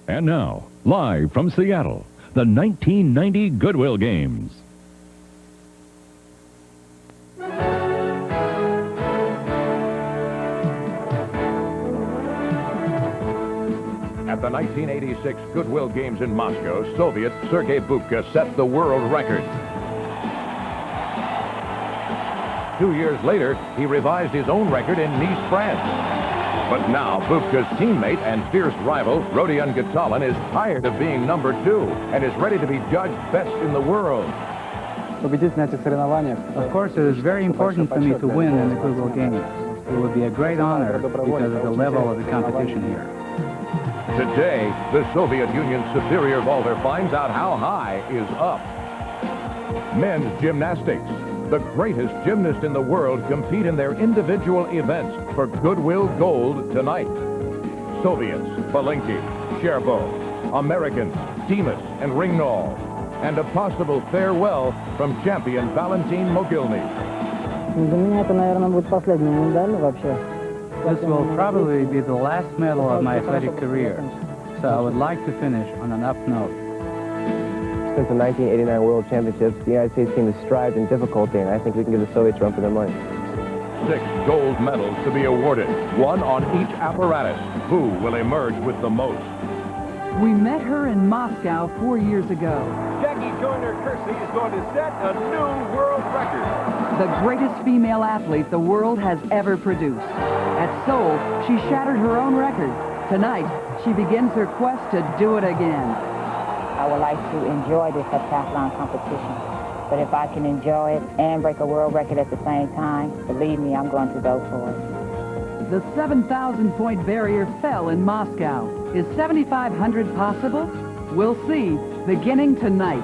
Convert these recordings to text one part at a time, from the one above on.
And now, live from Seattle, the 1990 Goodwill Games. At the 1986 Goodwill Games in Moscow, Soviet Sergei Bubka set the world record. 2 years later, he revised his own record in Nice, France. But now, Bubka's teammate and fierce rival, Rodion Gatalin, is tired of being number 2 and is ready to be judged best in the world. Of course, it is very important for me to win in the Goodwill Games. It would be a great honor because of the level of the competition here. Today, the Soviet Union's superior vaulter finds out how high is up. Men's gymnastics. The greatest gymnasts in the world compete in their individual events for Goodwill Gold tonight. Soviets, Balinki, Sherbo, Americans, Dimas and Ringnall, and a possible farewell from champion Valentin Mogilny. This will probably be the last medal of my athletic career, so I would like to finish on an up note. Since the 1989 World Championships, the United States team has strived in difficulty, and I think we can give the Soviets a run for their money. 6 gold medals to be awarded, 1 on each apparatus. Who will emerge with the most? We met her in Moscow 4 years ago. Jackie Joyner-Kersee is going to set a new world record. The greatest female athlete the world has ever produced. At Seoul, she shattered her own record. Tonight, she begins her quest to do it again. I would like to enjoy this heptathlon competition. But if I can enjoy it and break a world record at the same time, believe me, I'm going to go for it. The 7,000-point barrier fell in Moscow. Is 7,500 possible? We'll see, beginning tonight.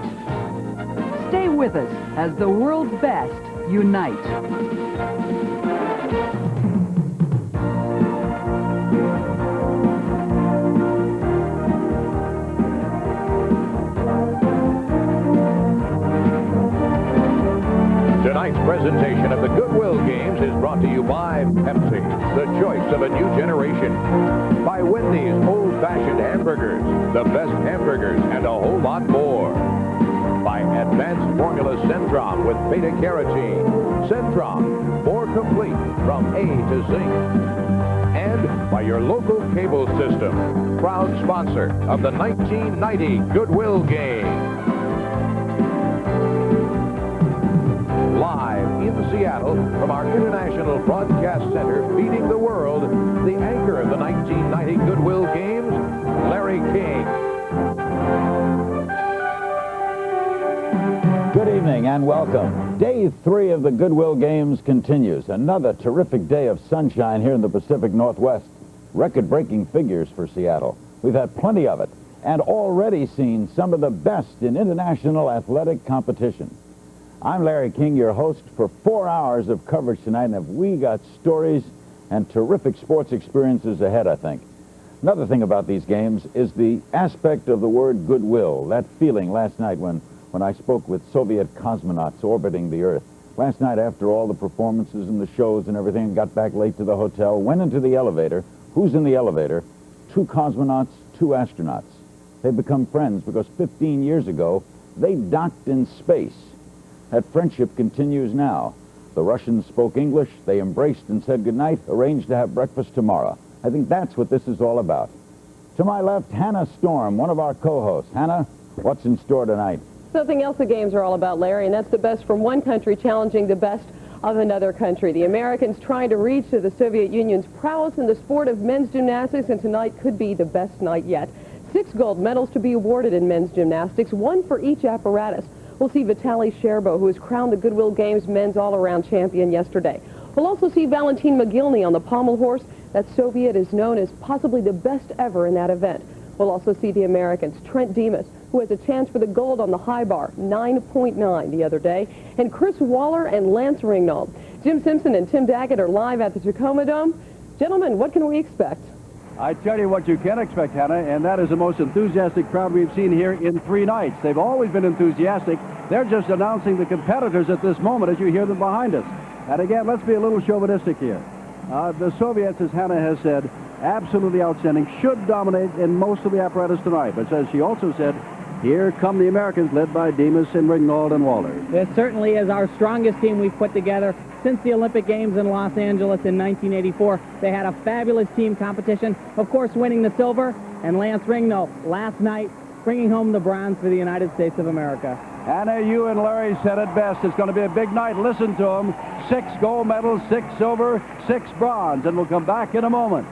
Stay with us as the world's best unite. Tonight's presentation of the Goodwill Games is brought to you by Pepsi, the choice of a new generation. By Wendy's old-fashioned hamburgers, the best hamburgers and a whole lot more. By Advanced Formula Centrum with beta-carotene. Centrum, more complete from A to Zinc. And by your local cable system, proud sponsor of the 1990 Goodwill Games. Live in Seattle from our International Broadcast Center feeding the world, the anchor of the 1990 Goodwill Games, Larry King. Good evening and welcome. Day 3 of the Goodwill Games continues. Another terrific day of sunshine here in the Pacific Northwest. Record-breaking figures for Seattle. We've had plenty of it and already seen some of the best in international athletic competition. I'm Larry King, your host for 4 hours of coverage tonight, and we got stories and terrific sports experiences ahead, I think. Another thing about these games is the aspect of the word goodwill, that feeling last night when I spoke with Soviet cosmonauts orbiting the Earth. Last night, after all the performances and the shows and everything, got back late to the hotel, went into the elevator. Who's in the elevator? 2 cosmonauts, 2 astronauts. They've become friends because 15 years ago, they docked in space. That friendship continues now. The Russians spoke English, they embraced and said goodnight, arranged to have breakfast tomorrow. I think that's what this is all about. To my left, Hannah Storm, one of our co-hosts. Hannah, what's in store tonight? Something else the games are all about, Larry, and that's the best from one country challenging the best of another country. The Americans trying to reach to the Soviet Union's prowess in the sport of men's gymnastics, and tonight could be the best night yet. 6 gold medals to be awarded in men's gymnastics, 1 for each apparatus. We'll see Vitaly Sherbo, who was crowned the Goodwill Games men's all-around champion yesterday. We'll also see Valentin Mogilny on the pommel horse. That Soviet is known as possibly the best ever in that event. We'll also see the Americans, Trent Dimas, who has a chance for the gold on the high bar, 9.9 the other day, and Chris Waller and Lance Ringnall. Jim Simpson and Tim Daggett are live at the Tacoma Dome. Gentlemen, what can we expect? I tell you what you can expect, Hannah, and that is the most enthusiastic crowd we've seen here in 3 nights. They've always been enthusiastic. They're just announcing the competitors at this moment as you hear them behind us. And again, let's be a little chauvinistic here. The Soviets, as Hannah has said, absolutely outstanding, should dominate in most of the apparatus tonight. But as she also said, here come the Americans, led by Demas and Ringwald and Walter. It certainly is our strongest team we've put together since the Olympic Games in Los Angeles in 1984. They had a fabulous team competition, of course winning the silver, and Lance Ringno last night bringing home the bronze for the United States of America. Anna, you and Larry said it best. It's going to be a big night. Listen to them. 6 gold medals, 6 silver, 6 bronze, and we'll come back in a moment.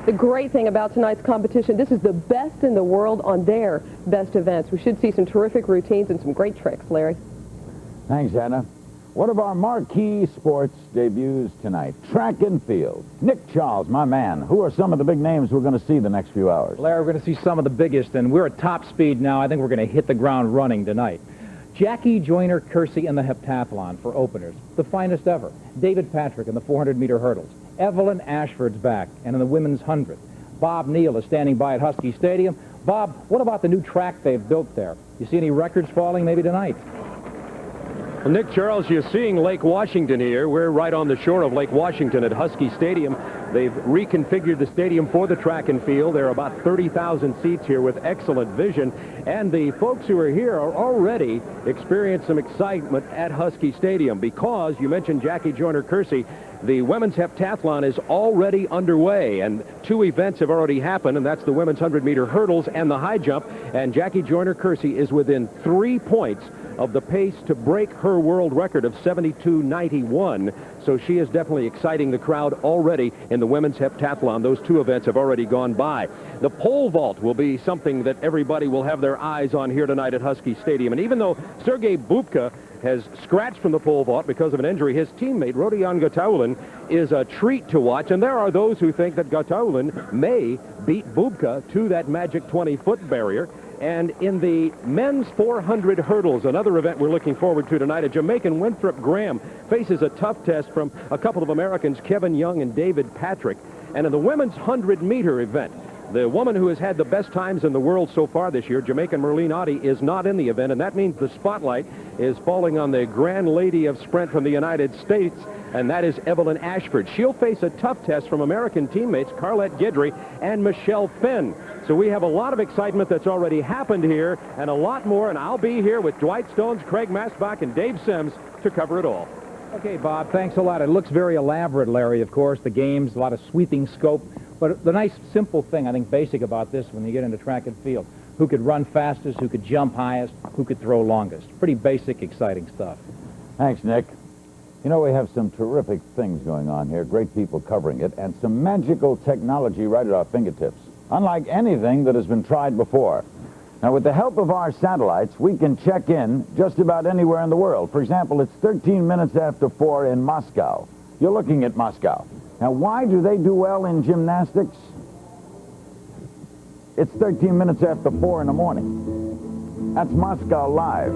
The great thing about tonight's competition, this is the best in the world on their best events. We should see some terrific routines and some great tricks, Larry. Thanks, Anna. One of our marquee sports debuts tonight, track and field. Nick Charles, my man. Who are some of the big names we're going to see the next few hours? Larry, we're going to see some of the biggest, and we're at top speed now. I think we're going to hit the ground running tonight. Jackie Joyner-Kersee in the heptathlon for openers, the finest ever. David Patrick in the 400-meter hurdles. Evelyn Ashford's back, and in the women's 100. Bob Neal is standing by at Husky Stadium. Bob, what about the new track they've built there? You see any records falling maybe tonight? Well, Nick Charles, you're seeing Lake Washington here. We're right on the shore of Lake Washington at Husky Stadium. They've reconfigured the stadium for the track and field. There are about 30,000 seats here with excellent vision. And the folks who are here are already experiencing some excitement at Husky Stadium because you mentioned Jackie Joyner-Kersee. The women's heptathlon is already underway, and 2 events have already happened, and that's the women's 100-meter hurdles and the high jump. And Jackie Joyner-Kersee is within 3 points of the pace to break her world record of 72.91. So she is definitely exciting the crowd already in the women's heptathlon. Those 2 events have already gone by. The pole vault will be something that everybody will have their eyes on here tonight at Husky Stadium. And even though Sergei Bubka has scratched from the pole vault because of an injury, his teammate Rodion Gataulin is a treat to watch, and there are those who think that Gataulin may beat Bubka to that magic 20-foot barrier. And in the men's 400 hurdles, another event we're looking forward to tonight, a Jamaican Winthrop Graham faces a tough test from a couple of Americans, Kevin Young and David Patrick. And in the women's 100-meter event, the woman who has had the best times in the world so far this year, Jamaican Merlene Ottey, is not in the event, and that means the spotlight is falling on the grand lady of sprint from the United States, and that is Evelyn Ashford. She'll face a tough test from American teammates Carlette Guidry and Michelle Finn. So we have a lot of excitement that's already happened here, and a lot more, and I'll be here with Dwight Stones, Craig Masbach, and Dave Sims to cover it all. Okay, Bob, thanks a lot. It looks very elaborate, Larry, of course, the games, a lot of sweeping scope. But the nice, simple thing, I think, basic about this when you get into track and field, who could run fastest, who could jump highest, who could throw longest. Pretty basic, exciting stuff. Thanks, Nick. You know, we have some terrific things going on here, great people covering it, and some magical technology right at our fingertips, unlike anything that has been tried before. Now, with the help of our satellites, we can check in just about anywhere in the world. For example, it's 13 minutes after 4 in Moscow. You're looking at Moscow. Now, why do they do well in gymnastics? It's 13 minutes after 4 in the morning. That's Moscow live.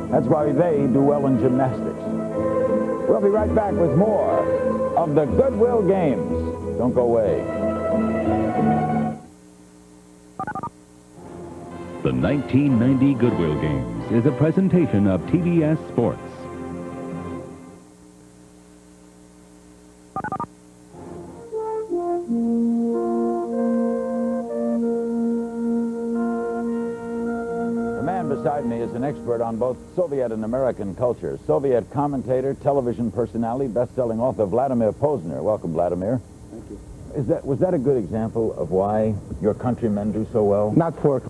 That's why they do well in gymnastics. We'll be right back with more of the Goodwill Games. Don't go away. The 1990 Goodwill Games is a presentation of TBS Sports. The man beside me is an expert on both Soviet and American culture. Soviet commentator, television personality, best-selling author Vladimir Posner. Welcome, Vladimir. Thank you. Was that a good example of why your countrymen do so well? Not for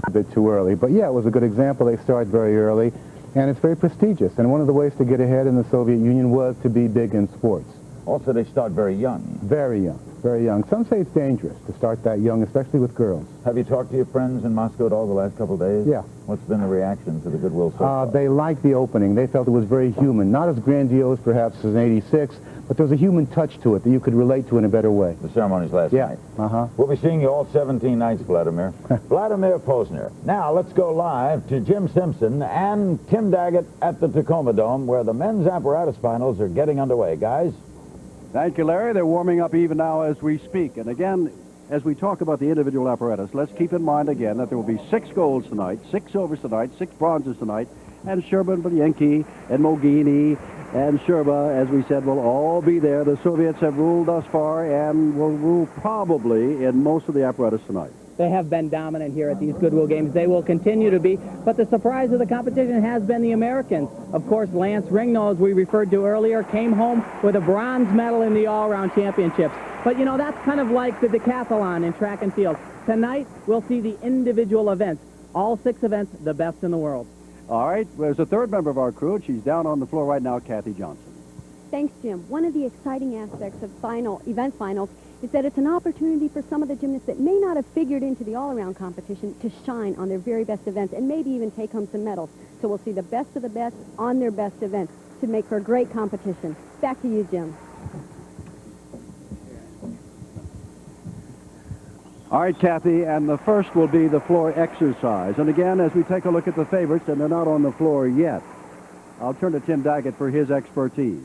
a bit too early, but yeah, it was a good example. They start very early, and it's very prestigious. And one of the ways to get ahead in the Soviet Union was to be big in sports. Also, they start very young. Very young, very young. Some say it's dangerous to start that young, especially with girls. Have you talked to your friends in Moscow at all the last couple of days? Yeah. What's been the reaction to the Goodwill so far? They liked the opening. They felt it was very human. Not as grandiose, perhaps, as in '86, but there was a human touch to it that you could relate to in a better way. The ceremonies last night. We'll be seeing you all 17 nights, Vladimir. Vladimir Posner. Now, let's go live to Jim Simpson and Tim Daggett at the Tacoma Dome, where the men's apparatus finals are getting underway. Guys? Thank you, Larry. They're warming up even now as we speak. And again, as we talk about the individual apparatus, let's keep in mind again that there will be 6 golds tonight, 6 silvers tonight, 6 bronzes tonight, and Sherman Belienki and Mogini and Sherba, as we said, will all be there. The Soviets have ruled thus far and will rule probably in most of the apparatus tonight. They have been dominant here at these Goodwill Games. They will continue to be. But the surprise of the competition has been the Americans. Of course, Lance Ringnow, as we referred to earlier, came home with a bronze medal in the all-around championships. But, you know, that's kind of like the decathlon in track and field. Tonight, we'll see the individual events. All 6 events, the best in the world. All right, there's a third member of our crew, and she's down on the floor right now, Kathy Johnson. Thanks, Jim. One of the exciting aspects of event finals is that it's an opportunity for some of the gymnasts that may not have figured into the all-around competition to shine on their very best events and maybe even take home some medals. So we'll see the best of the best on their best events to make for a great competition. Back to you, Jim. All right, Kathy, and the first will be the floor exercise. And again, as we take a look at the favorites, and they're not on the floor yet, I'll turn to Tim Daggett for his expertise.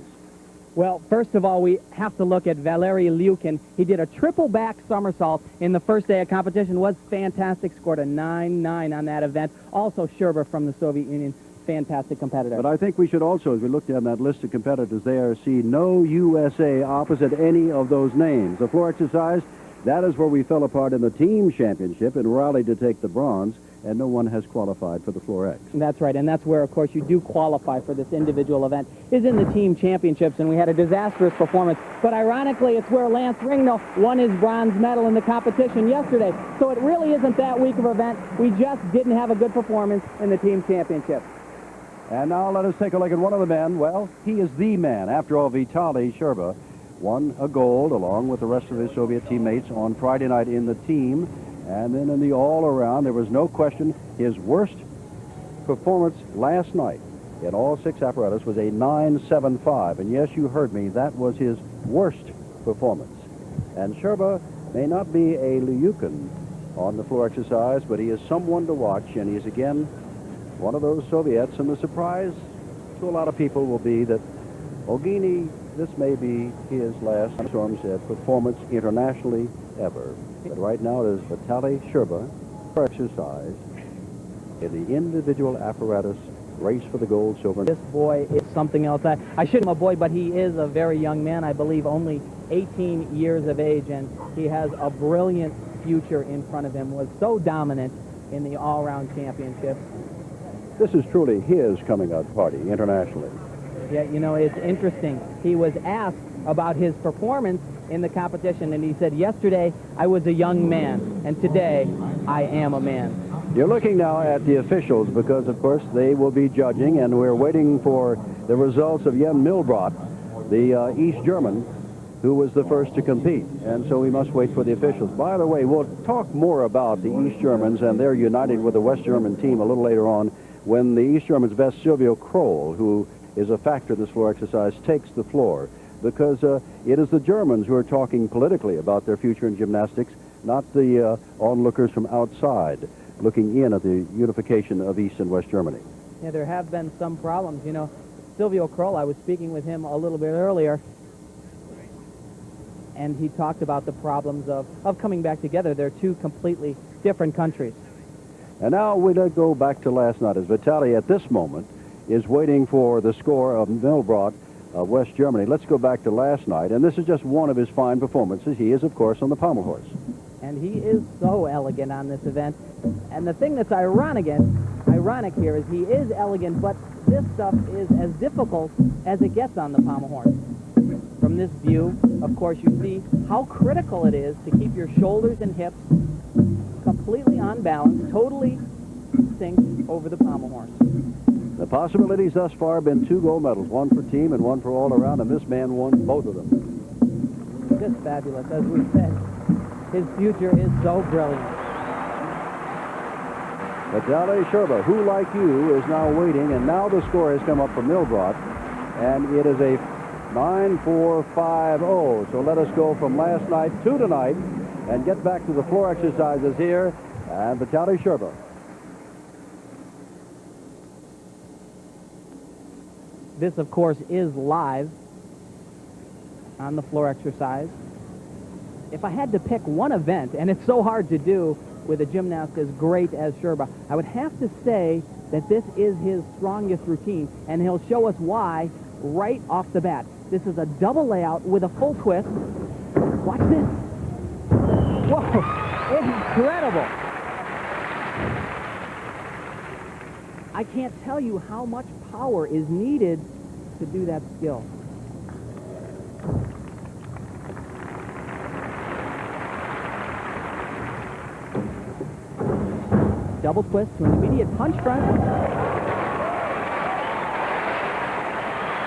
Well, first of all, we have to look at Valery Lyukin. He did a triple back somersault in the first day of competition. Was fantastic. Scored a 9-9 on that event. Also, Sherba from the Soviet Union. Fantastic competitor. But I think we should also, as we look down that list of competitors there, see no USA opposite any of those names. The floor exercise, that is where we fell apart in the team championship and rallied to take the bronze, and no one has qualified for the floor X. That's right, and that's where, of course, you do qualify for this individual event, is in the team championships, and we had a disastrous performance. But ironically, it's where Lance Ringnow won his bronze medal in the competition yesterday. So it really isn't that weak of an event. We just didn't have a good performance in the team championship. And now let us take a look at one of the men. Well, he is the man. After all, Vitaly Sherba won a gold along with the rest of his Soviet teammates on Friday night in the team. And then in the all-around, there was no question his worst performance last night in all 6 apparatus was a 9.75. And yes, you heard me, that was his worst performance. And Sherba may not be a Lyukin on the floor exercise, but he is someone to watch, and he is again one of those Soviets. And the surprise to a lot of people will be that Ogini, this may be his last, Storm said, performance internationally ever. But right now it is Vitaly Sherba for exercise in the individual apparatus race for the gold, silver. This boy is something else. I shouldn't a boy, but he is a very young man. I believe only 18 years of age, and he has a brilliant future in front of him. Was so dominant in the all-around championships. This is truly his coming-out party internationally. Yeah, you know, it's interesting. He was asked about his performance in the competition, and he said, yesterday I was a young man, and today I am a man. You're looking now at the officials because, of course, they will be judging, and we're waiting for the results of Jan Milbrot, the East German, who was the first to compete. And so we must wait for the officials. By the way, we'll talk more about the East Germans, and they're united with the West German team a little later on when the East Germans' best Silvio Kroll, who is a factor in this floor exercise, takes the floor. Because it is the Germans who are talking politically about their future in gymnastics, not the onlookers from outside looking in at the unification of East and West Germany. Yeah, there have been some problems. You know, Silvio Kroll, I was speaking with him a little bit earlier, and he talked about the problems of coming back together. They're 2 completely different countries. And now we go back to last night, as Vitaly at this moment is waiting for the score of Milbrot of West Germany. Let's go back to last night, and this is just one of his fine performances. He is, of course, on the pommel horse. And he is so elegant on this event. And the thing that's ironic here is he is elegant, but this stuff is as difficult as it gets on the pommel horse. From this view, of course, you see how critical it is to keep your shoulders and hips completely on balance, totally synced over the pommel horse. The possibilities thus far have been 2 gold medals, 1 for team and 1 for all-around, and this man won both of them. Just fabulous, as we said. His future is so brilliant. Vitaly Sherba, who, like you, is now waiting, and now the score has come up for Milbrot, and it is a 9.450. So let us go from last night to tonight and get back to the floor exercises here, and Vitaly Sherba. This, of course, is live on the floor exercise. If I had to pick one event, and it's so hard to do with a gymnast as great as Sherba, I would have to say that this is his strongest routine, and he'll show us why right off the bat. This is a double layout with a full twist. Watch this. Whoa, incredible. I can't tell you how much power is needed to do that skill. Double twist to an immediate punch front.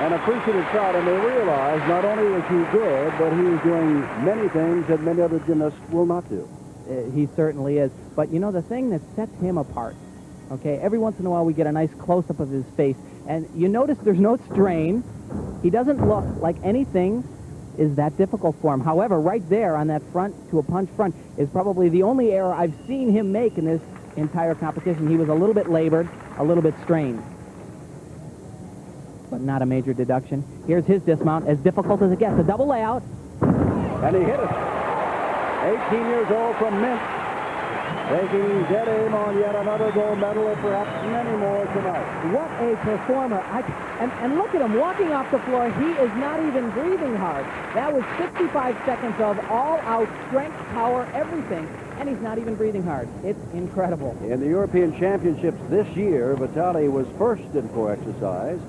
An appreciative crowd, and they realize not only is he good, but he is doing many things that many other gymnasts will not do. He certainly is. But you know, the thing that sets him apart, okay, every once in a while we get a nice close-up of his face, and you notice there's no strain. He doesn't look like anything is that difficult for him. However, right there on that front to a punch front is probably the only error I've seen him make in this entire competition. He was a little bit labored, a little bit strained, but not a major deduction. Here's his dismount, as difficult as it gets. A double layout. And he hit it. 18 years old from Mint, taking dead aim on yet another gold medal, and perhaps many more tonight. What a performer. And look at him walking off the floor. He is not even breathing hard. That was 65 seconds of all-out strength, power, everything, and he's not even breathing hard. It's incredible. In the European Championships this year, Vitali was first in core exercise,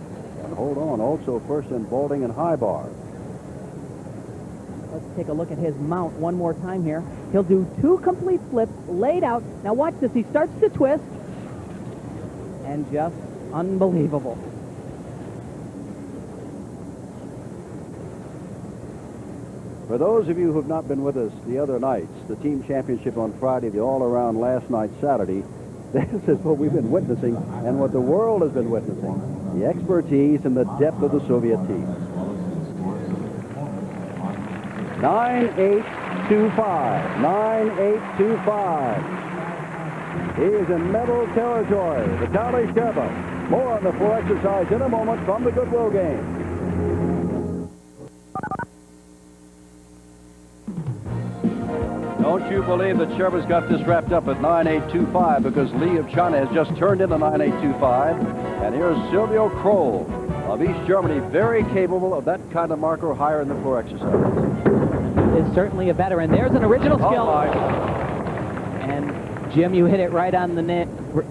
and hold on, also first in vaulting and high bar. Let's take a look at his mount one more time here. He'll do 2 complete flips laid out. Now watch this. He starts to twist, and just unbelievable. For those of you who have not been with us the other nights, the team championship on Friday, the all-around last night, Saturday, this is what we've been witnessing and what the world has been witnessing, the expertise and the depth of the Soviet team. 9-8-2-5, 9-8-2-5. He is in medal territory, Vitaly Sherba. More on the floor exercise in a moment from the Goodwill Games. Don't you believe that Sherba's got this wrapped up at 9.825, because Lee of China has just turned into 9.825. And here's Silvio Kroll of East Germany, very capable of that kind of marker higher in the floor exercise. Is certainly a veteran. There's an original skill. And Jim, you hit it right on the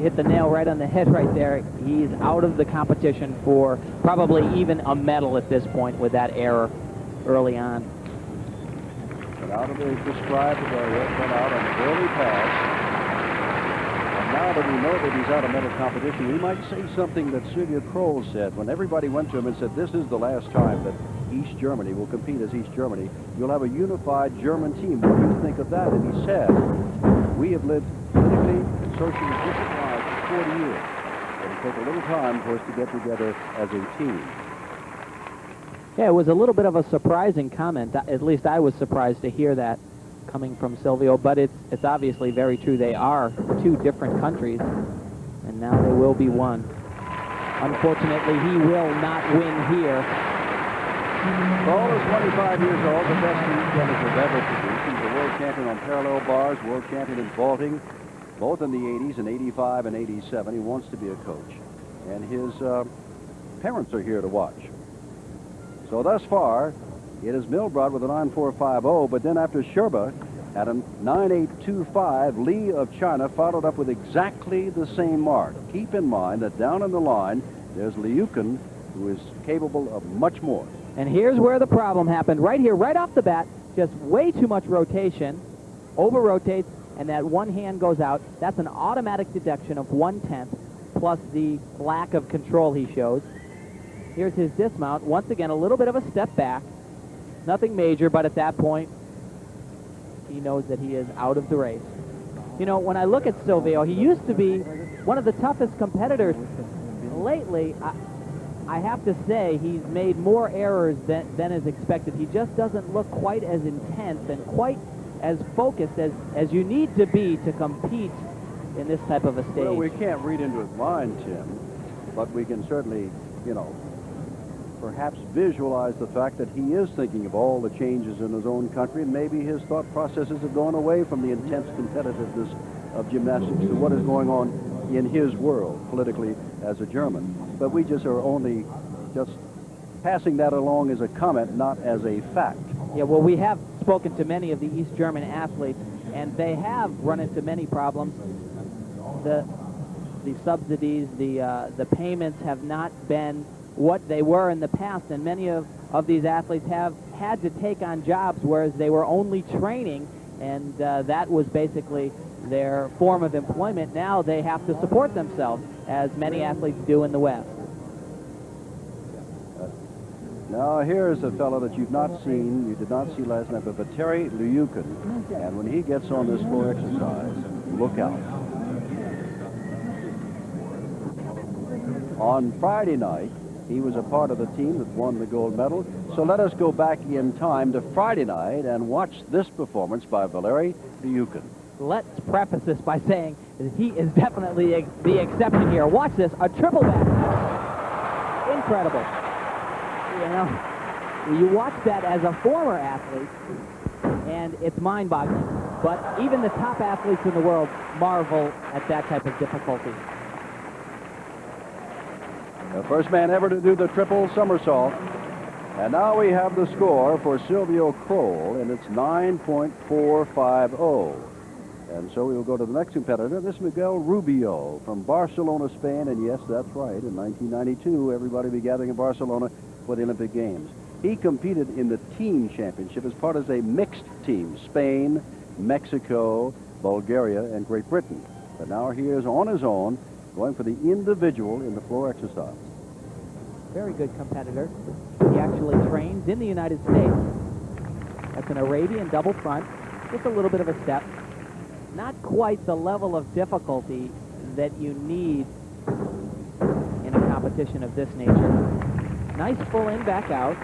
hit the nail right on the head right there. He's out of the competition for probably even a medal at this point with that error early on. Out of the prescribed area, went out on an early pass. And now that we know that he's out of medal competition, we might say something that Silvio Kroll said when everybody went to him and said, this is the last time that East Germany will compete as East Germany. You'll have a unified German team. What do you think of that? And he said, we have lived politically and socially different lives for 40 years. It'll take a little time for us to get together as a team. Yeah, it was a little bit of a surprising comment. At least I was surprised to hear that coming from Silvio, but it's obviously very true. They are 2 different countries, and now they will be one. Unfortunately, he will not win here. Kroll is 25 years old, the best East Germans have ever produced. He's a world champion on parallel bars, world champion in vaulting, both in the 80s, in 85 and 87. He wants to be a coach, and his parents are here to watch. So thus far, it is Milbrod with a 9.450, but then after Sherba at a 9.825, Lee of China followed up with exactly the same mark. Keep in mind that down in the line, there's Liukin, who is capable of much more. And here's where the problem happened. Right here, right off the bat, just way too much rotation, over-rotates, and that one hand goes out. That's an automatic deduction of 1/10, plus the lack of control he shows. Here's his dismount. Once again, a little bit of a step back. Nothing major, but at that point, he knows that he is out of the race. You know, when I look at Silvio, he used to be one of the toughest competitors. Lately, I have to say he's made more errors than is expected. He just doesn't look quite as intense and quite as focused as you need to be to compete in this type of a stage. Well, we can't read into his mind, Tim, but we can certainly, you know, perhaps visualize the fact that he is thinking of all the changes in his own country, and maybe his thought processes have gone away from the intense competitiveness of gymnastics to what is going on in his world politically as a German. But we just are only just passing that along as a comment, not as a fact. Yeah, well, we have spoken to many of the East German athletes, and they have run into many problems. The subsidies, the payments have not been what they were in the past, and many of these athletes have had to take on jobs, whereas they were only training, and that was basically their form of employment. Now they have to support themselves, as many athletes do in the West. Now, here's a fellow that you've not seen, you did not see last night, but Terry Luyukin. And when he gets on this floor exercise, look out. On Friday night, he was a part of the team that won the gold medal. So let us go back in time to Friday night and watch this performance by Valery Luyukin. Let's preface this by saying that he is definitely the exception here. Watch this, a triple back. Incredible. You know, you watch that as a former athlete, and it's mind-boggling. But even the top athletes in the world marvel at that type of difficulty. The first man ever to do the triple somersault. And now we have the score for Silvio Kroll, and it's 9.450. And so we will go to the next competitor. This is Miguel Rubio from Barcelona, Spain. And yes, that's right. In 1992, everybody will be gathering in Barcelona for the Olympic Games. He competed in the team championship as part of a mixed team, Spain, Mexico, Bulgaria, and Great Britain. But now he is on his own, going for the individual in the floor exercise. Very good competitor. He actually trains in the United States. That's an Arabian double front, just a little bit of a step. Not quite the level of difficulty that you need in a competition of this nature. Nice full in, back out.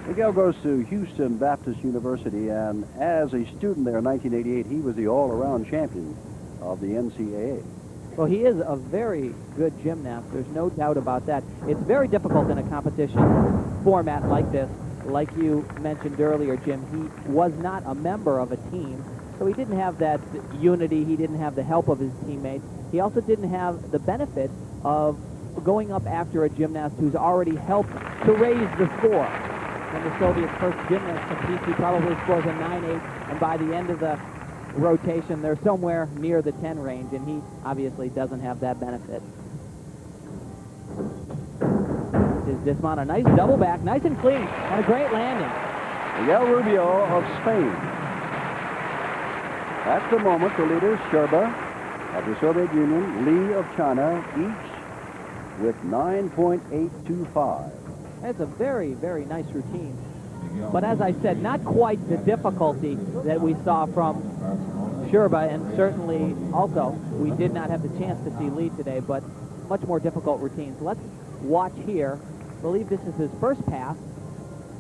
Miguel goes to Houston Baptist University, and as a student there in 1988, he was the all-around champion of the NCAA. Well, he is a very good gymnast. There's no doubt about that. It's very difficult in a competition format like this. Like you mentioned earlier, Jim, he was not a member of a team, so he didn't have that unity. He didn't have the help of his teammates. He also didn't have the benefit of going up after a gymnast who's already helped to raise the score. When the Soviet first gymnast competes, he probably scores a 9-8, and by the end of the rotation, they're somewhere near the 10 range, and he obviously doesn't have that benefit. His dismount, a nice double back, nice and clean, and a great landing. Miguel Rubio of Spain. At the moment, the leaders, Sherba of the Soviet Union, Lee of China, each with 9.825. That's a very, very nice routine. But as I said, not quite the difficulty that we saw from Sherba, and certainly also we did not have the chance to see Lee today, but much more difficult routines. Let's watch here. I believe this is his first pass.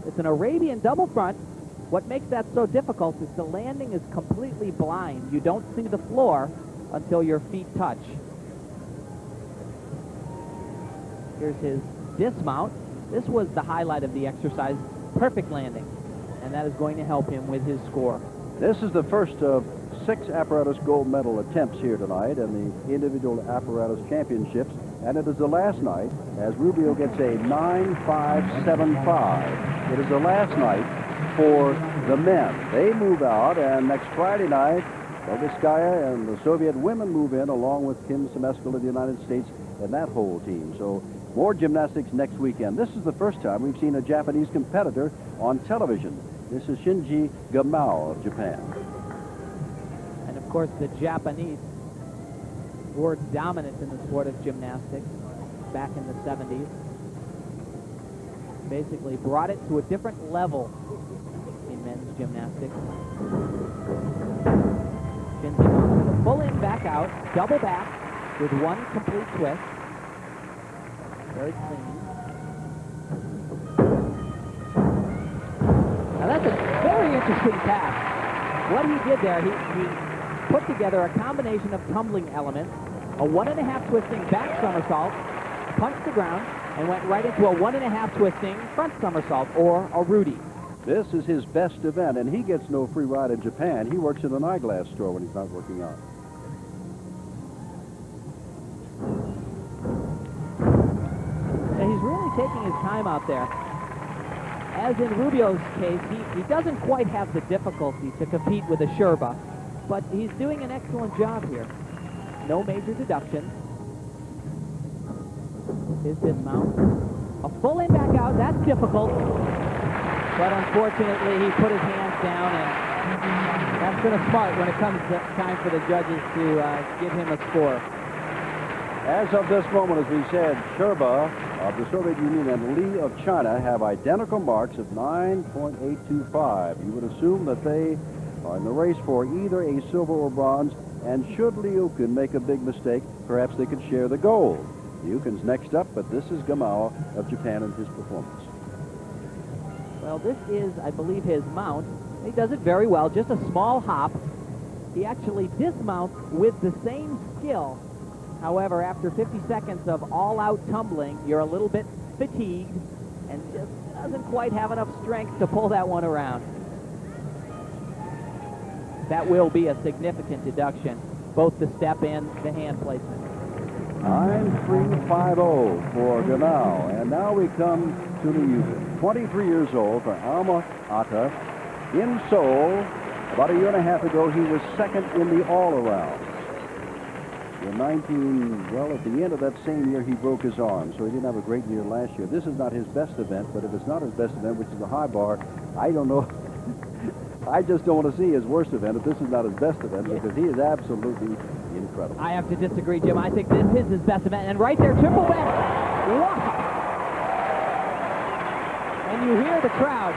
It's an Arabian double front. What makes that so difficult is the landing is completely blind. You don't see the floor until your feet touch. Here's his dismount. This was the highlight of the exercise. Perfect landing, and that is going to help him with his score. This is the first of 6 apparatus gold medal attempts here tonight in the individual apparatus championships, and it is the last night as Rubio gets a 9.575. It is the last night for the men. They move out, and next Friday night, Boguskaya and the Soviet women move in along with Kim Semeskal of the United States and that whole team. So more gymnastics next weekend. This is the first time we've seen a Japanese competitor on television. This is Shinji Gamao of Japan. And of course, the Japanese were dominant in the sport of gymnastics back in the 70s. Basically brought it to a different level in men's gymnastics. Shinji Gamao with a full in, back out, double back with one complete twist. Very clean. Now that's a very interesting pass. What he did there, he put together a combination of tumbling elements, a 1.5 twisting back somersault, punched the ground, and went right into a 1.5 twisting front somersault, or a Rudy. This is his best event, and he gets no free ride in Japan. He works in an eyeglass store when he's not working out. And he's really taking his time out there. As in Rubio's case, he doesn't quite have the difficulty to compete with a Sherba, but he's doing an excellent job here. No major deductions. His dismount. A full in back out, that's difficult. But unfortunately, he put his hands down, and that's been a smart when it comes to time for the judges to give him a score. As of this moment, as we said, Sherba of the Soviet Union and Lee of China have identical marks of 9.825. You would assume that they are in the race for either a silver or bronze, and should Liukin make a big mistake, perhaps they could share the gold. Liukin's next up, but this is Gamao of Japan and his performance. Well, this is, I believe, his mount. He does it very well, just a small hop. He actually dismounts with the same skill. However, after 50 seconds of all-out tumbling, you're a little bit fatigued and just doesn't quite have enough strength to pull that one around. That will be a significant deduction, both the step and the hand placement. 9.350 for Gamao. And now we come to Liukin, 23 years old, for Alma Ata. In Seoul, about a year and a half ago, he was second in the all-around. In at the end of that same year, he broke his arm, so he didn't have a great year last year. This is not his best event, but if it's not his best event, which is the high bar, I don't know. I just don't want to see his worst event if this is not his best event, because he is absolutely incredible. I have to disagree, Jim. I think this is his best event. And right there, triple back. Wow! And you hear the crowd.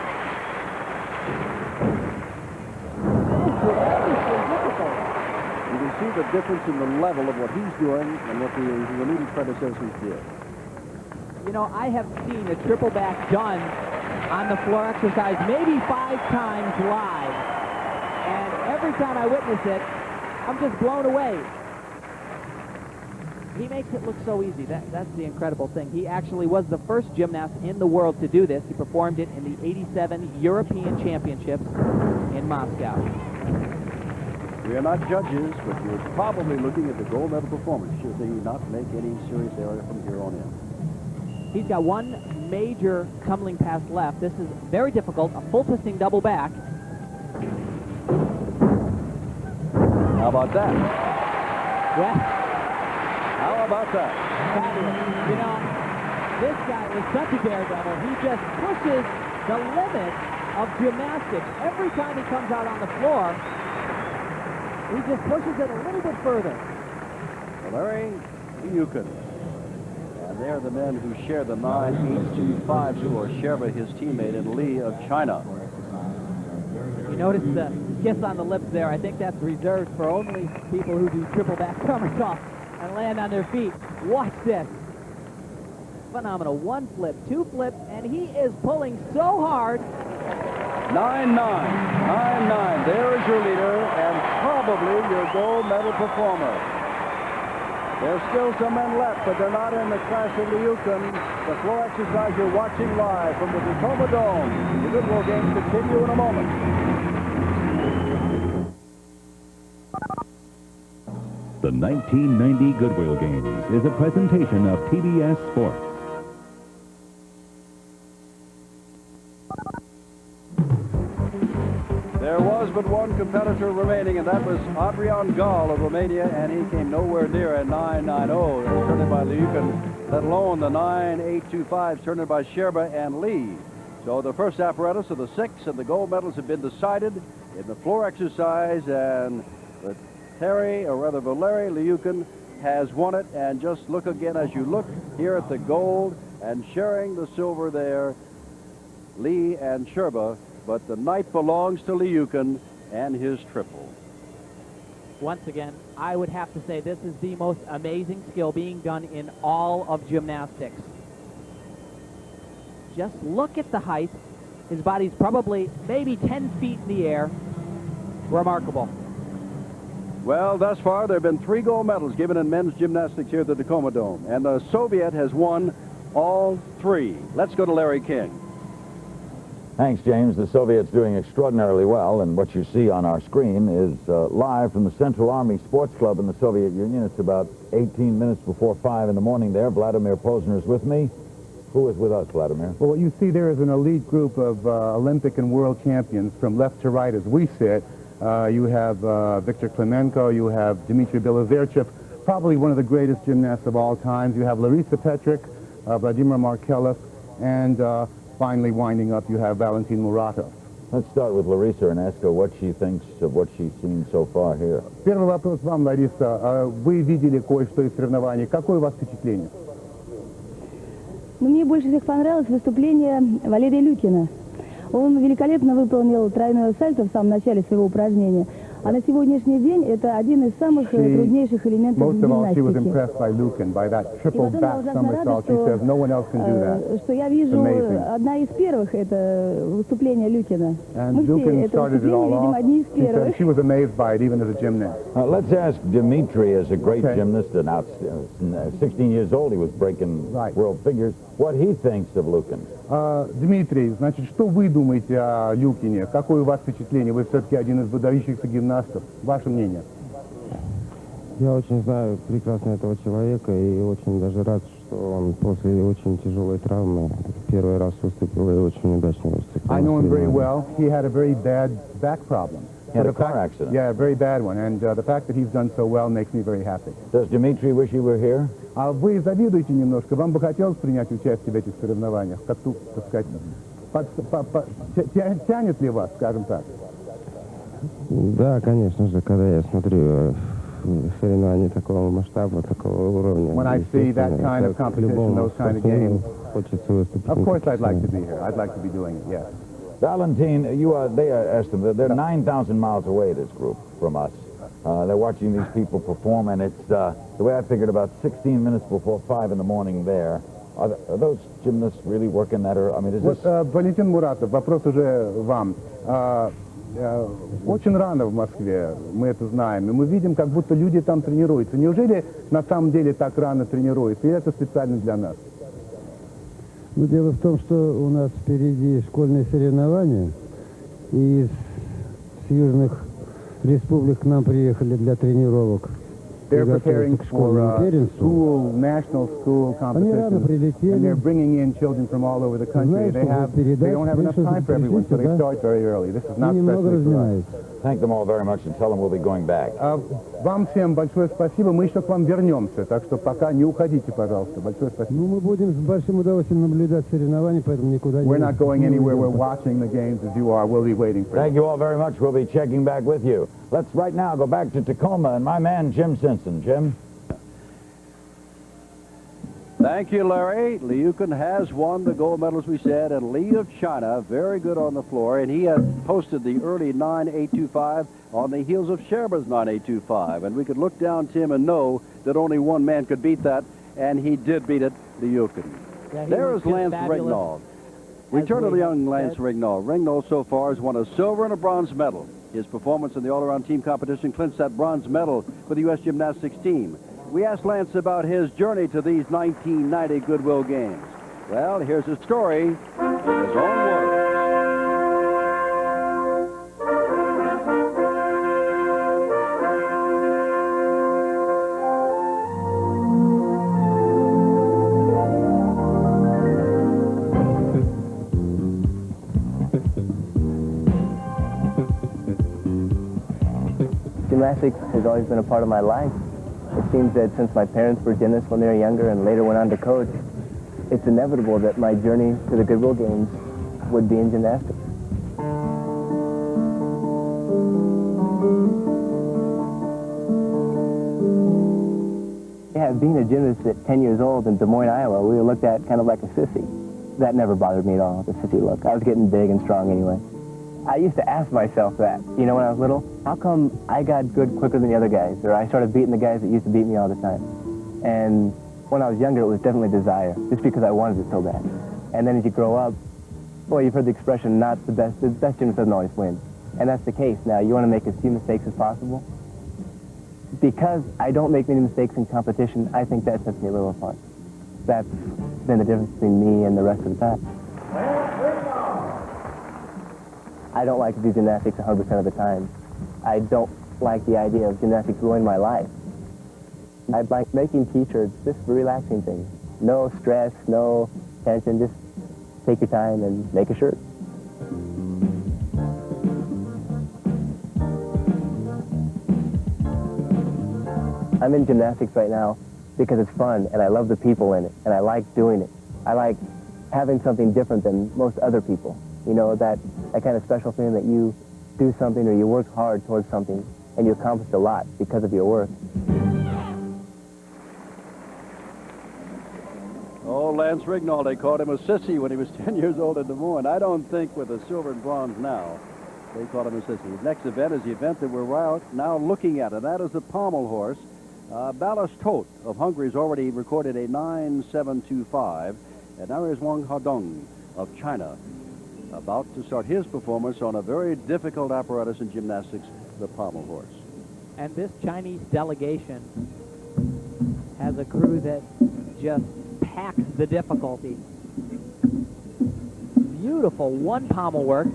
You can see the difference in the level of what he's doing and what the immediate predecessors did. You know, I have seen a triple back done on the floor exercise maybe 5 times live. And every time I witness it, I'm just blown away. He makes it look so easy. That's the incredible thing. He actually was the first gymnast in the world to do this. He performed it in the '87 European Championships in Moscow. We are not judges, but you're probably looking at the gold medal performance should they not make any serious error from here on in. He's got one major tumbling pass left. This is very difficult, a full twisting double back. How about that? Well, how about that? You know, this guy is such a daredevil. He just pushes the limit of gymnastics. Every time he comes out on the floor, he just pushes it a little bit further. Larry Liukin. And they're the men who share the 9.825 score. Sherba, his teammate, and Lee of China. You notice the kiss on the lips there. I think that's reserved for only people who do triple back somersaults and land on their feet. Watch this. Phenomenal. 1 flip, 2 flips, and he is pulling so hard. 9-9. 9-9. There is your leader and probably your gold medal performer. There's still some men left, but they're not in the class of Liukin. The floor exercise you're watching live from the Tacoma Dome. The Goodwill Games continue in a moment. The 1990 Goodwill Games is a presentation of TBS Sports. There was but one competitor remaining, and that was Adrian Gal of Romania, and he came nowhere near a 9.90. That was turned by Liukin, let alone the 9.825 turned by Sherba and Lee. So the first apparatus of the 6 and the gold medals have been decided in the floor exercise, and Valery Liukin has won it. And just look again as you look here at the gold and sharing the silver there, Lee and Sherba. But the night belongs to Liukin and his triple. Once again, I would have to say this is the most amazing skill being done in all of gymnastics. Just look at the height. His body's probably maybe 10 feet in the air. Remarkable. Well, thus far, there have been 3 gold medals given in men's gymnastics here at the Tacoma Dome, and the Soviet has won all 3. Let's go to Larry King. Thanks, James. The Soviets doing extraordinarily well, and what you see on our screen is live from the Central Army Sports Club in the Soviet Union. It's about 18 minutes before 5 in the morning there. Vladimir Posner is with me. Who is with us, Vladimir? Well, what you see there is an elite group of Olympic and world champions from left to right as we sit. You have Viktor Klemenko, you have Dmitry Belozerchev, probably one of the greatest gymnasts of all times. You have Larisa Petrick, Vladimir Markelov, and finally winding up you have Valentin Muratov. Let's start with Larisa and ask her what she thinks of what she's seen so far here. Первый вопрос вам, Лариса. Вы видели кое-что из соревнований. Какое у вас впечатление? Ну, мне больше всех понравилось выступление Валерия Люкина. Он великолепно выполнил тройное сальто в самом начале своего упражнения. А на сегодняшний день это один из самых труднейших элементов she was гимнастики. impressed by Lukin, by that triple back somersault. She says no one else can do that. Что я вижу, одна из первых это выступление Люкина. Мы все это выступление видим одни из первых. She was amazed by it even as a gymnast. Let's ask Dmitry, as a great gymnast, and 16 years old, he was breaking world figures, what he thinks of Lukin. Дмитрий, значит, что вы думаете о Люкине? Какое у вас впечатление? Вы все-таки один из выдающихся гимнастов. Ваше мнение? Я очень знаю прекрасно этого человека и очень даже рад, что он после очень тяжелой травмы первый раз выступил и очень удачно выступил. I know him very well. He had a very bad back problem. He had a car accident. Yeah, a very bad one. And the fact that he's done so well makes me very happy. Does Dmitry wish he were here? А вы завидуете немножко? Вам бы хотелось принять участие в этих соревнованиях? Как тут, так сказать, тянет ли вас, скажем так? Да, конечно же, когда я смотрю соревнования такого масштаба, такого уровня. When I see that kind of competition, those kind of games, хочется выступить. of course I'd like to be here. I'd like to be doing it, yes. Valentin, they are estimated, they're 9,000 miles away, this group, from us. They're watching these people perform, and it's, the way I figured, about 16 minutes before 5 in the morning there. Are those gymnasts really working that, or, I mean, is this... Валентин Муратов, вопрос уже вам. Очень рано в Москве, мы это знаем, и мы видим, как будто люди там тренируются. Неужели на самом деле так рано тренируются, и это специально для нас? Ну, дело в том, что у нас впереди школьные соревнования, и с южных республик к нам приехали для тренировок. They're preparing for school, national school competitions, and they're bringing in children from all over the country. They don't have enough time for everyone, so they start very early. This is not specially for us. Thank them all very much and tell them we'll be going back. Вам всем большое спасибо. Мы еще к вам вернемся, так что пока не уходите, пожалуйста. Большое спасибо. Ну, мы будем с большим удовольствием наблюдать соревнования, поэтому никуда не... We're not going anywhere. We're watching the games as you are. We'll be waiting for you. Thank you all very much. We'll be checking back with you. Let's right now go back to Tacoma and my man Jim Simpson. Jim? Thank you, Larry. Liukin has won the gold medal, as we said, and Lee of China, very good on the floor, and he had posted the early 9.825 on the heels of Sherba's 9.825. And we could look down, Tim, and know that only one man could beat that, and he did beat it, Liukin. Yeah, there is Lance Rignall. Return to the young Lance Rignall. Rignall so far has won a silver and a bronze medal. His performance in the all-around team competition clinched that bronze medal for the U.S. gymnastics team. We asked Lance about his journey to these 1990 Goodwill Games. Well, here's his story in his own words. Gymnastics has always been a part of my life. It seems that since my parents were gymnasts when they were younger and later went on to coach, it's inevitable that my journey to the Goodwill Games would be in gymnastics. Yeah, being a gymnast at 10 years old in Des Moines, Iowa, we were looked at kind of like a sissy. That never bothered me at all, the sissy look. I was getting big and strong anyway. I used to ask myself that, you know, when I was little, how come I got good quicker than the other guys? Or I started beating the guys that used to beat me all the time. And when I was younger, it was definitely desire, just because I wanted it so bad. And then as you grow up, well, you've heard the expression, the best gymnast doesn't always win. And that's the case. Now, you want to make as few mistakes as possible. Because I don't make many mistakes in competition, I think that sets me a little apart. That's been the difference between me and the rest of the pack. I don't like to do gymnastics 100% of the time. I don't like the idea of gymnastics ruining my life. I like making T-shirts, just relaxing things. No stress, no attention, just take your time and make a shirt. I'm in gymnastics right now because it's fun, and I love the people in it, and I like doing it. I like having something different than most other people. You know, that kind of special feeling that you do something or you work hard towards something, and you accomplish a lot because of your work. Oh, Lance Rignall, they called him a sissy when he was 10 years old in Des Moines. I don't think with the silver and bronze now, they called him a sissy. His next event is the event that we're now looking at, and that is the pommel horse. Balas Tot of Hungary has already recorded a 9.725, and now here's Wang Hadong of China, about to start his performance on a very difficult apparatus in gymnastics, the pommel horse. And this Chinese delegation has a crew that just packs the difficulty. Beautiful one pommel work.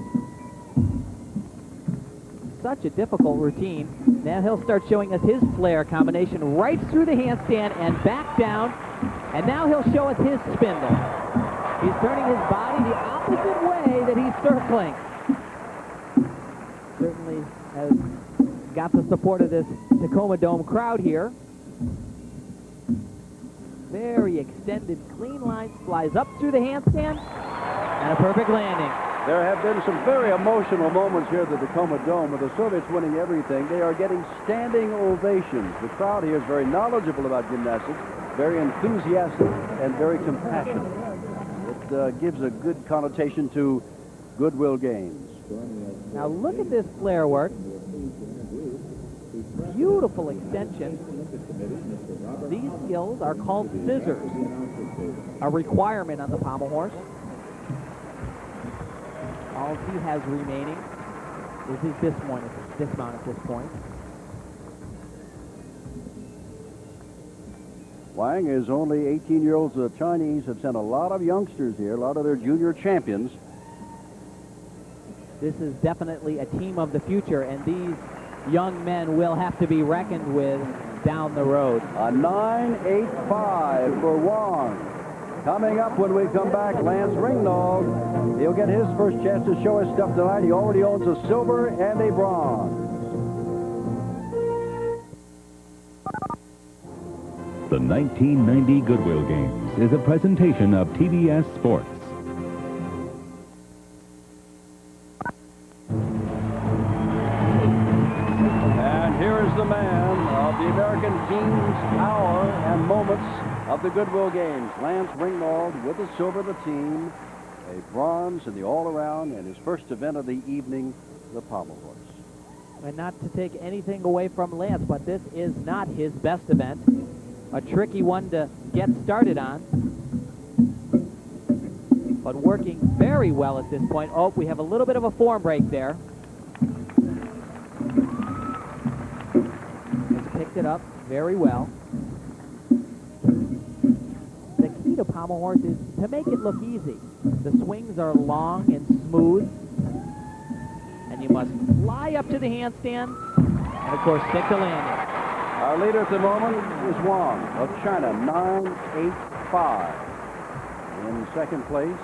Such a difficult routine. Now he'll start showing us his flare combination right through the handstand and back down. And now he'll show us his spindle. He's turning his body the opposite way that he's circling. Certainly has got the support of this Tacoma Dome crowd here. Very extended, clean line, flies up through the handstand, and a perfect landing. There have been some very emotional moments here at the Tacoma Dome with the Soviets winning everything. They are getting standing ovations. The crowd here is very knowledgeable about gymnastics, very enthusiastic, and very compassionate. It gives a good connotation to Goodwill Games. Now look at this flare work. Beautiful extension. These skills are called scissors, a requirement on the pommel horse. All he has remaining is his dismount at this point. Wang is only 18-year-olds. The Chinese have sent a lot of youngsters here, a lot of their junior champions. This is definitely a team of the future, and these young men will have to be reckoned with down the road. A 9.85 for Wang. Coming up when we come back, Lance Ringnauld. He'll get his first chance to show his stuff tonight. He already owns a silver and a bronze. The 1990 Goodwill Games is a presentation of TBS Sports. And here is the man of the American team's hour and moments of the Goodwill Games. Lance Ringnauld with the silver of the team, a bronze in the all-around, and his first event of the evening, the pommel horse. And not to take anything away from Lance, but this is not his best event. A tricky one to get started on. But working very well at this point. Oh, we have a little bit of a form break there. He's picked it up very well. The key to pommel horse is to make it look easy. The swings are long and smooth. And you must fly up to the handstand and, of course, stick the landing. Our leader at the moment is Wang of China, 9.85. In second place,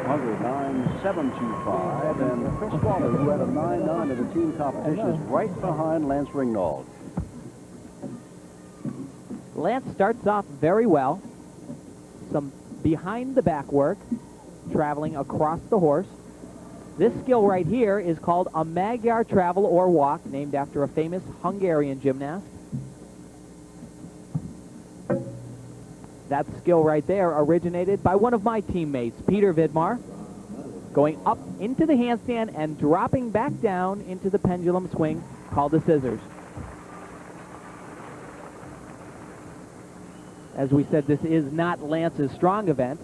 Hungary, 9.725. And Chris Waller, who had a 9.9 in the team competition, is right behind Lance Ringnauld. Lance starts off very well. Some behind the back work, traveling across the horse. This skill right here is called a Magyar travel or walk, named after a famous Hungarian gymnast. That skill right there originated by one of my teammates, Peter Vidmar, going up into the handstand and dropping back down into the pendulum swing called the scissors. As we said, this is not Lance's strong event,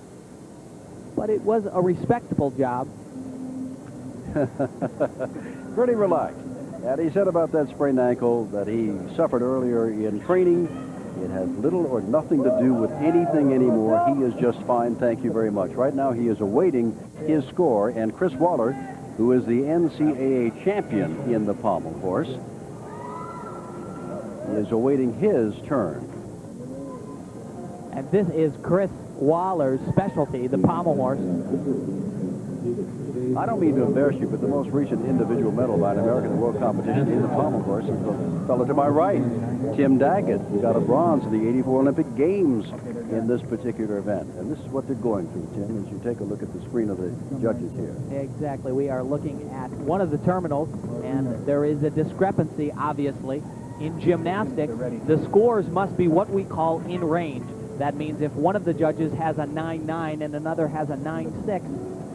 but it was a respectable job. Pretty relaxed. And he said about that sprained ankle that he suffered earlier in training, it has little or nothing to do with anything anymore. He is just fine, thank you very much. Right now he is awaiting his score, and Chris Waller, who is the NCAA champion in the pommel horse, is awaiting his turn. And this is Chris Waller's specialty, the pommel horse. I don't mean to embarrass you, but the most recent individual medal by an American world competition in the pommel horse is the fellow to my right, Tim Daggett, who got a bronze in the '84 Olympic Games in this particular event. And this is what they're going through, Tim, as you take a look at the screen of the judges here. Exactly. We are looking at one of the terminals, and there is a discrepancy, obviously. In gymnastics, the scores must be what we call in range. That means if one of the judges has a 9-9 and another has a 9-6,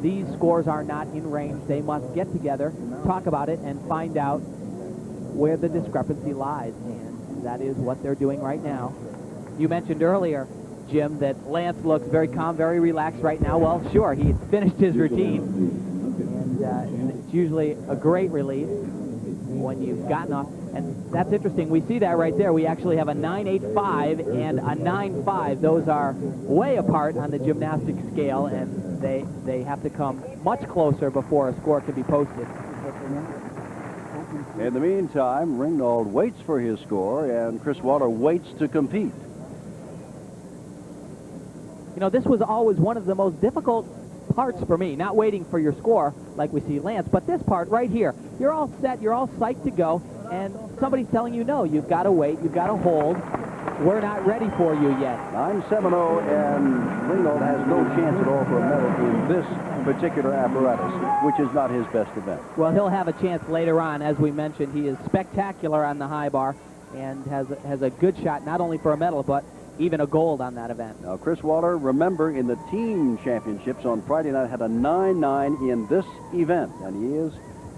these scores are not in range. They must get together, talk about it, and find out where the discrepancy lies. And that is what they're doing right now. You mentioned earlier, Jim, that Lance looks very calm, very relaxed right now. Well, sure, he finished his routine. And it's usually a great relief when you've gotten off. And that's interesting. We see that right there. We actually have a 9.85 and a 9.5. Those are way apart on the gymnastics scale, and they have to come much closer before a score can be posted. In the meantime, Ringgold waits for his score, and Chris Waller waits to compete. You know, this was always one of the most difficult parts for me, not waiting for your score like we see Lance, but this part right here. You're all set, you're all psyched to go, and somebody's telling you, no, you've got to wait, you've got to hold. We're not ready for you yet. 9.70, and Ringgold has no chance at all for a medal in this particular apparatus, which is not his best event. Well, he'll have a chance later on. As we mentioned, he is spectacular on the high bar and has a good shot not only for a medal, but even a gold on that event. Now, Chris Waller, remember, in the team championships on Friday night, had a 9.9 in this event, and he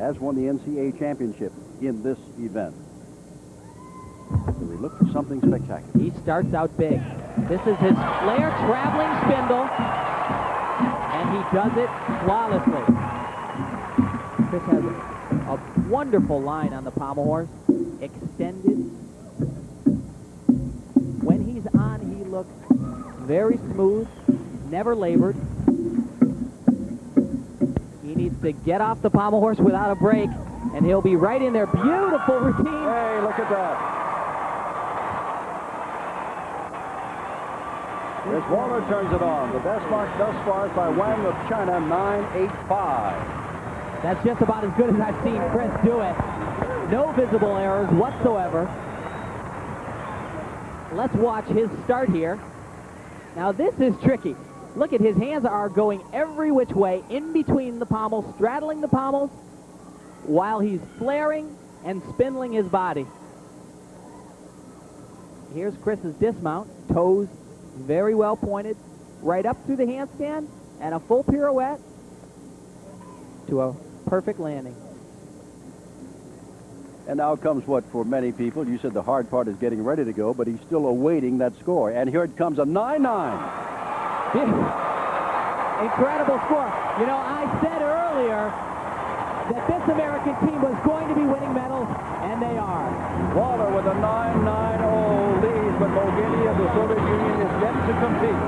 has won the NCAA championship in this event. So we look for something spectacular. He starts out big. This is his Flair traveling spindle, and he does it flawlessly. Chris has a wonderful line on the pommel horse, extended. When he's on, he looks very smooth, never labored. He needs to get off the pommel horse without a break, and he'll be right in there. Beautiful routine. Hey, look at that. Chris Waller turns it on. The best mark thus far is by Wang of China, 9.85. That's just about as good as I've seen Chris do it. No visible errors whatsoever. Let's watch his start here. Now this is tricky. Look at his hands are going every which way in between the pommels, straddling the pommels, while he's flaring and spindling his body. Here's Chris's dismount. Toes very well pointed, right up through the handstand, and a full pirouette to a perfect landing. And now comes what, for many people, you said the hard part is getting ready to go, but he's still awaiting that score. And here it comes, a 9.9. Incredible score. You know, I said earlier that this American team was going to be winning medals, and they are. Waller with a 9.90 lead, but Bulgaria, the Soviet Union, is yet to compete.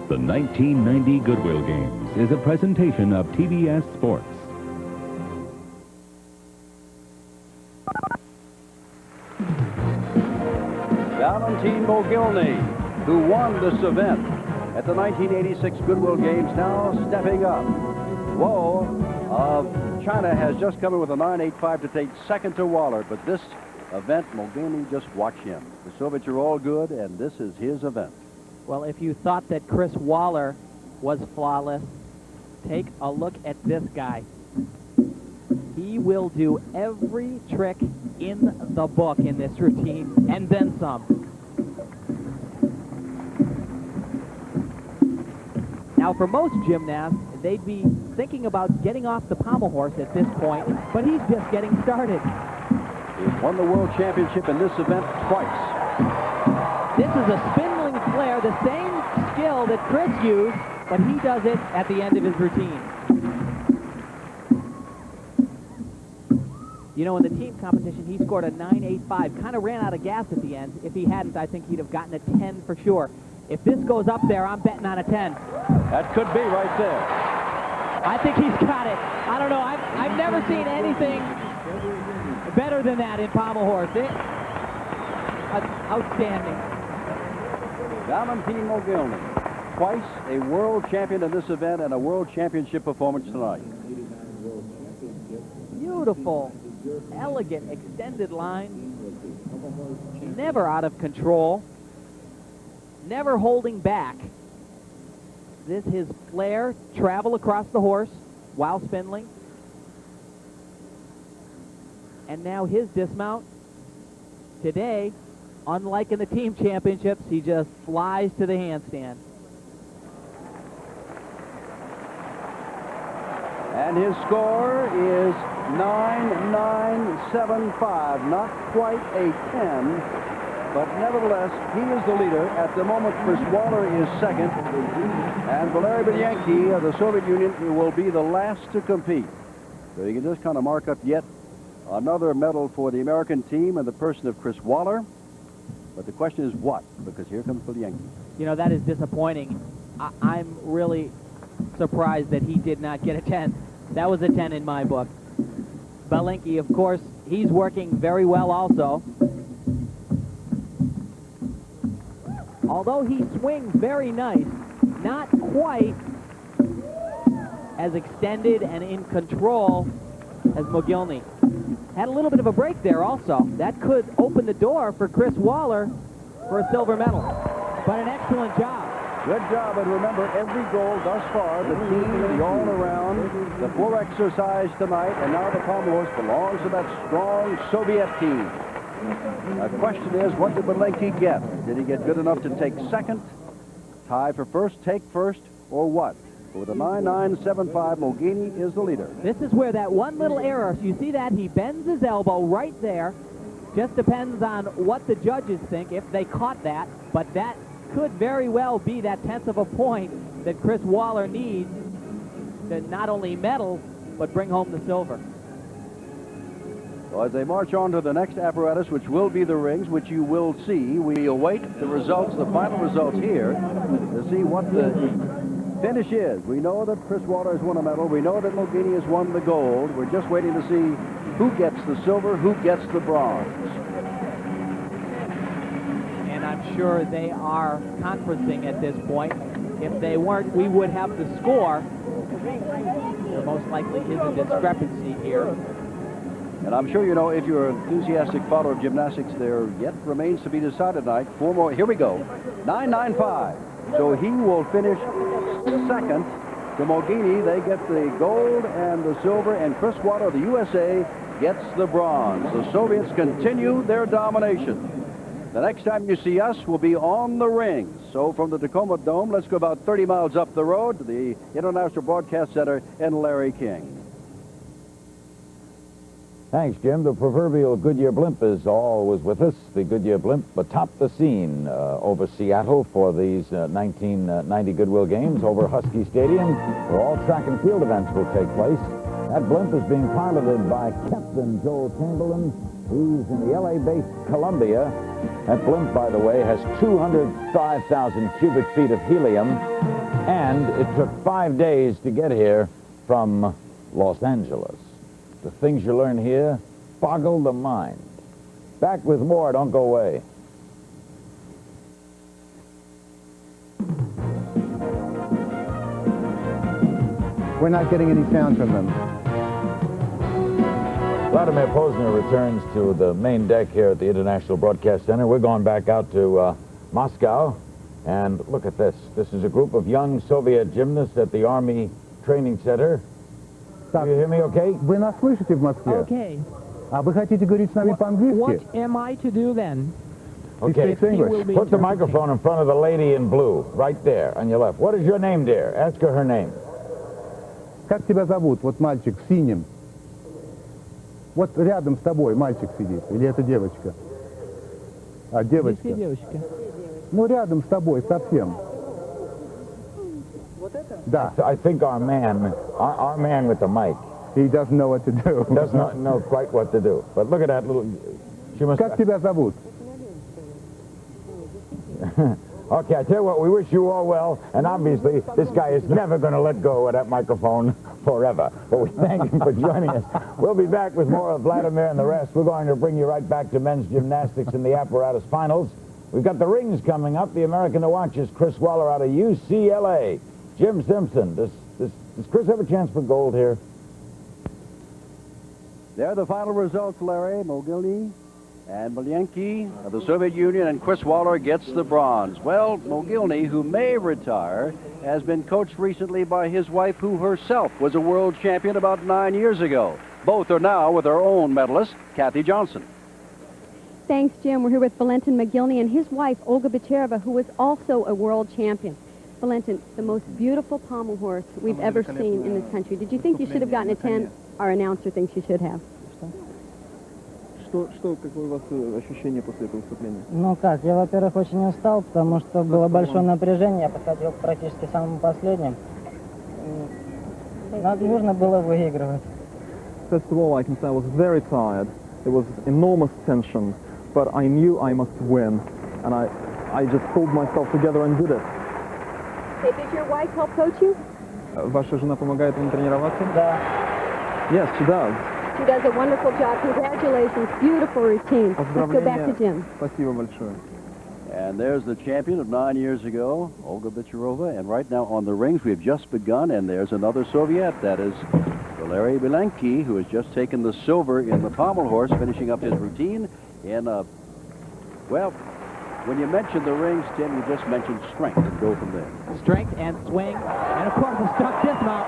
The 1990 Goodwill Games is a presentation of TBS Sports. Valentin Mogilny, who won this event at the 1986 Goodwill Games, now stepping up. Woe of China has just come in with a 9.85 to take second to Waller, but this event, Mogilny, just watch him. The Soviets are all good, and this is his event. Well, if you thought that Chris Waller was flawless, take a look at this guy. He will do every trick in the book in this routine, and then some. Now, for most gymnasts, they'd be thinking about getting off the pommel horse at this point, but he's just getting started. He's won the world championship in this event twice. This is a spindling flare, the same skill that Chris used, but he does it at the end of his routine. You know, in the team competition, he scored a 9.85, kind of ran out of gas at the end. If he hadn't, I think he'd have gotten a 10 for sure. If this goes up there, I'm betting on a 10. That could be right there. I think he's got it. I don't know. I've never seen anything Better than that in pommel horse. Outstanding. Valentine Mogilny, twice a world champion in this event and a world championship performance tonight. Beautiful, elegant, extended line. Never out of control. Never holding back. This his flair, travel across the horse while spindling. And now his dismount. Today, unlike in the team championships, he just flies to the handstand. And his score is 9.975, not quite a 10, but nevertheless, he is the leader. At the moment, Chris Waller is second, and Valery Belyanki of the Soviet Union will be the last to compete. So you can just kind of mark up yet another medal for the American team in the person of Chris Waller. But the question is what? Because here comes Belyanki. You know, that is disappointing. I'm really surprised that he did not get a 10. That was a 10 in my book. Belyanki, of course, he's working very well also. Although he swings very nice, not quite as extended and in control as Mogilny. Had a little bit of a break there also. That could open the door for Chris Waller for a silver medal. But an excellent job. Good job, and remember, every goal thus far, the team, the all-around, the full exercise tonight, and now the pommel horse belongs to that strong Soviet team. The question is, what did Belyanki get? Did he get good enough to take second, tie for first, take first, or what? With a 9.975, Mogilny is the leader. This is where that one little error, so you see that he bends his elbow right there. Just depends on what the judges think, if they caught that, but that could very well be that 1/10 of a point that Chris Waller needs to not only medal, but bring home the silver. So as they march on to the next apparatus, which will be the rings, which you will see, we await the results, the final results here, to see what the finish is. We know that Chris Waller has won a medal. We know that Mogilny has won the gold. We're just waiting to see who gets the silver, who gets the bronze. And I'm sure they are conferencing at this point. If they weren't, we would have the score. There most likely is a discrepancy here. And I'm sure you know, if you're an enthusiastic follower of gymnastics, there yet remains to be decided tonight. 4 more. Here we go. 9.95. So he will finish second to Mogilny. They get the gold and the silver, and Chris Waller of the USA gets the bronze. The Soviets continue their domination. The next time you see us, we'll be on the rings. So from the Tacoma Dome, let's go about 30 miles up the road to the International Broadcast Center in Larry King. Thanks, Jim. The proverbial Goodyear blimp is always with us. The Goodyear blimp atop the scene over Seattle for these 1990 Goodwill Games over Husky Stadium, where all track and field events will take place. That blimp is being piloted by Captain Joel Chamberlain. He's in the LA-based Columbia. That blimp, by the way, has 205,000 cubic feet of helium, and it took 5 days to get here from Los Angeles. The things you learn here boggle the mind. Back with more. Don't go away. We're not getting any sound from them. Vladimir Posner returns to the main deck here at the International Broadcast Center. We're going back out to Moscow. And look at this. This is a group of young Soviet gymnasts at the Army Training Center. Do you hear me okay? Вы нас слышите в Москве? Okay. А вы хотите говорить с нами по-английски? What am I to do then? Okay, speaks English. put the microphone in front of the lady in blue, right there, on your left. What is your name, dear? Ask her name. Как тебя зовут? Вот мальчик в синем. Вот рядом с тобой мальчик сидит. Или это девочка? А, девочка. Девочка. Ну, рядом с тобой совсем. Да. I think our man with the mic. He doesn't know what to do. Does not know quite what to do. But look at that little... She must... Как тебя зовут? Okay, I tell you what, we wish you all well, and obviously this guy is never going to let go of that microphone forever. But we thank him for joining us. We'll be back with more of Vladimir and the rest. We're going to bring you right back to men's gymnastics in the apparatus finals. We've got the rings coming up. The American to watch is Chris Waller out of UCLA. Jim Simpson, does Chris have a chance for gold here? There are the final results, Larry. Mogilny and Malienki of the Soviet Union, and Chris Waller gets the bronze. Well, Mogilny, who may retire, has been coached recently by his wife, who herself was a world champion about 9 years ago. Both are now with their own medalist, Kathy Johnson. Thanks, Jim. We're here with Valentin Mogilny and his wife, Olga Bachereva, who was also a world champion. Valentin, the most beautiful pommel horse we've ever seen in this country. Did you think you should have gotten a 10? Our announcer thinks you should have. Какое у вас ощущение после этого выступления? Ну как, я, во-первых, очень устал, потому что было большое напряжение, я подходил практически самым последним. Нужно было выигрывать. First of all, I can say I was very tired. There was enormous tension, but I knew I must win, and I just pulled myself together and did it. Hey, did your wife help coach you? Ваша жена помогает вам тренироваться? Да. Yes, she does. She does a wonderful job. Congratulations. Beautiful routine. Let's go back to Jim. Спасибо большое. And there's the champion of 9 years ago, Olga Bachereva. And right now on the rings, we've just begun, and there's another Soviet. That is Valery Bilenki, who has just taken the silver in the pommel horse, finishing up his routine in well, when you mention the rings, Tim, you just mentioned strength, and go from there. Strength and swing, and of course a stuck dismount.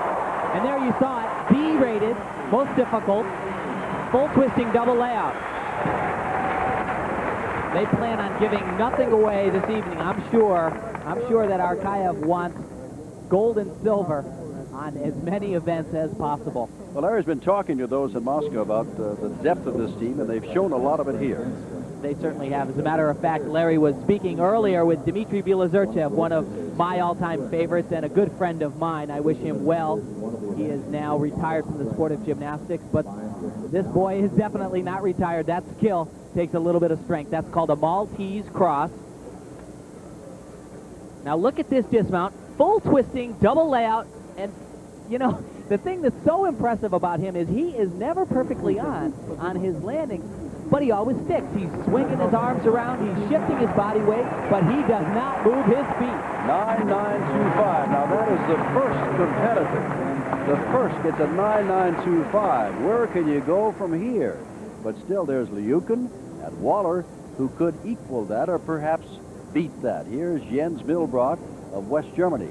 And there you saw it, B-rated, most difficult, full twisting double layout. They plan on giving nothing away this evening, I'm sure. I'm sure that Arkayev wants gold and silver on as many events as possible. Well, Larry's been talking to those in Moscow about the depth of this team, and they've shown a lot of it here. They certainly have. As a matter of fact, Larry was speaking earlier with Dmitry Bilazerchev, one of my all-time favorites and a good friend of mine. I wish him well. He is now retired from the sport of gymnastics, but this boy is definitely not retired. That skill takes a little bit of strength. That's called a Maltese cross. Now look at this dismount. Full twisting, double layout, and, you know, the thing that's so impressive about him is he is never perfectly on his landing, but he always sticks. He's swinging his arms around, he's shifting his body weight, but he does not move his feet. 9.925. Now that is the first competitor. The first gets a 9.925. Where can you go from here? But still, there's Liukin and Waller, who could equal that or perhaps beat that. Here's Jens Milbrot of West Germany.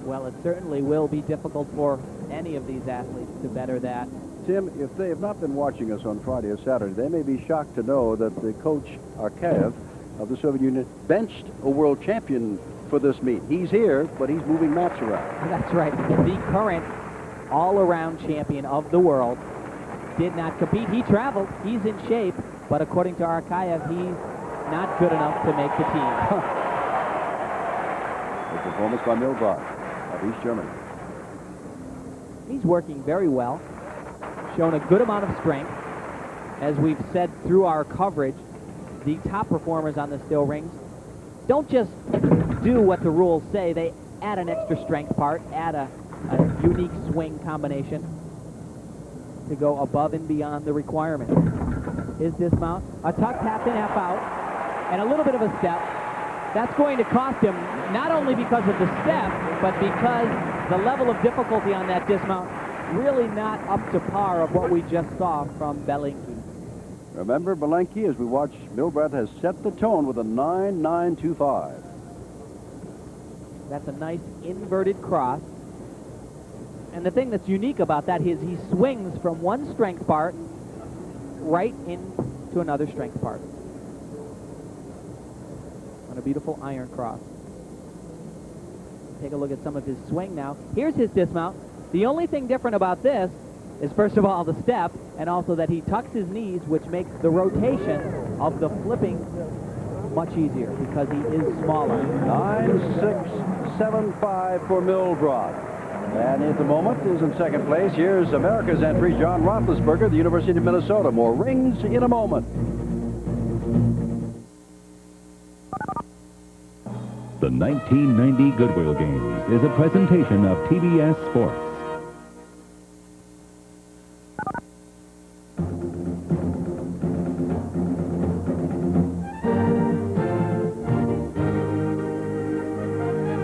Well, it certainly will be difficult for any of these athletes to better that. Tim, if they have not been watching us on Friday or Saturday, they may be shocked to know that the coach Arkayev of the Soviet Union benched a world champion for this meet. He's here, but he's moving mats around. That's right. The current all-around champion of the world did not compete. He traveled. He's in shape, but according to Arkayev, he's not good enough to make the team. A performance by Milbrot of East Germany. He's working very well, shown a good amount of strength. As we've said through our coverage, the top performers on the still rings don't just do what the rules say. They add an extra strength part, add a unique swing combination to go above and beyond the requirement. His dismount, a tucked half in, half out, and a little bit of a step. That's going to cost him not only because of the step, but because the level of difficulty on that dismount really not up to par of what we just saw from Bilenki. Remember, Bilenki, as we watch, Milbrot has set the tone with a 9.925. That's a nice inverted cross. And the thing that's unique about that is he swings from one strength part right into another strength part. On a beautiful iron cross. Take a look at some of his swing now. Here's his dismount. The only thing different about this is, first of all, the step, and also that he tucks his knees, which makes the rotation of the flipping much easier because he is smaller. 9.675 for Milbrot. And at the moment is in second place. Here's America's entry, John Roethlisberger, the University of Minnesota. More rings in a moment. The The 1990 Goodwill Games is a presentation of TBS Sports.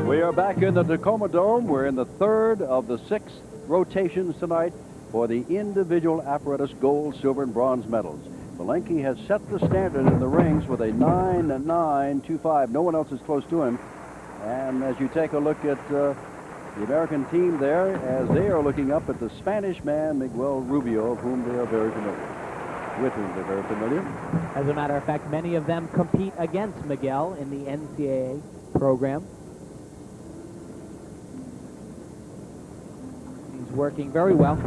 We are back in the Tacoma Dome. We're in the third of the 6 rotations tonight for the individual apparatus gold, silver, and bronze medals. Belenke has set the standard in the rings with a 9.925. No one else is close to him. And as you take a look at the American team there, as they are looking up at the Spanish man, Miguel Rubio, of whom they are very familiar. With whom they're very familiar. As a matter of fact, many of them compete against Miguel in the NCAA program. He's working very well.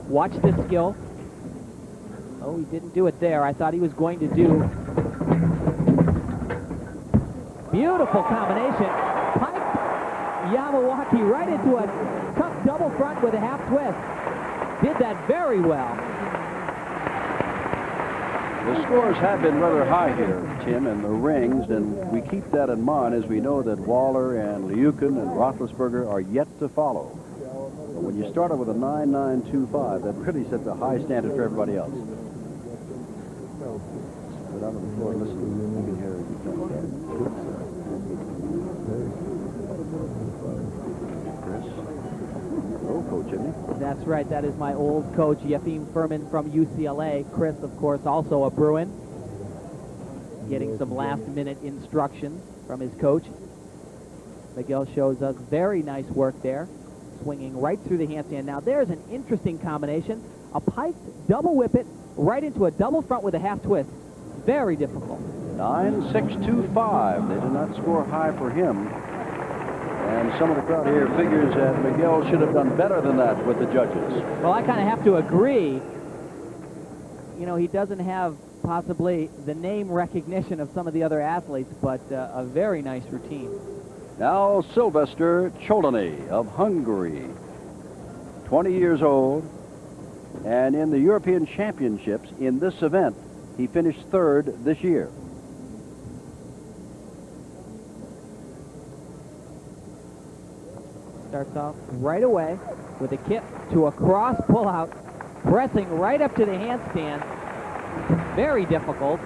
Watch this skill. Oh, he didn't do it there. I thought he was going to do. Beautiful combination. Piped Yamawaki right into a tough double front with a half twist. Did that very well. The scores have been rather high here, Tim, in the rings, and we keep that in mind as we know that Waller and Liukin and Roethlisberger are yet to follow. But when you start out with a 9.925, that really sets a high standard for everybody else. Go down to the floor and listen. You can hear Chris. Hello, Coach Jimmy. That's right. That is my old coach, Yefim Furman from UCLA. Chris, of course, also a Bruin. Getting some last-minute instructions from his coach. Miguel shows us very nice work there. Swinging right through the handstand. Now, there's an interesting combination. A piped double whip it right into a double front with a half twist. Very difficult. 9.625. They did not score high for him. And some of the crowd here figures that Miguel should have done better than that with the judges. Well, I kind of have to agree. You know, he doesn't have possibly the name recognition of some of the other athletes, but a very nice routine. Now, Sylvester Cholany of Hungary, 20 years old, and in the European Championships in this event, he finished 3rd this year. Starts off right away with a kick to a cross pullout, pressing right up to the handstand. Very difficult.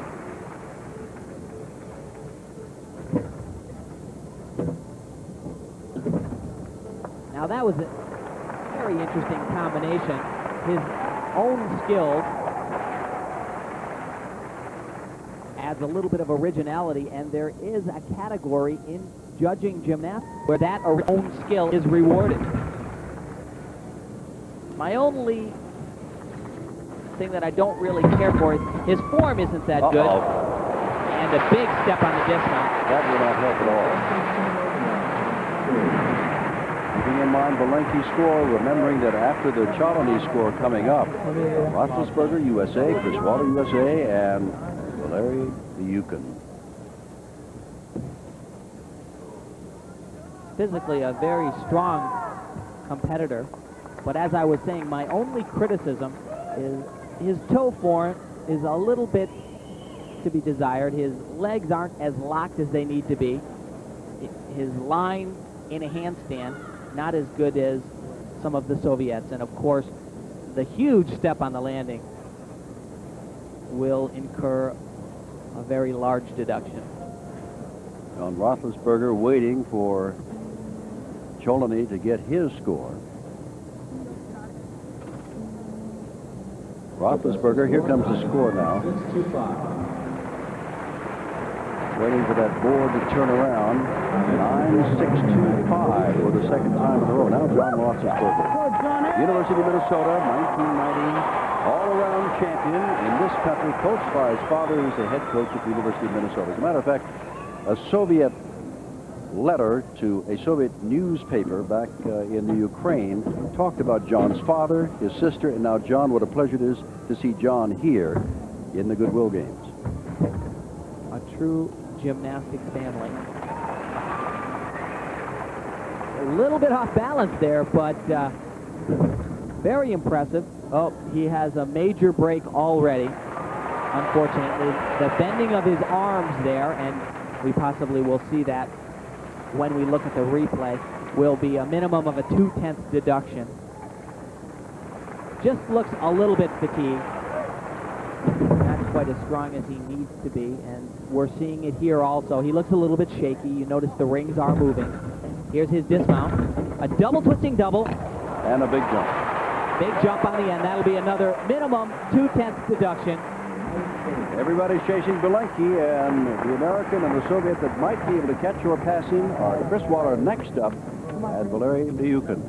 Now that was a very interesting combination. His own skills adds a little bit of originality, and there is a category in judging gymnastics where that own skill is rewarded. My only thing that I don't really care for is his form isn't that good. And a big step on the dismount. That will not help at all. Keeping in mind Belenke's score, remembering that after the Cholany score coming up, Roethlisberger, USA, Chris Waller, USA, and Valeri Liukin. Physically a very strong competitor, but as I was saying, my only criticism is his toe form is a little bit to be desired. His legs aren't as locked as they need to be. His line in a handstand, not as good as some of the Soviets. And of course, the huge step on the landing will incur a very large deduction. John Roethlisberger waiting for Cholany to get his score. Roethlisberger, here comes the score now. Waiting for that board to turn around. 9.625 for the second time in a row. Now John Roethlisberger. University of Minnesota, 1990 all-around champion in this country, coached by his father, who's the head coach at the University of Minnesota. As a matter of fact, a Soviet letter to a Soviet newspaper back in the Ukraine talked about John's father, his sister, and now John. What a pleasure it is to see John here in the Goodwill Games. A true gymnastics family. A little bit off balance there, but very impressive. Oh, he has a major break already, unfortunately. The bending of his arms there, and we possibly will see that when we look at the replay, will be a minimum of a 2/10 deduction. Just looks a little bit fatigued. Not quite as strong as he needs to be, and we're seeing it here also. He looks a little bit shaky. You notice the rings are moving. Here's his dismount. A double twisting double. And a big jump. Big jump on the end. That'll be another minimum 2/10 deduction. Everybody's chasing Belenky, and the American and the Soviet that might be able to catch or pass him are Chris Waller next up and Valery Lyukin.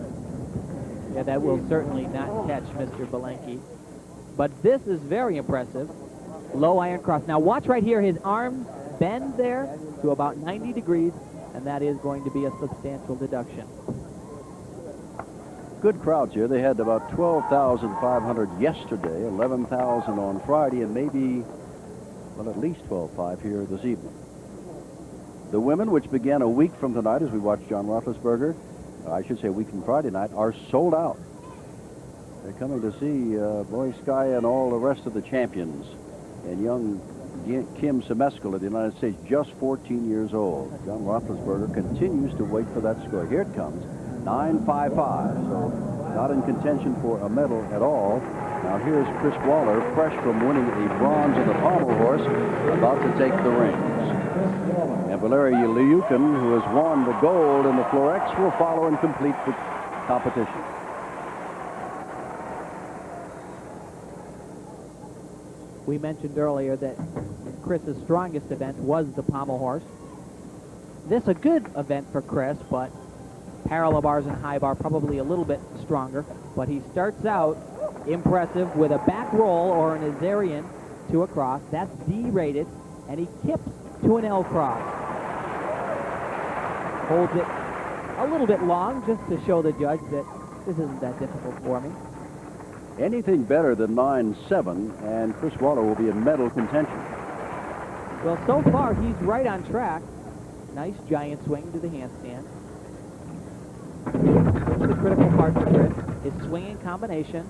Yeah, that will certainly not catch Mr. Belenky. But this is very impressive. Low iron cross. Now watch right here. His arm bends there to about 90 degrees, and that is going to be a substantial deduction. Good crowds here. They had about 12,500 yesterday, 11,000 on Friday, and maybe, well, at least 12,500 here this evening. The women, which began a week from tonight as we watched John Roethlisberger, I should say a week from Friday night, are sold out. They're coming to see Boy Sky and all the rest of the champions. And young Kim Semeskel of the United States, just 14 years old. John Roethlisberger continues to wait for that score. Here it comes. 9.55, so not in contention for a medal at all. Now here's Chris Waller, fresh from winning a bronze in the pommel horse, about to take the rings. And Valery Lyukin, who has won the gold in the Florex, will follow and complete the competition. We mentioned earlier that Chris's strongest event was the pommel horse. This a good event for Chris, but parallel bars and high bar probably a little bit stronger, but he starts out impressive with a back roll or an Azarian to a cross. That's D-rated, and he kips to an L cross. Holds it a little bit long just to show the judge that this isn't that difficult for me. Anything better than 9.7, and Chris Waller will be in medal contention. Well, so far he's right on track. Nice giant swing to the handstand. The critical part for Chris is swinging combination.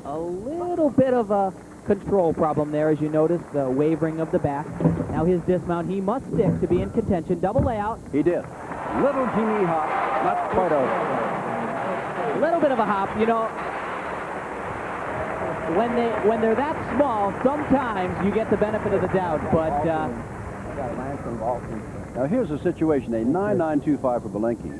A little bit of a control problem there, as you notice, the wavering of the back. Now his dismount, he must stick to be in contention. Double layout. He did. Little teeny hop, not quite a little bit of a hop. You know, when they're that small, sometimes you get the benefit of the doubt, but now here's the situation: a 9.925 for Belenky,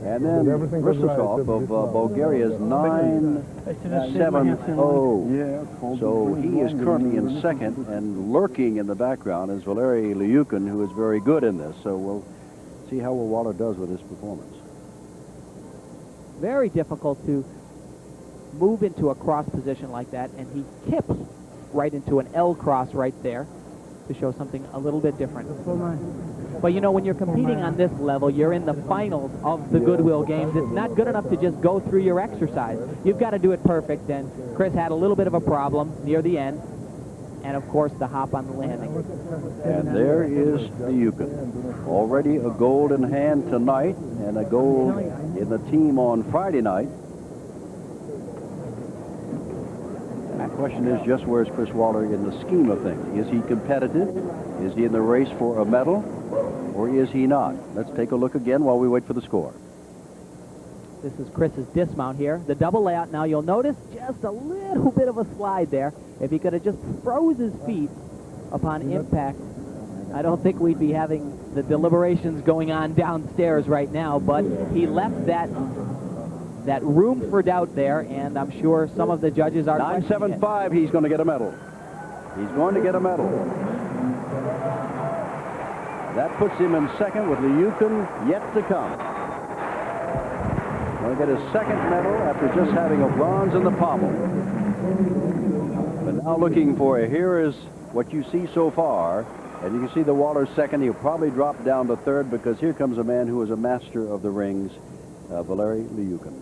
and then Ristosov of Bulgaria's 9.70. So he is currently in second, and lurking in the background is Valery Lyukin, who is very good in this. So we'll see how well Waller does with his performance. Very difficult to move into a cross position like that, and he kips right into an L cross right there to show something a little bit different. But you know, when you're competing on this level, you're in the finals of the Goodwill Games. It's not good enough to just go through your exercise. You've got to do it perfect, and Chris had a little bit of a problem near the end, and of course the hop on the landing. And there is Lyukin. Already a gold in hand tonight, and a gold in the team on Friday night. The question is just where's Chris Waller in the scheme of things? Is he competitive? Is he in the race for a medal? Or is he not? Let's take a look again while we wait for the score. This is Chris's dismount here. The double layout. Now you'll notice just a little bit of a slide there. If he could have just froze his feet upon impact, I don't think we'd be having the deliberations going on downstairs right now, but he left that room for doubt there, and I'm sure some of the judges are 9.75, he's going to get a medal. He's going to get a medal. That puts him in second with Lyukin yet to come. Going to get his second medal after just having a bronze in the pommel. But now looking for here is what you see so far. And you can see the Waller second. He'll probably drop down to third because here comes a man who is a master of the rings, Valery Lyukin.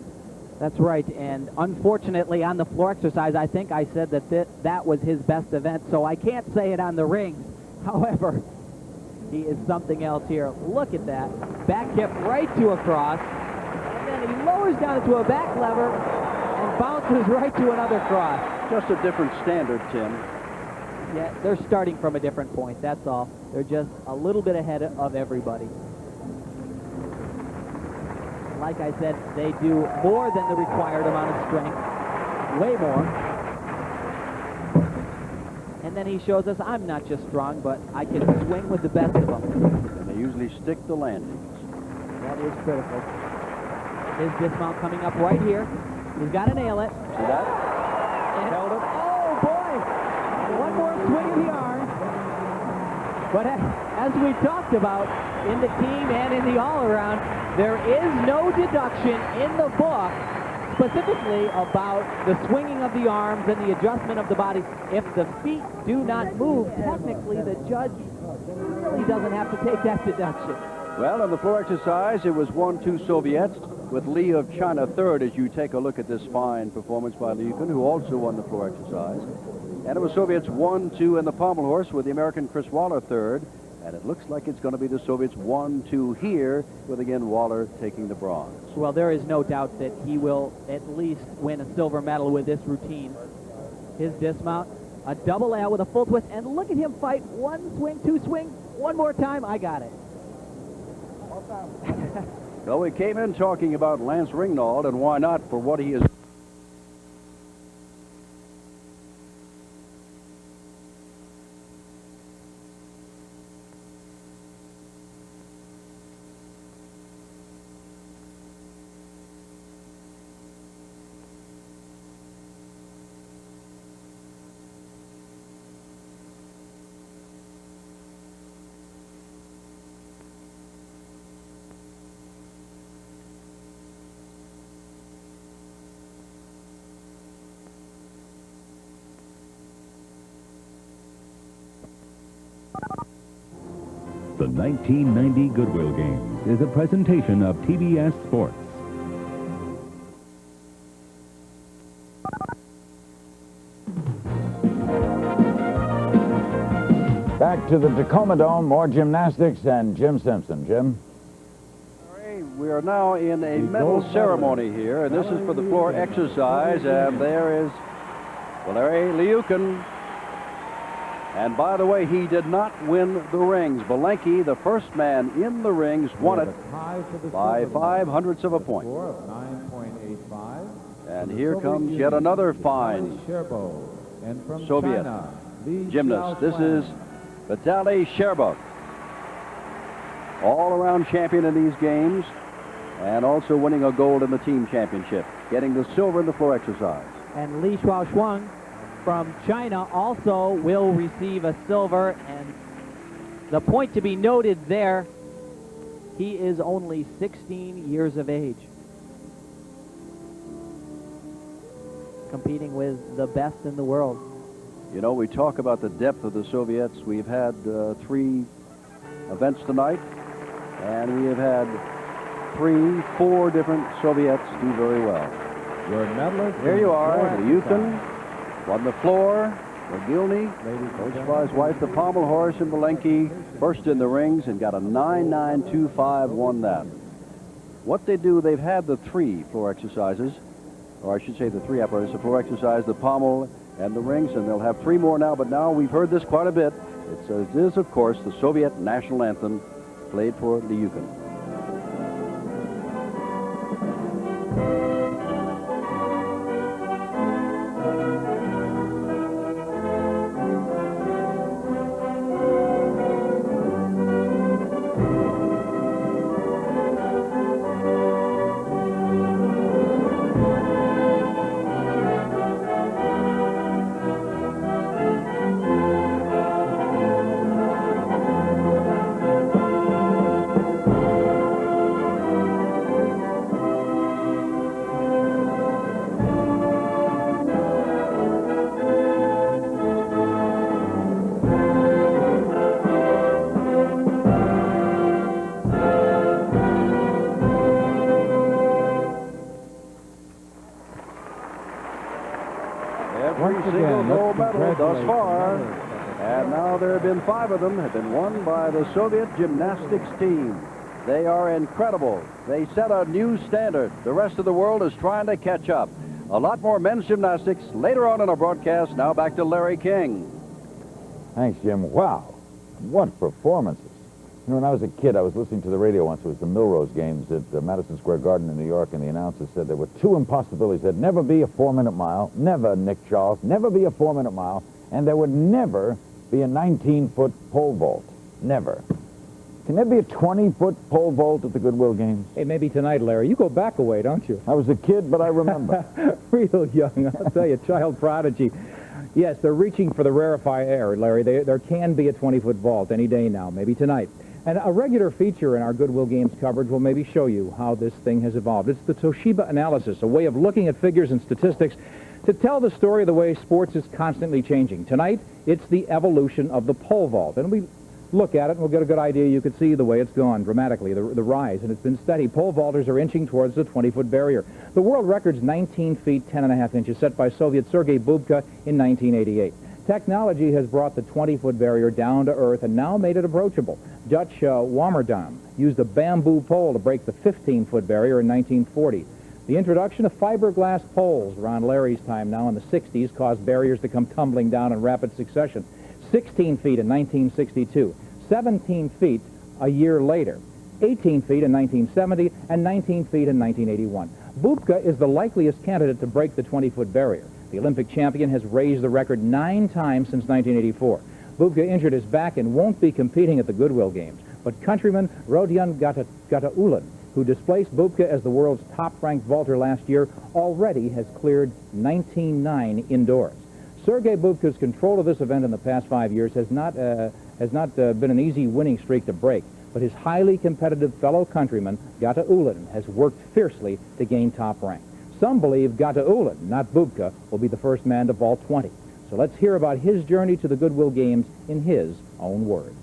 That's right, and unfortunately on the floor exercise, I think I said that that was his best event, so I can't say it on the rings. However, he is something else here. Look at that. Back hip right to a cross, and then he lowers down into a back lever and bounces right to another cross. Just a different standard, Tim. Yeah, they're starting from a different point, that's all. They're just a little bit ahead of everybody. Like I said, they do more than the required amount of strength, way more. And then he shows us I'm not just strong, but I can swing with the best of them. And they usually stick the landings. That is critical. His dismount coming up right here. He's got to nail it. See that? And held it. Oh, boy! One more swing of the arm. But as we talked about in the team and in the all-around, there is no deduction in the book specifically about the swinging of the arms and the adjustment of the body. If the feet do not move, technically the judge really doesn't have to take that deduction. Well, in the floor exercise, it was 1-2 Soviets with Lee of China third as you take a look at this fine performance by Liukin, who also won the floor exercise. And it was Soviets 1-2 in the pommel horse with the American Chris Waller third. And it looks like it's going to be the Soviets 1-2 here, with again Waller taking the bronze. Well, there is no doubt that he will at least win a silver medal with this routine. His dismount, a double L with a full twist, and look at him fight. One swing, two swing, one more time. I got it. Well, we came in talking about Lance Ringnauld, and why not, for what he is. The 1990 Goodwill Games is a presentation of TBS Sports. Back to the Tacoma Dome, more gymnastics and Jim Simpson. Jim? We are now in a medal ceremony here, and this is for the floor exercise, and there is Valery Liukin. And by the way, he did not win the rings. Belenky, the first man in the rings, won it by 0.05 of a point. And here comes yet another fine Soviet gymnast. This is Vitaly Sherbov, all-around champion in these games, and also winning a gold in the team championship, getting the silver in the floor exercise. And Li Shuaoshuang from China also will receive a silver, and the point to be noted there, he is only 16 years of age, competing with the best in the world. You know, we talk about the depth of the Soviets. We've had 3 events tonight, and we have had 4 different Soviets do very well. Your medalist. Here you are, Liukin won the floor. Mogilny, coached by his wife, the pommel horse, and Belenky first in the rings and got a 9.925, won that. What they do, they've had the 3 floor exercises, or I should say the 3 apparatus, the floor exercise, the pommel, and the rings, and they'll have 3 more now, but now we've heard this quite a bit. It is, of course, the Soviet national anthem played for Liukin. Every single gold medal thus far, and now there have been 5 of them, have been won by the Soviet gymnastics team. They are incredible. They set a new standard. The rest of the world is trying to catch up. A lot more men's gymnastics later on in our broadcast. Now back to Larry King. Thanks, Jim. Wow. What performances. You know, when I was a kid, I was listening to the radio once. It was the Milrose games at Madison Square Garden in New York, and the announcer said there were two impossibilities. There'd never be a 4-minute mile, never, Nick Charles, never be a 4-minute mile, and there would never be a 19-foot pole vault. Never. Can there be a 20-foot pole vault at the Goodwill Games? Hey, maybe tonight, Larry. You go back a way, don't you? I was a kid, but I remember. Real young, I'll tell you, child prodigy. Yes, they're reaching for the rarefied air, Larry. There can be a 20-foot vault any day now, maybe tonight. And a regular feature in our Goodwill Games coverage will maybe show you how this thing has evolved. It's the Toshiba analysis, a way of looking at figures and statistics to tell the story of the way sports is constantly changing. Tonight, it's the evolution of the pole vault. And we look at it and we'll get a good idea. You can see the way it's gone dramatically, the rise, and it's been steady. Pole vaulters are inching towards the 20-foot barrier. The world record's 19 feet, 10.5 inches, set by Soviet Sergei Bubka in 1988. Technology has brought the 20-foot barrier down to earth and now made it approachable. Dutch Warmerdam used a bamboo pole to break the 15-foot barrier in 1940. The introduction of fiberglass poles around Larry's time now in the 60s caused barriers to come tumbling down in rapid succession. 16 feet in 1962, 17 feet a year later, 18 feet in 1970, and 19 feet in 1981. Bubka is the likeliest candidate to break the 20-foot barrier. The Olympic champion has raised the record 9 times since 1984. Bubka injured his back and won't be competing at the Goodwill Games. But countryman Rodion Gataullin, who displaced Bubka as the world's top-ranked vaulter last year, already has cleared 19.9 indoors. Sergei Bubka's control of this event in the past 5 years has not been an easy winning streak to break, but his highly competitive fellow countryman, Gataullin, has worked fiercely to gain top rank. Some believe Gataullin, not Bubka, will be the first man to vault 20. So let's hear about his journey to the Goodwill Games in his own words.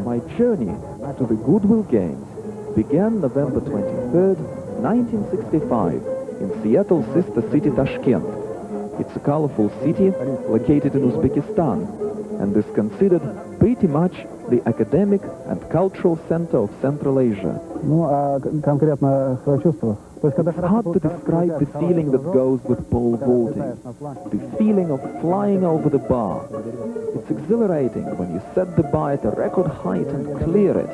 My journey to the Goodwill Games began November 23rd, 1965, in Seattle's sister city Tashkent. It's a colorful city located in Uzbekistan and is considered pretty much the academic and cultural center of Central Asia. It's hard to describe the feeling that goes with pole vaulting, the feeling of flying over the bar. It's exhilarating when you set the bar at a record height and clear it.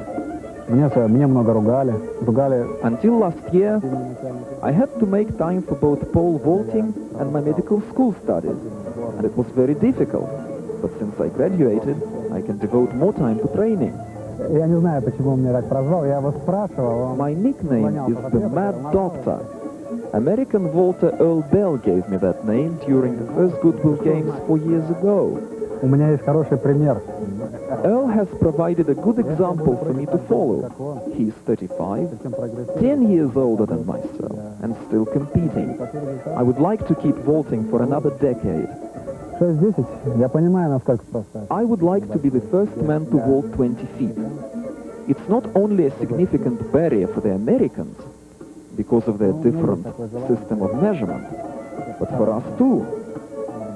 Until last year, I had to make time for both pole vaulting and my medical school studies, and it was very difficult. But since I graduated, I can devote more time to training. My nickname is the Mad Doctor. American vaulter Earl Bell gave me that name during the first Goodwill Games 4 years ago. Earl has provided a good example for me to follow. He's 35, 10 years older than myself, and still competing. I would like to keep vaulting for another decade. I would like to be the first man to vault 20 feet. It's not only a significant barrier for the Americans, because of their different system of measurement, but for us too.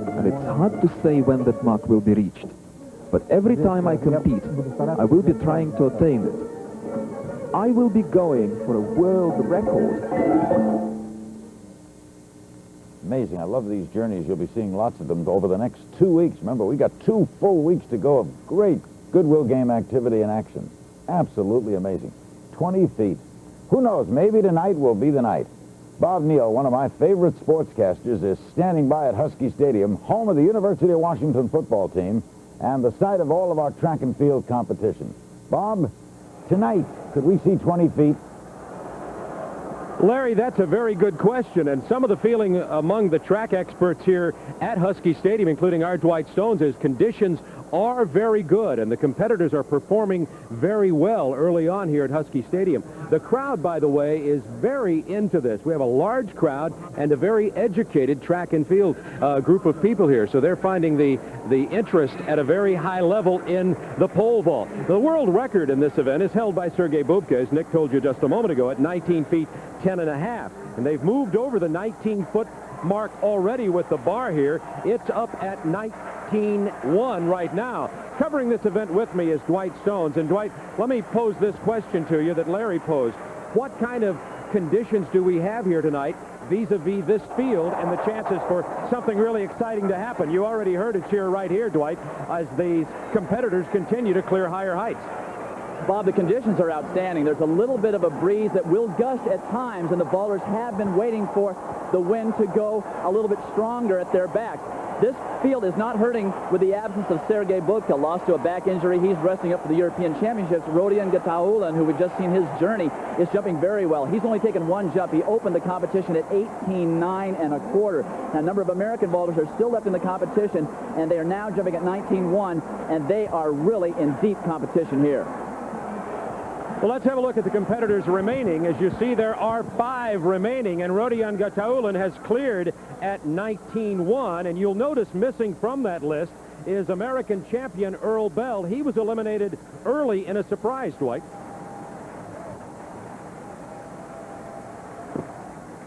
And it's hard to say when that mark will be reached. But every time I compete, I will be trying to attain it. I will be going for a world record. Amazing. I love these journeys. You'll be seeing lots of them over the next 2 weeks. Remember, we got 2 full weeks to go of great Goodwill Game activity in action. Absolutely amazing. 20 feet. Who knows? Maybe tonight will be the night. Bob Neal, one of my favorite sportscasters, is standing by at Husky Stadium, home of the University of Washington football team, and the site of all of our track and field competition. Bob, tonight, could we see 20 feet? Larry, that's a very good question, and some of the feeling among the track experts here at Husky Stadium, including our Dwight Stones, is conditions are very good, and the competitors are performing very well early on here at Husky Stadium. The crowd, by the way, is very into this. We have a large crowd and a very educated track and field group of people here, so they're finding the interest at a very high level in the pole vault. The world record in this event is held by Sergei Bubka, as Nick told you just a moment ago, at 19 feet 10.5. and they've moved over the 19-foot mark already with the bar here. It's up at 19-1 right now. Covering this event with me is Dwight Stones. And Dwight, let me pose this question to you that Larry posed. What kind of conditions do we have here tonight vis-a-vis this field and the chances for something really exciting to happen? You already heard a cheer right here, Dwight, as these competitors continue to clear higher heights. Bob, the conditions are outstanding. There's a little bit of a breeze that will gust at times, and the vaulters have been waiting for the wind to go a little bit stronger at their backs. This field is not hurting with the absence of Sergei Bubka, lost to a back injury. He's resting up for the European Championships. Rodion Gataullin, who we've just seen his journey, is jumping very well. He's only taken one jump. He opened the competition at 18.9 1/4. Now, a number of American vaulters are still left in the competition, and they are now jumping at 19.1, and they are really in deep competition here. Well, let's have a look at the competitors remaining. As you see, there are 5 remaining, and Rodion Gataullin has cleared at 19.1, and you'll notice missing from that list is American champion Earl Bell. He was eliminated early in a surprise, Dwight.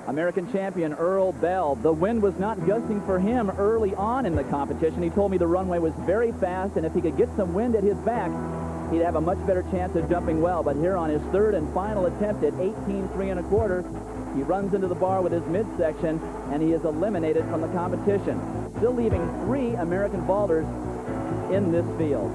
American champion Earl Bell. The wind was not gusting for him early on in the competition. He told me the runway was very fast, and if he could get some wind at his back, he'd have a much better chance of jumping well. But here on his third and final attempt at 18.3 1/4, he runs into the bar with his midsection, and he is eliminated from the competition, still leaving 3 American vaulters in this field.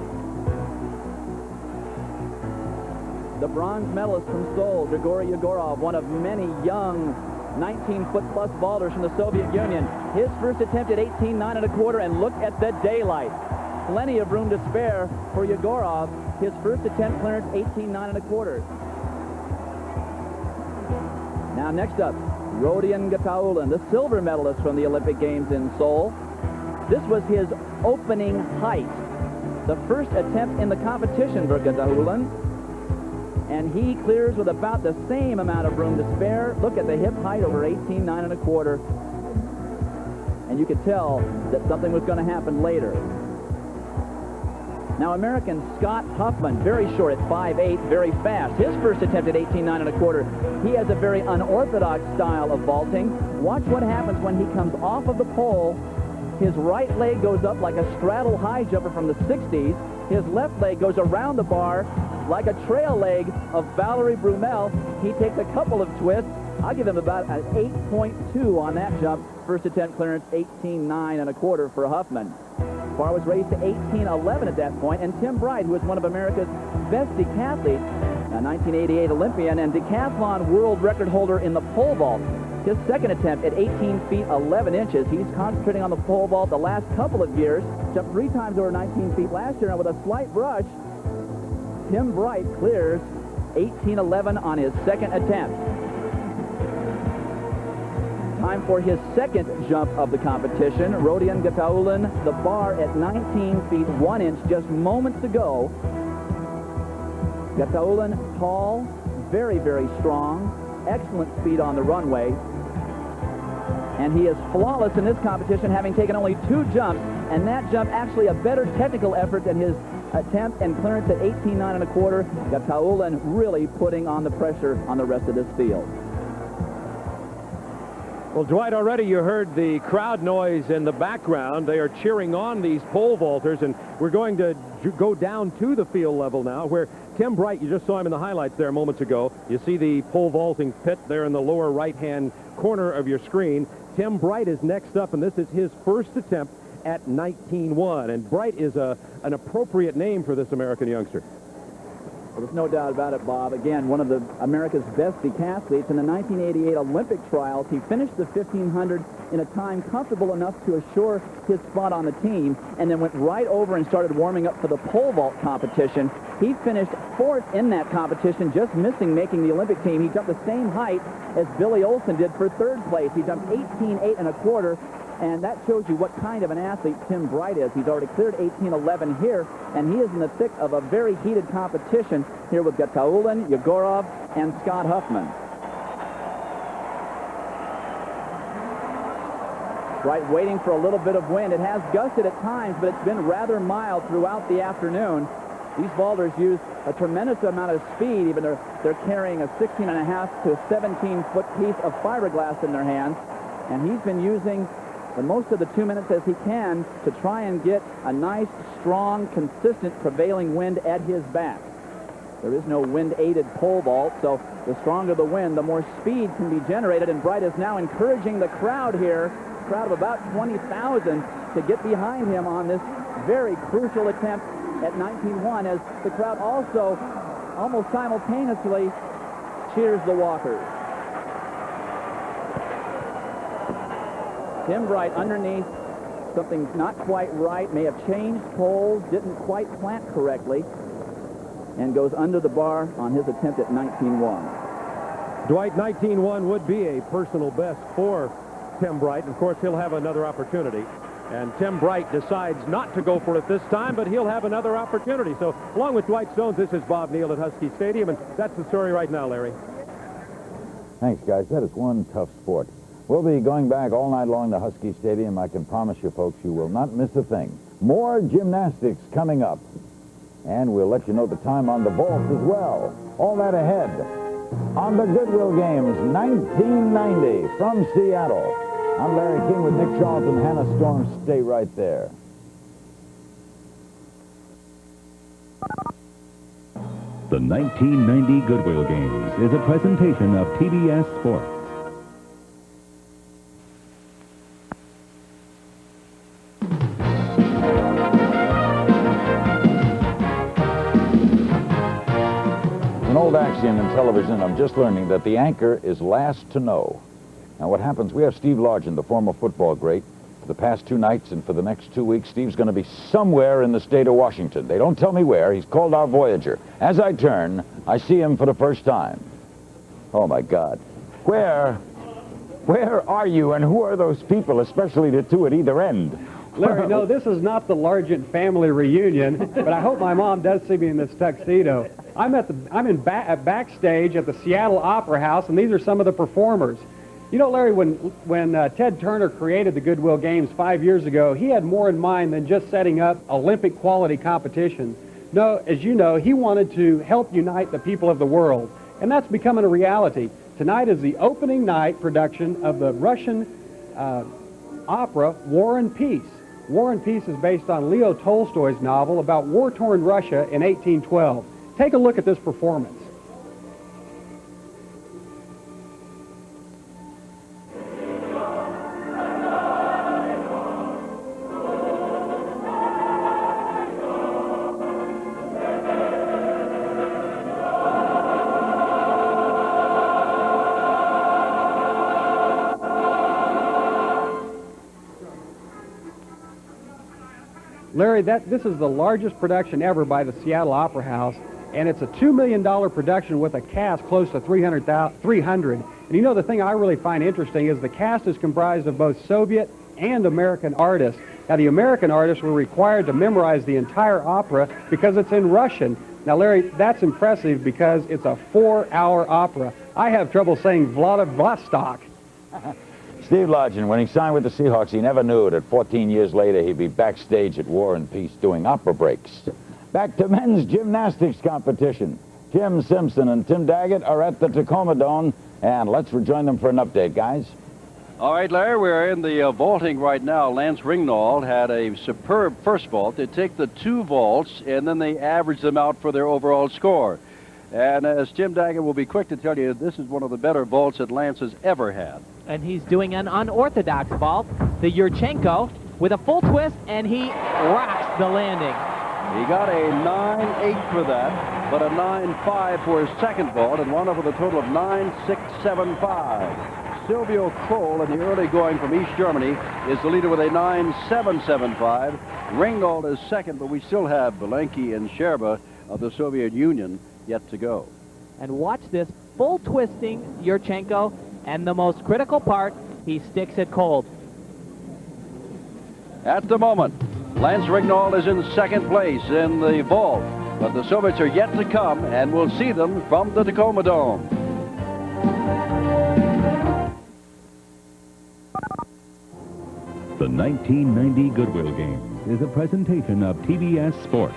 The bronze medalist from Seoul, Grigory Yegorov, one of many young 19-foot-plus vaulters from the Soviet Union. His first attempt at 18.9 1/4, and look at the daylight. Plenty of room to spare for Yegorov. His first attempt clearance, 18.9 1/4. Now next up, Rodion Gataullin, the silver medalist from the Olympic Games in Seoul. This was his opening height. The first attempt in the competition for Gataullin. And he clears with about the same amount of room to spare. Look at the hip height over 18.9 1/4. And you could tell that something was going to happen later. Now, American Scott Huffman, very short at 5'8", very fast. His first attempt at 18.9 1/4. He has a very unorthodox style of vaulting. Watch what happens when he comes off of the pole. His right leg goes up like a straddle high jumper from the 60s. His left leg goes around the bar like a trail leg of Valerie Brumel. He takes a couple of twists. I'll give him about an 8.2 on that jump. First attempt clearance, 18.9 1/4 for Huffman. Bar was raised to 18.11 at that point, and Tim Bright, who is one of America's best decathletes, a 1988 Olympian and decathlon world record holder in the pole vault. His second attempt at 18 feet 11 inches. He's concentrating on the pole vault the last couple of years. Jumped 3 times over 19 feet last year, and with a slight brush, Tim Bright clears 18.11 on his second attempt. Time for his second jump of the competition. Rodion Gataullin, the bar at 19 feet 1 inch just moments ago. Gataullin, tall, very, very strong, excellent speed on the runway. And he is flawless in this competition, having taken only 2 jumps, and that jump actually a better technical effort than his attempt and clearance at 18.9 1/4. Gataullin really putting on the pressure on the rest of this field. Well, Dwight, already you heard the crowd noise in the background. They are cheering on these pole vaulters, and we're going to go down to the field level now, where Tim Bright, you just saw him in the highlights there moments ago. You see the pole vaulting pit there in the lower right-hand corner of your screen. Tim Bright is next up, and this is his first attempt at 19.1. And Bright is an appropriate name for this American youngster. Well, there's no doubt about it, Bob. Again, one of America's best decathletes. In the 1988 Olympic trials, he finished the 1500 in a time comfortable enough to assure his spot on the team, and then went right over and started warming up for the pole vault competition. He finished 4th in that competition, just missing making the Olympic team. He jumped the same height as Billy Olson did for 3rd place. He jumped 18.8 1/4. And that shows you what kind of an athlete Tim Bright is. He's already cleared 18.11 here, and he is in the thick of a very heated competition here with Gataullin, Yegorov, and Scott Huffman. Bright waiting for a little bit of wind. It has gusted at times, but it's been rather mild throughout the afternoon. These vaulters use a tremendous amount of speed, even though they're carrying a 16.5 to 17-foot piece of fiberglass in their hands. And he's been using the most of the 2 minutes as he can to try and get a nice, strong, consistent prevailing wind at his back. There is no wind-aided pole vault, so the stronger the wind, the more speed can be generated. And Bright is now encouraging the crowd here, a crowd of about 20,000, to get behind him on this very crucial attempt at 19-1, as the crowd also almost simultaneously cheers the walkers. Tim Bright underneath, something's not quite right, may have changed poles, didn't quite plant correctly, and goes under the bar on his attempt at 19-1. Dwight, 19-1 would be a personal best for Tim Bright. Of course, he'll have another opportunity. And Tim Bright decides not to go for it this time, but he'll have another opportunity. So, along with Dwight Stones, this is Bob Neal at Husky Stadium, and that's the story right now, Larry. Thanks, guys. That is one tough sport. We'll be going back all night long to Husky Stadium. I can promise you, folks, you will not miss a thing. More gymnastics coming up. And we'll let you know the time on the vault as well. All that ahead on the Goodwill Games 1990 from Seattle. I'm Larry King with Nick Charles and Hannah Storm. Stay right there. The 1990 Goodwill Games is a presentation of TBS Sports. An old axiom in television, I'm just learning that the anchor is last to know. Now, what happens, we have Steve Largent, the former football great, for the past 2 nights, and for the next 2 weeks, Steve's going to be somewhere in the state of Washington. They don't tell me where. He's called our Voyager. As I turn, I see him for the first time. Oh, my God. Where are you, and who are those people, especially the two at either end? Larry, no, this is not the Largent family reunion, but I hope my mom does see me in this tuxedo. I'm backstage at the Seattle Opera House, and these are some of the performers. You know, Larry, when Ted Turner created the Goodwill Games 5 years ago, he had more in mind than just setting up Olympic quality competition. No, as you know, he wanted to help unite the people of the world, and that's becoming a reality. Tonight is the opening night production of the Russian opera War and Peace. War and Peace is based on Leo Tolstoy's novel about war-torn Russia in 1812. Take a look at this performance. Larry, this is the largest production ever by the Seattle Opera House, and it's a $2 million production with a cast close to 300. And you know, the thing I really find interesting is the cast is comprised of both Soviet and American artists. Now, the American artists were required to memorize the entire opera because it's in Russian. Now, Larry, that's impressive because it's a 4-hour opera. I have trouble saying Vladivostok. Steve Largent, when he signed with the Seahawks, he never knew that 14 years later he'd be backstage at War and Peace doing opera breaks. Back to men's gymnastics competition. Jim Simpson and Tim Daggett are at the Tacoma Dome, and let's rejoin them for an update, guys. All right, Larry, we're in the vaulting right now. Lance Ringnauld had a superb first vault. They take the 2 vaults, and then they average them out for their overall score. And as Tim Daggett will be quick to tell you, this is one of the better vaults that Lance has ever had. And he's doing an unorthodox vault, the Yurchenko, with a full twist, and he rocks the landing. He got a 9.8 for that, but a 9.5 for his second vault, and wound up with a total of 9.675. Silvio Kroll, in the early going from East Germany, is the leader with a 9.775. Ringnauld is second, but we still have Belenki and Sherba of the Soviet Union yet to go. And watch this full twisting Yurchenko, and the most critical part, he sticks it cold. At the moment, Lance Ringnauld is in second place in the vault, but the Soviets are yet to come, and we'll see them from the Tacoma Dome. The 1990 Goodwill Games is a presentation of TBS Sports.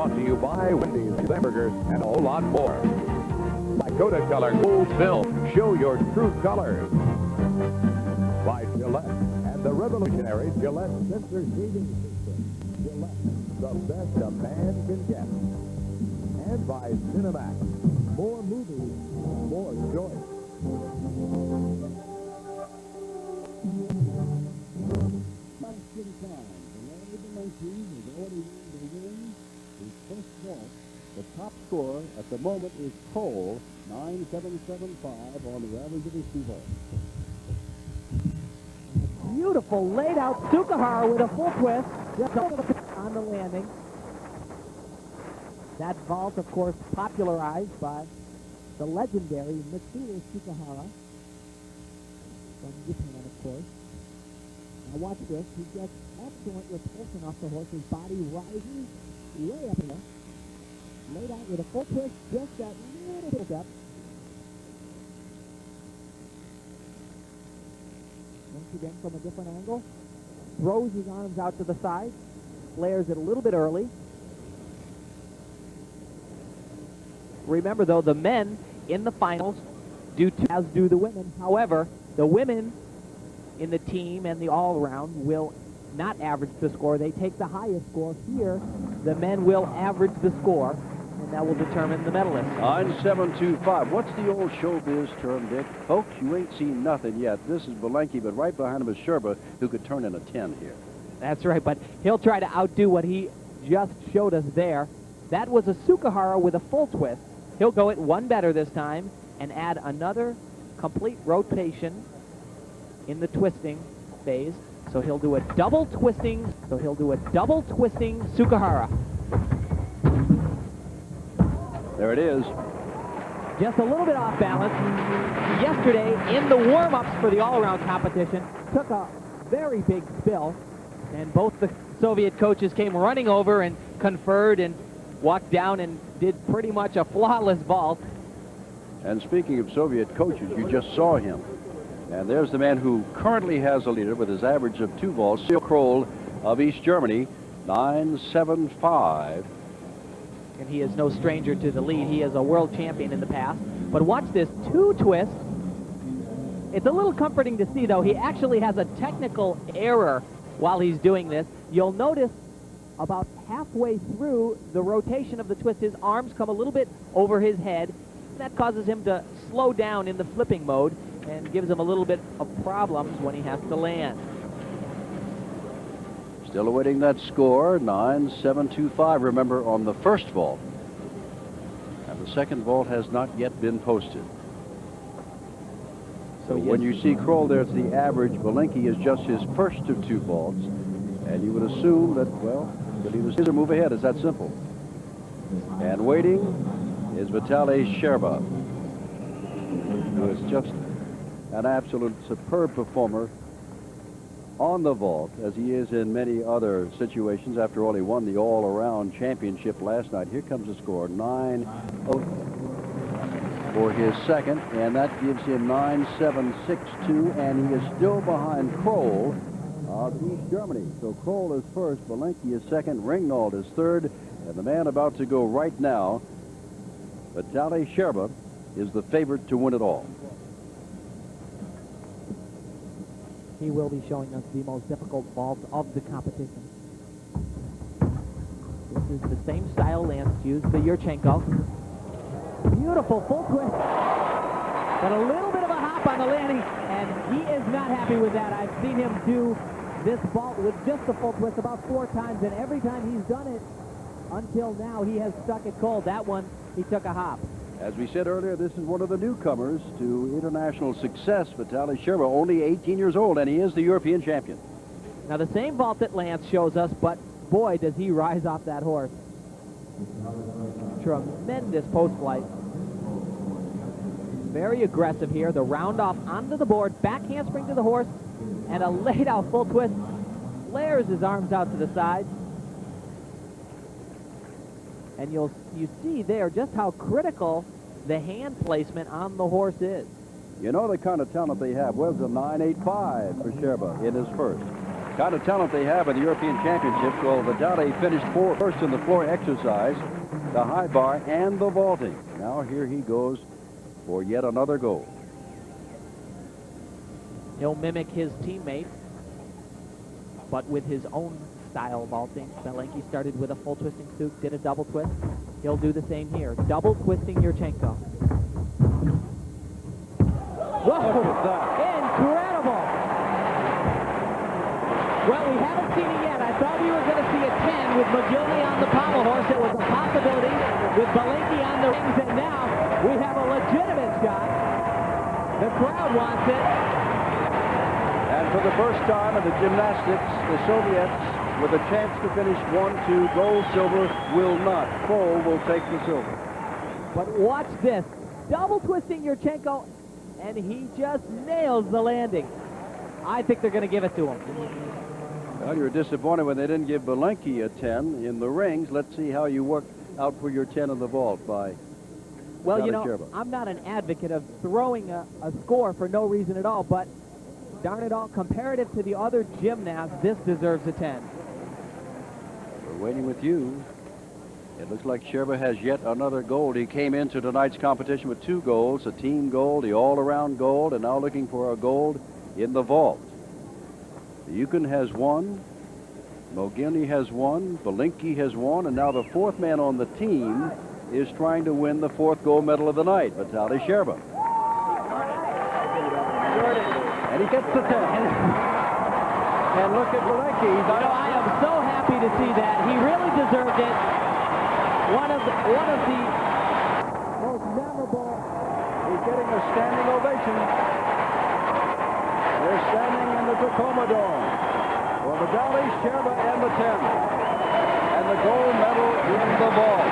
brought to you by Wendy's Hamburgers and a whole lot more. By Kodacolor Gold Film, show your true colors. By Gillette and the revolutionary Gillette Sensor Shaving System. Gillette, the best a man can get. And by Cinemax, more movies, more choice. The top score at the moment is Cole, 9.775 on the average of his two balls. Beautiful laid out Tsukahara with a full twist just on the landing. That vault, of course, popularized by the legendary Mitsuo Tsukahara from Japan, of course. Now watch this. He gets excellent repulsion off the horse. His body rises way up there. Laid out with a full twist, just that little bit up. Once again from a different angle. Throws his arms out to the side. Flares it a little bit early. Remember, though, the men in the finals as do the women. However, the women in the team and the all-around will not average the score. They take the highest score. Here, the men will average the score, and that will determine the medalist. 9.725. What's the old showbiz term, Dick? Folks, you ain't seen nothing yet. This is Belenky, but right behind him is Sherba, who could turn in a 10 here. That's right, but he'll try to outdo what he just showed us there. That was a Tsukahara with a full twist. He'll go it one better this time and add another complete rotation in the twisting phase. So he'll do a double twisting. Tsukahara. There it is. Just a little bit off balance. Yesterday, in the warm-ups for the all-around competition, took a very big spill, and both the Soviet coaches came running over and conferred and walked down and did pretty much a flawless vault. And speaking of Soviet coaches, you just saw him. And there's the man who currently has a leader with his average of 2 vaults, Kroll of East Germany, 9.75. And he is no stranger to the lead. He is a world champion in the past. But watch this 2 twist. It's a little comforting to see, though. He actually has a technical error while he's doing this. You'll notice about halfway through the rotation of the twist, his arms come a little bit over his head. That causes him to slow down in the flipping mode and gives him a little bit of problems when he has to land. Still awaiting that score, 9.725, remember, on the first vault. And the second vault has not yet been posted. So when you see Kroll there, it's the average. Belenky is just his first of 2 vaults. And you would assume that, well, that he was his or move ahead. It's that simple. And waiting is Vitaly Sherba, who is just an absolute superb performer on the vault, as he is in many other situations. After all, he won the all-around championship last night. Here comes the score, 9 for his second, and that gives him 9.762, and he is still behind Kroll of East Germany. So Kroll is first, Belenky is second, Ringnold is third, and the man about to go right now, Vitaly Sherba, is the favorite to win it all. He will be showing us the most difficult vault of the competition. This is the same style Lance used, the Yurchenko. Beautiful full twist, but a little bit of a hop on the landing, and he is not happy with that. I've seen him do this vault with just a full twist about 4 times, and every time he's done it until now, he has stuck it cold. That one, he took a hop. As we said earlier, this is one of the newcomers to international success, Vitaly Sherba, only 18 years old, and he is the European champion. Now, the same vault that Lance shows us, but boy, does he rise off that horse. Tremendous post flight. Very aggressive here. The round off onto the board, back handspring to the horse, and a laid out full twist. Flares his arms out to the side. And you see there just how critical the hand placement on the horse is. You know the kind of talent they have. Well, it's a 9.85 for Sherba in his first. kind of talent they have in the European Championships. Well, Vitali finished first in the floor exercise, the high bar, and the vaulting. Now here he goes for yet another goal. He'll mimic his teammate, but with his own style vaulting. Belenki started with a full twisting Suk, did a double twist. He'll do the same here. Double twisting Yurchenko. Whoa! Incredible! Well, we haven't seen it yet. I thought we were going to see a 10 with McGillney on the pommel horse. It was a possibility with Belenki on the rings, and now we have a legitimate shot. The crowd wants it. And for the first time in the gymnastics, the Soviets, with a chance to finish 1-2, gold, silver, will not. Kroll will take the silver. But watch this. Double twisting Yurchenko, and he just nails the landing. I think they're going to give it to him. Well, you were disappointed when they didn't give Belenki a 10 in the rings. Let's see how you work out for your 10 in the vault by Well, you Johnny know, Sherba. I'm not an advocate of throwing a score for no reason at all, but darn it all, comparative to the other gymnasts, this deserves a 10. We're waiting with you. It looks like Sherba has yet another gold. He came into tonight's competition with 2 golds, a team gold, the all-around gold, and now looking for a gold in the vault. Yukon has 1, Mogilny has 1, Belenki has 1, and now the 4th man on the team is trying to win the 4th gold medal of the night, Vitali Sherba. And he gets the 10. And look at Belenki. I am so happy to see that. He really deserved it. One of the most memorable. He's getting a standing ovation. They're standing in the Tacoma Dome for Vitali Sherba and the 10. And the gold medal in the vault.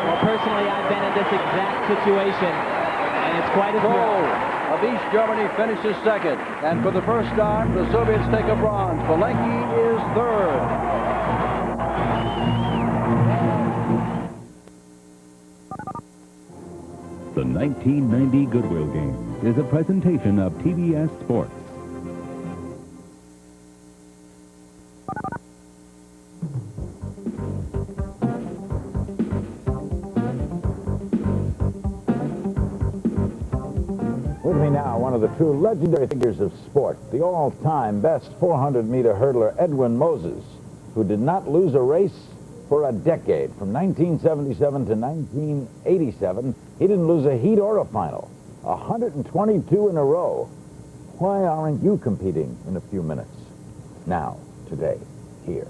Well, personally, I've been in this exact situation, and it's quite a thrill. Of East Germany finishes 2nd. And for the first time, the Soviets take a bronze. Belenki is 3rd. The 1990 Goodwill Games is a presentation of TBS Sports. With me now, one of the true legendary figures of sport, the all-time best 400-meter hurdler, Edwin Moses, who did not lose a race for a decade. From 1977 to 1987, he didn't lose a heat or a final. 122 in a row. Why aren't you competing in a few minutes? Now, today, here.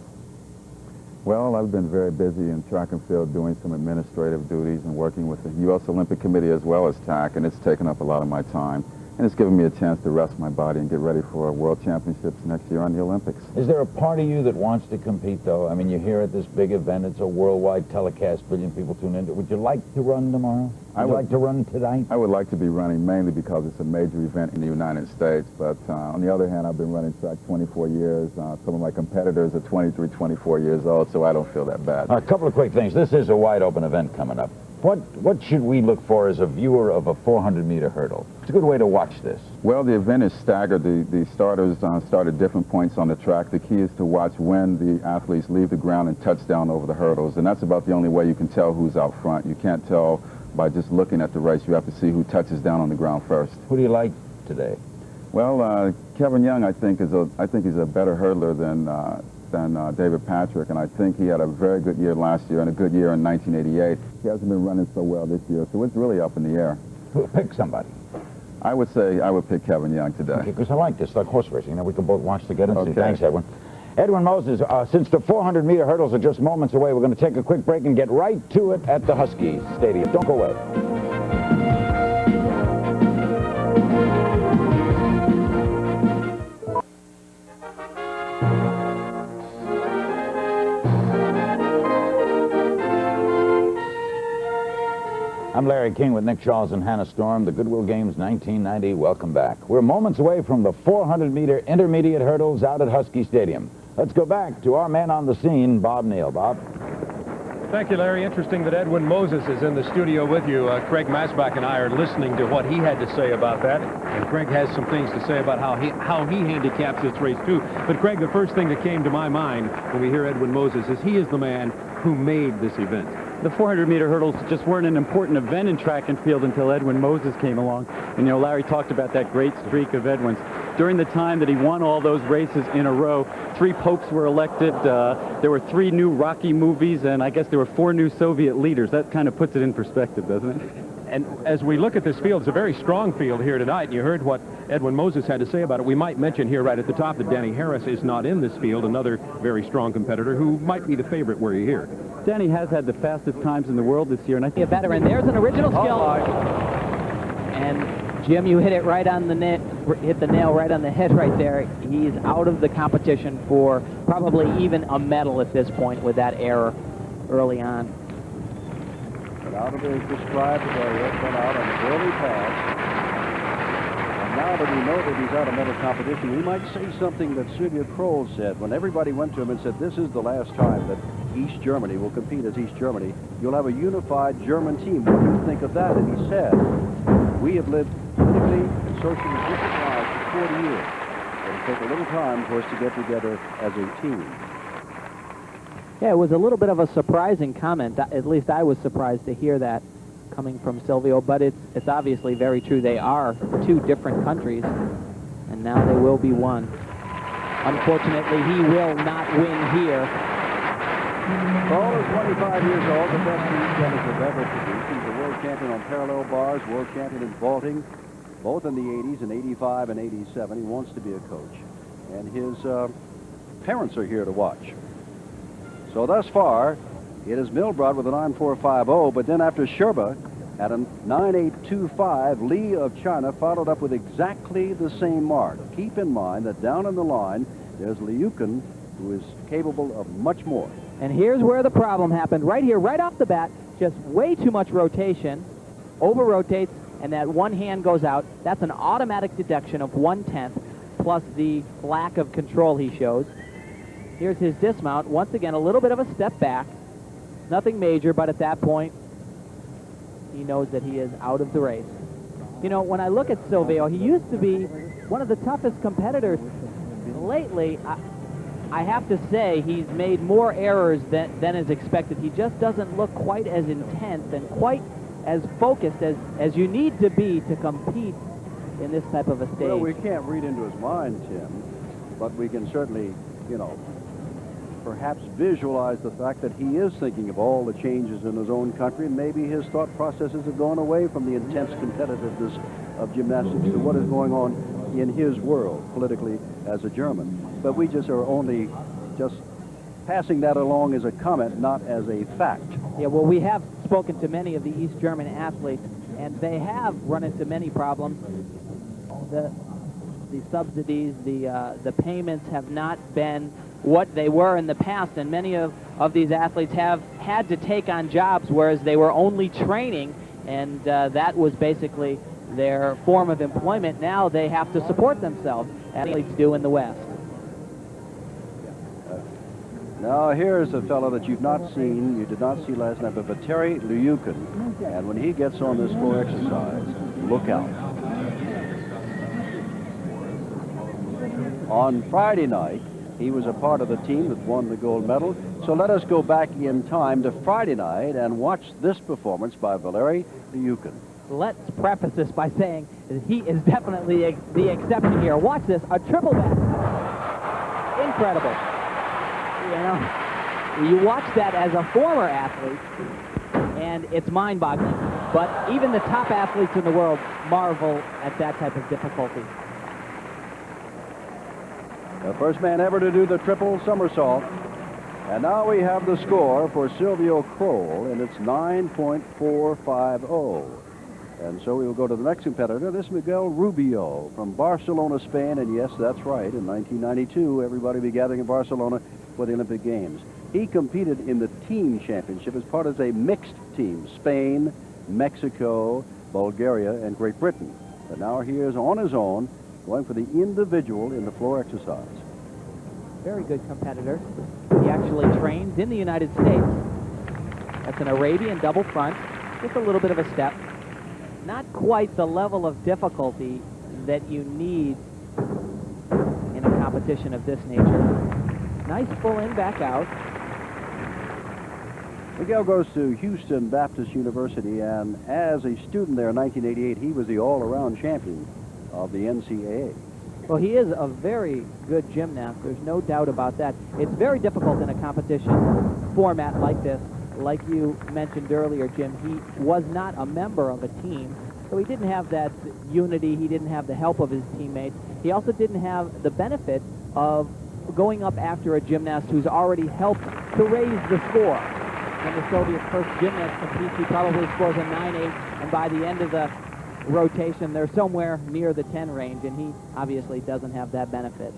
Well, I've been very busy in track and field doing some administrative duties and working with the U.S. Olympic Committee as well as TAC, and it's taken up a lot of my time. And it's given me a chance to rest my body and get ready for World Championships next year on the Olympics. Is there a part of you that wants to compete, though? I mean, you're here at this big event. It's a worldwide telecast. Billion people tune in. Would you like to run tomorrow? Would you like to run tonight? I would like to be running mainly because it's a major event in the United States. But on the other hand, I've been running track 24 years. Some of my competitors are 23, 24 years old, so I don't feel that bad. A couple of quick things. This is a wide-open event coming up. What should we look for as a viewer of a 400-meter hurdle? It's a good way to watch this. Well, the event is staggered. The starters start at different points on the track. The key is to watch when the athletes leave the ground and touch down over the hurdles. And that's about the only way you can tell who's out front. You can't tell by just looking at the race. You have to see who touches down on the ground first. Who do you like today? Well, Kevin Young, I think he's a better hurdler than David Patrick, and I think he had a very good year last year and a good year in 1988. He hasn't been running so well this year, so it's really up in the air. Pick somebody. I would say I would pick Kevin Young today. Okay, because I like this, like horse racing. You know, we can both watch together and see. Okay. Thanks, Edwin. Edwin Moses, since the 400-meter hurdles are just moments away, we're going to take a quick break and get right to it at the Husky Stadium. Don't go away. I'm Larry King with Nick Charles and Hannah Storm, the Goodwill Games 1990. Welcome back. We're moments away from the 400-meter intermediate hurdles out at Husky Stadium. Let's go back to our man on the scene, Bob Neal. Bob? Thank you, Larry. Interesting that Edwin Moses is in the studio with you. Craig Masbach and I are listening to what he had to say about that. And Craig has some things to say about how he handicaps this race, too. But, Craig, the first thing that came to my mind when we hear Edwin Moses is he is the man who made this event. The 400-meter hurdles just weren't an important event in track and field until Edwin Moses came along. And, you know, Larry talked about that great streak of Edwin's. During the time that he won all those races in a row, 3 popes were elected, there were 3 new Rocky movies, and I guess there were 4 new Soviet leaders. That kind of puts it in perspective, doesn't it? And as we look at this field, it's a very strong field here tonight, and you heard what Edwin Moses had to say about it. We might mention here right at the top that Danny Harris is not in this field, another very strong competitor who might be the favorite where you're here. Danny has had the fastest times in the world this year, and I think a veteran. There's an original skill. And Jim, you hit it right on the net, hit the nail right on the head right there. He's out of the competition for probably even a medal at this point with that error early on. But out of the described area, cut out on the early pass. And now that we know that he's out of medal competition, we might say something that Sylvia Kroll said when everybody went to him and said, this is the last time that East Germany will compete as East Germany. You'll have a unified German team. What do you think of that? And he said, we have lived politically and socially different lives for 40 years. It'll take a little time for us to get together as a team. Yeah, it was a little bit of a surprising comment. At least I was surprised to hear that coming from Silvio, but it's obviously very true. They are 2 different countries, and now they will be one. Unfortunately, he will not win here. Kroll is 25 years old, the best East Germans have ever produced. He's a world champion on parallel bars, world champion in vaulting, both in the 80s, in 85 and 87. He wants to be a coach. And his parents are here to watch. So thus far, it is Milbrod with a 9.450, but then after Sherba at a 9.825, Lee of China followed up with exactly the same mark. Keep in mind that down in the line, there's Liukin, who is capable of much more. And here's where the problem happened. Right here, right off the bat, just way too much rotation, over-rotates, and that one hand goes out. That's an automatic deduction of 1/10, plus the lack of control he shows. Here's his dismount. Once again, a little bit of a step back. Nothing major, but at that point, he knows that he is out of the race. You know, when I look at Silvio, he used to be one of the toughest competitors. Lately, I have to say he's made more errors than is expected. He just doesn't look quite as intense and quite as focused as you need to be to compete in this type of a stage. Well, we can't read into his mind, Tim, but we can certainly, you know, perhaps visualize the fact that he is thinking of all the changes in his own country, and maybe his thought processes have gone away from the intense competitiveness of gymnastics to what is going on in his world politically as a German. But we just are only just passing that along as a comment, not as a fact. Yeah, well, we have spoken to many of the East German athletes, and they have run into many problems. The subsidies, the payments have not been what they were in the past, and many of these athletes have had to take on jobs, whereas they were only training, and that was basically their form of employment. Now they have to support themselves, as athletes do in the West. Now here's a fellow that you've not seen, you did not see last night, but Terry Liukin. And when he gets on this floor exercise, look out. On Friday night, he was a part of the team that won the gold medal. So let us go back in time to Friday night and watch this performance by Valery Liukin. Let's preface this by saying that he is definitely the exception here. Watch this, a triple back. Incredible. You know, you watch that as a former athlete, and it's mind-boggling. But even the top athletes in the world marvel at that type of difficulty. The first man ever to do the triple somersault. And now we have the score for Silvio Kroll, and it's 9.450. And so we will go to the next competitor. This is Miguel Rubio from Barcelona, Spain. And yes, that's right. In 1992, everybody will be gathering in Barcelona for the Olympic Games. He competed in the team championship as part of a mixed team, Spain, Mexico, Bulgaria, and Great Britain. But now he is on his own, going for the individual in the floor exercise. Very good competitor. He actually trains in the United States. That's an Arabian double front, just a little bit of a step. Not quite the level of difficulty that you need in a competition of this nature. Nice full in, back out. Miguel goes to Houston Baptist University, and as a student there in 1988, he was the all-around champion of the NCAA. Well, he is a very good gymnast. There's no doubt about that. It's very difficult in a competition format like this. Like you mentioned earlier, Jim, he was not a member of a team, so he didn't have that unity. He didn't have the help of his teammates. He also didn't have the benefit of going up after a gymnast who's already helped to raise the score. When the Soviet first gymnast competes, he probably scores a 9-8, and by the end of the rotation, they're somewhere near the 10 range, and he obviously doesn't have that benefit.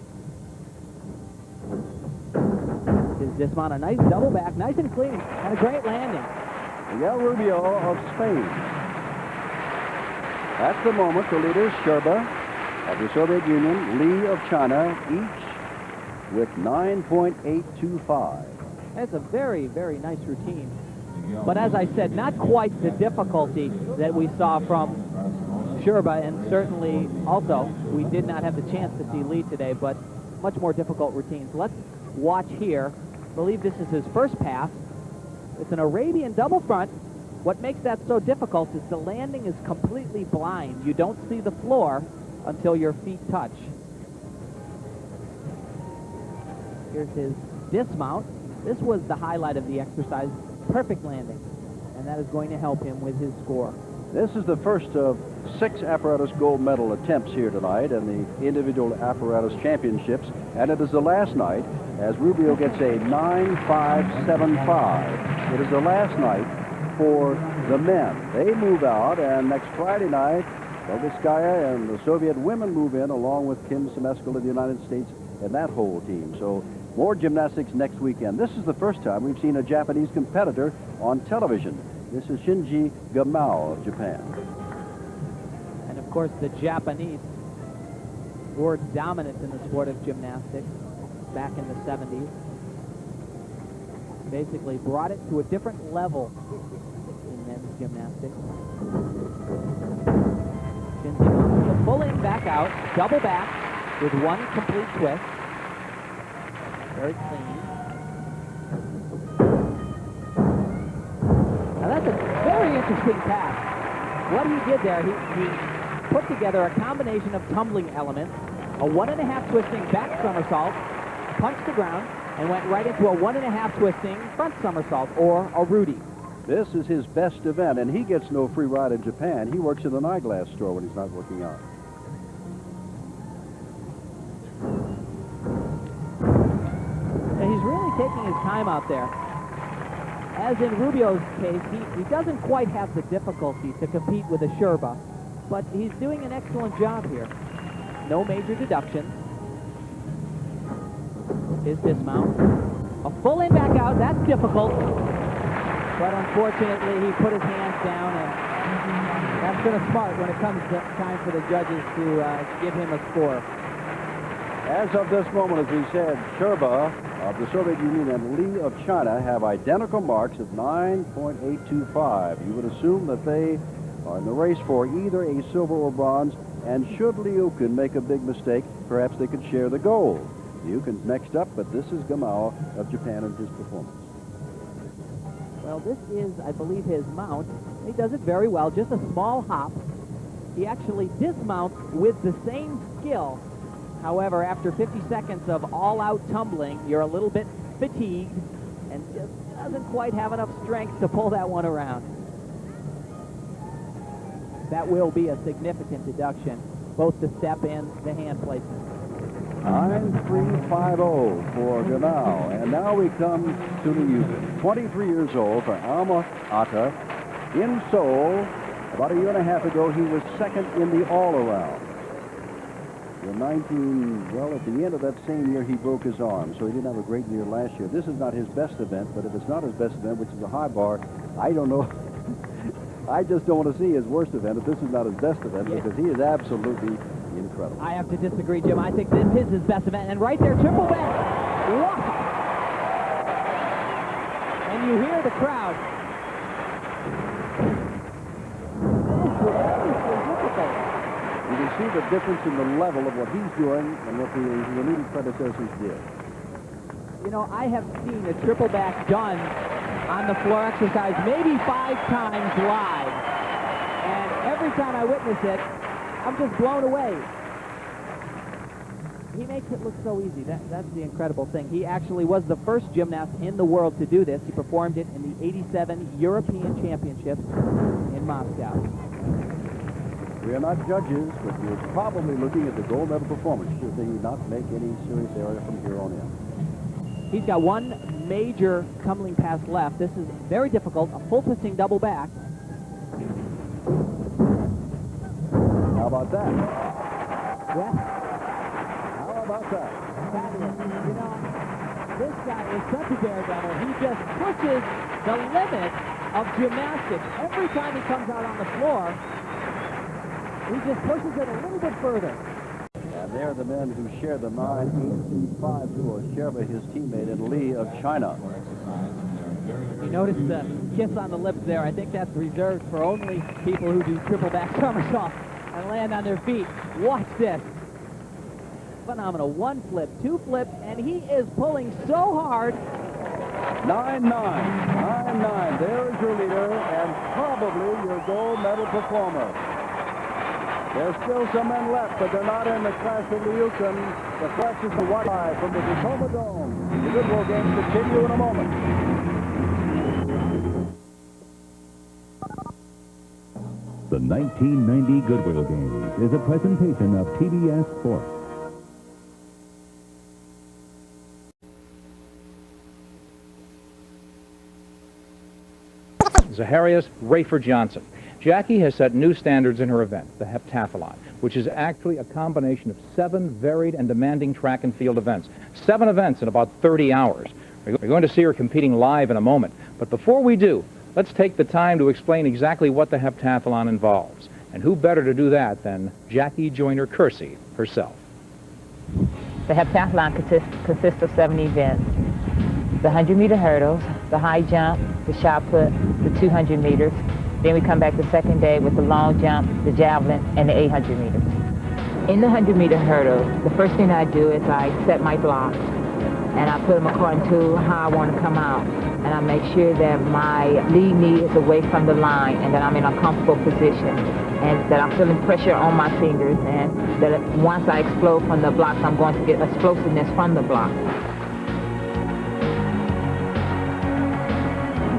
His dismount, a nice double back, nice and clean, and a great landing. Miguel Rubio of Spain. At the moment, the leaders, Sherba of the Soviet Union, Lee of China, each with 9.825. That's a very, very nice routine. But as I said, not quite the difficulty that we saw from Sherba, and certainly also we did not have the chance to see Lee today, but much more difficult routines. Let's watch here. I believe this is his first pass. It's an Arabian double front. What makes that so difficult is the landing is completely blind. You don't see the floor until your feet touch. Here's his dismount. This was the highlight of the exercise. Perfect landing. And that is going to help him with his score. This is the first of 6 apparatus gold medal attempts here tonight in the individual apparatus championships, and it is the last night as Rubio gets a 9.575. It is the last night for the men. They move out, and next Friday night, Bogoskaya and the Soviet women move in along with Kim Semeskal of the United States and that whole team. So more gymnastics next weekend. This is the first time we've seen a Japanese competitor on television. This is Shinji Gamao of Japan. And of course, the Japanese were dominant in the sport of gymnastics back in the 70s. Basically brought it to a different level in men's gymnastics. Shinji Gamao, the full in, back out, double back with one complete twist. Very clean. Now that's a very interesting pass. What he did there, he put together a combination of tumbling elements, a 1.5 twisting back somersault, punched the ground, and went right into a 1.5 twisting front somersault, or a Rudy. This is his best event, and he gets no free ride in Japan. He works in an eyeglass store when he's not working out. He's really taking his time out there. As in Rubio's case, he doesn't quite have the difficulty to compete with a Sherba, but he's doing an excellent job here. No major deductions. His dismount. A full in, back out. That's difficult. But unfortunately, he put his hands down, and that's been a smart when it comes to time for the judges to give him a score. As of this moment, as we said, Sherba of the Soviet Union and Lee of China have identical marks of 9.825. You would assume that they are in the race for either a silver or bronze, and should Liukin make a big mistake, perhaps they could share the gold. Liukin's next up, but this is Gamao of Japan and his performance. Well, this is, I believe, his mount. He does it very well, just a small hop. He actually dismounts with the same skill. However, after 50 seconds of all-out tumbling, you're a little bit fatigued and just doesn't quite have enough strength to pull that one around. That will be a significant deduction, both the step and the hand placement. 9.350 for Gamao. And now we come to the youth. 23 years old for Alma Ata. In Seoul, about a year and a half ago, he was second in the all-around. In at the end of that same year, he broke his arm, so he didn't have a great year last year. This is not his best event, but if it's not his best event, which is a high bar, I don't know. I just don't want to see his worst event if this is not his best event, because he is absolutely incredible. I have to disagree, Jim. I think this is his best event. And right there, triple back. Wow. And you hear the crowd triple. You can see the difference in the level of what he's doing and what his immediate predecessors did. You know, I have seen a triple back done on the floor exercise maybe 5 times live. And every time I witness it, I'm just blown away. He makes it look so easy. That's the incredible thing. He actually was the first gymnast in the world to do this. He performed it in the '87 European Championships in Moscow. We are not judges, but you're probably looking at the gold medal performance should he not make any serious error from here on in. He's got one major tumbling pass left. This is very difficult, a full twisting double back. How about that? Yeah. How about that? Fabulous. You know, this guy is such a daredevil. He just pushes the limit of gymnastics. Every time he comes out on the floor, he just pushes it a little bit further. And they're the men who share the 9.825 duo, Sherba, his teammate, and Lee of China. You notice the kiss on the lips there. I think that's reserved for only people who do triple back somersaults and land on their feet. Watch this. Phenomenal. 1 flip, 2 flips, and he is pulling so hard. 9-9. 9-9. There is your leader and probably your gold medal performer. There's still some men left, but they're not in the class of the Yukon. The flash is the Wi-Fi from the Tacoma Dome. The Goodwill Games continue in a moment. The 1990 Goodwill Games is a presentation of TBS Sports. Zaharias Rayford Johnson. Jackie has set new standards in her event, the heptathlon, which is actually a combination of 7 varied and demanding track and field events. 7 events in about 30 hours. We're going to see her competing live in a moment. But before we do, let's take the time to explain exactly what the heptathlon involves. And who better to do that than Jackie Joyner-Kersee herself. The heptathlon consists of 7 events. The 100-meter hurdles, the high jump, the shot put, the 200 meters. Then we come back the second day with the long jump, the javelin, and the 800 meters. In the 100-meter hurdle, the first thing I do is I set my blocks, and I put them according to how I want to come out. And I make sure that my lead knee is away from the line, and that I'm in a comfortable position, and that I'm feeling pressure on my fingers, and that once I explode from the blocks, I'm going to get explosiveness from the block.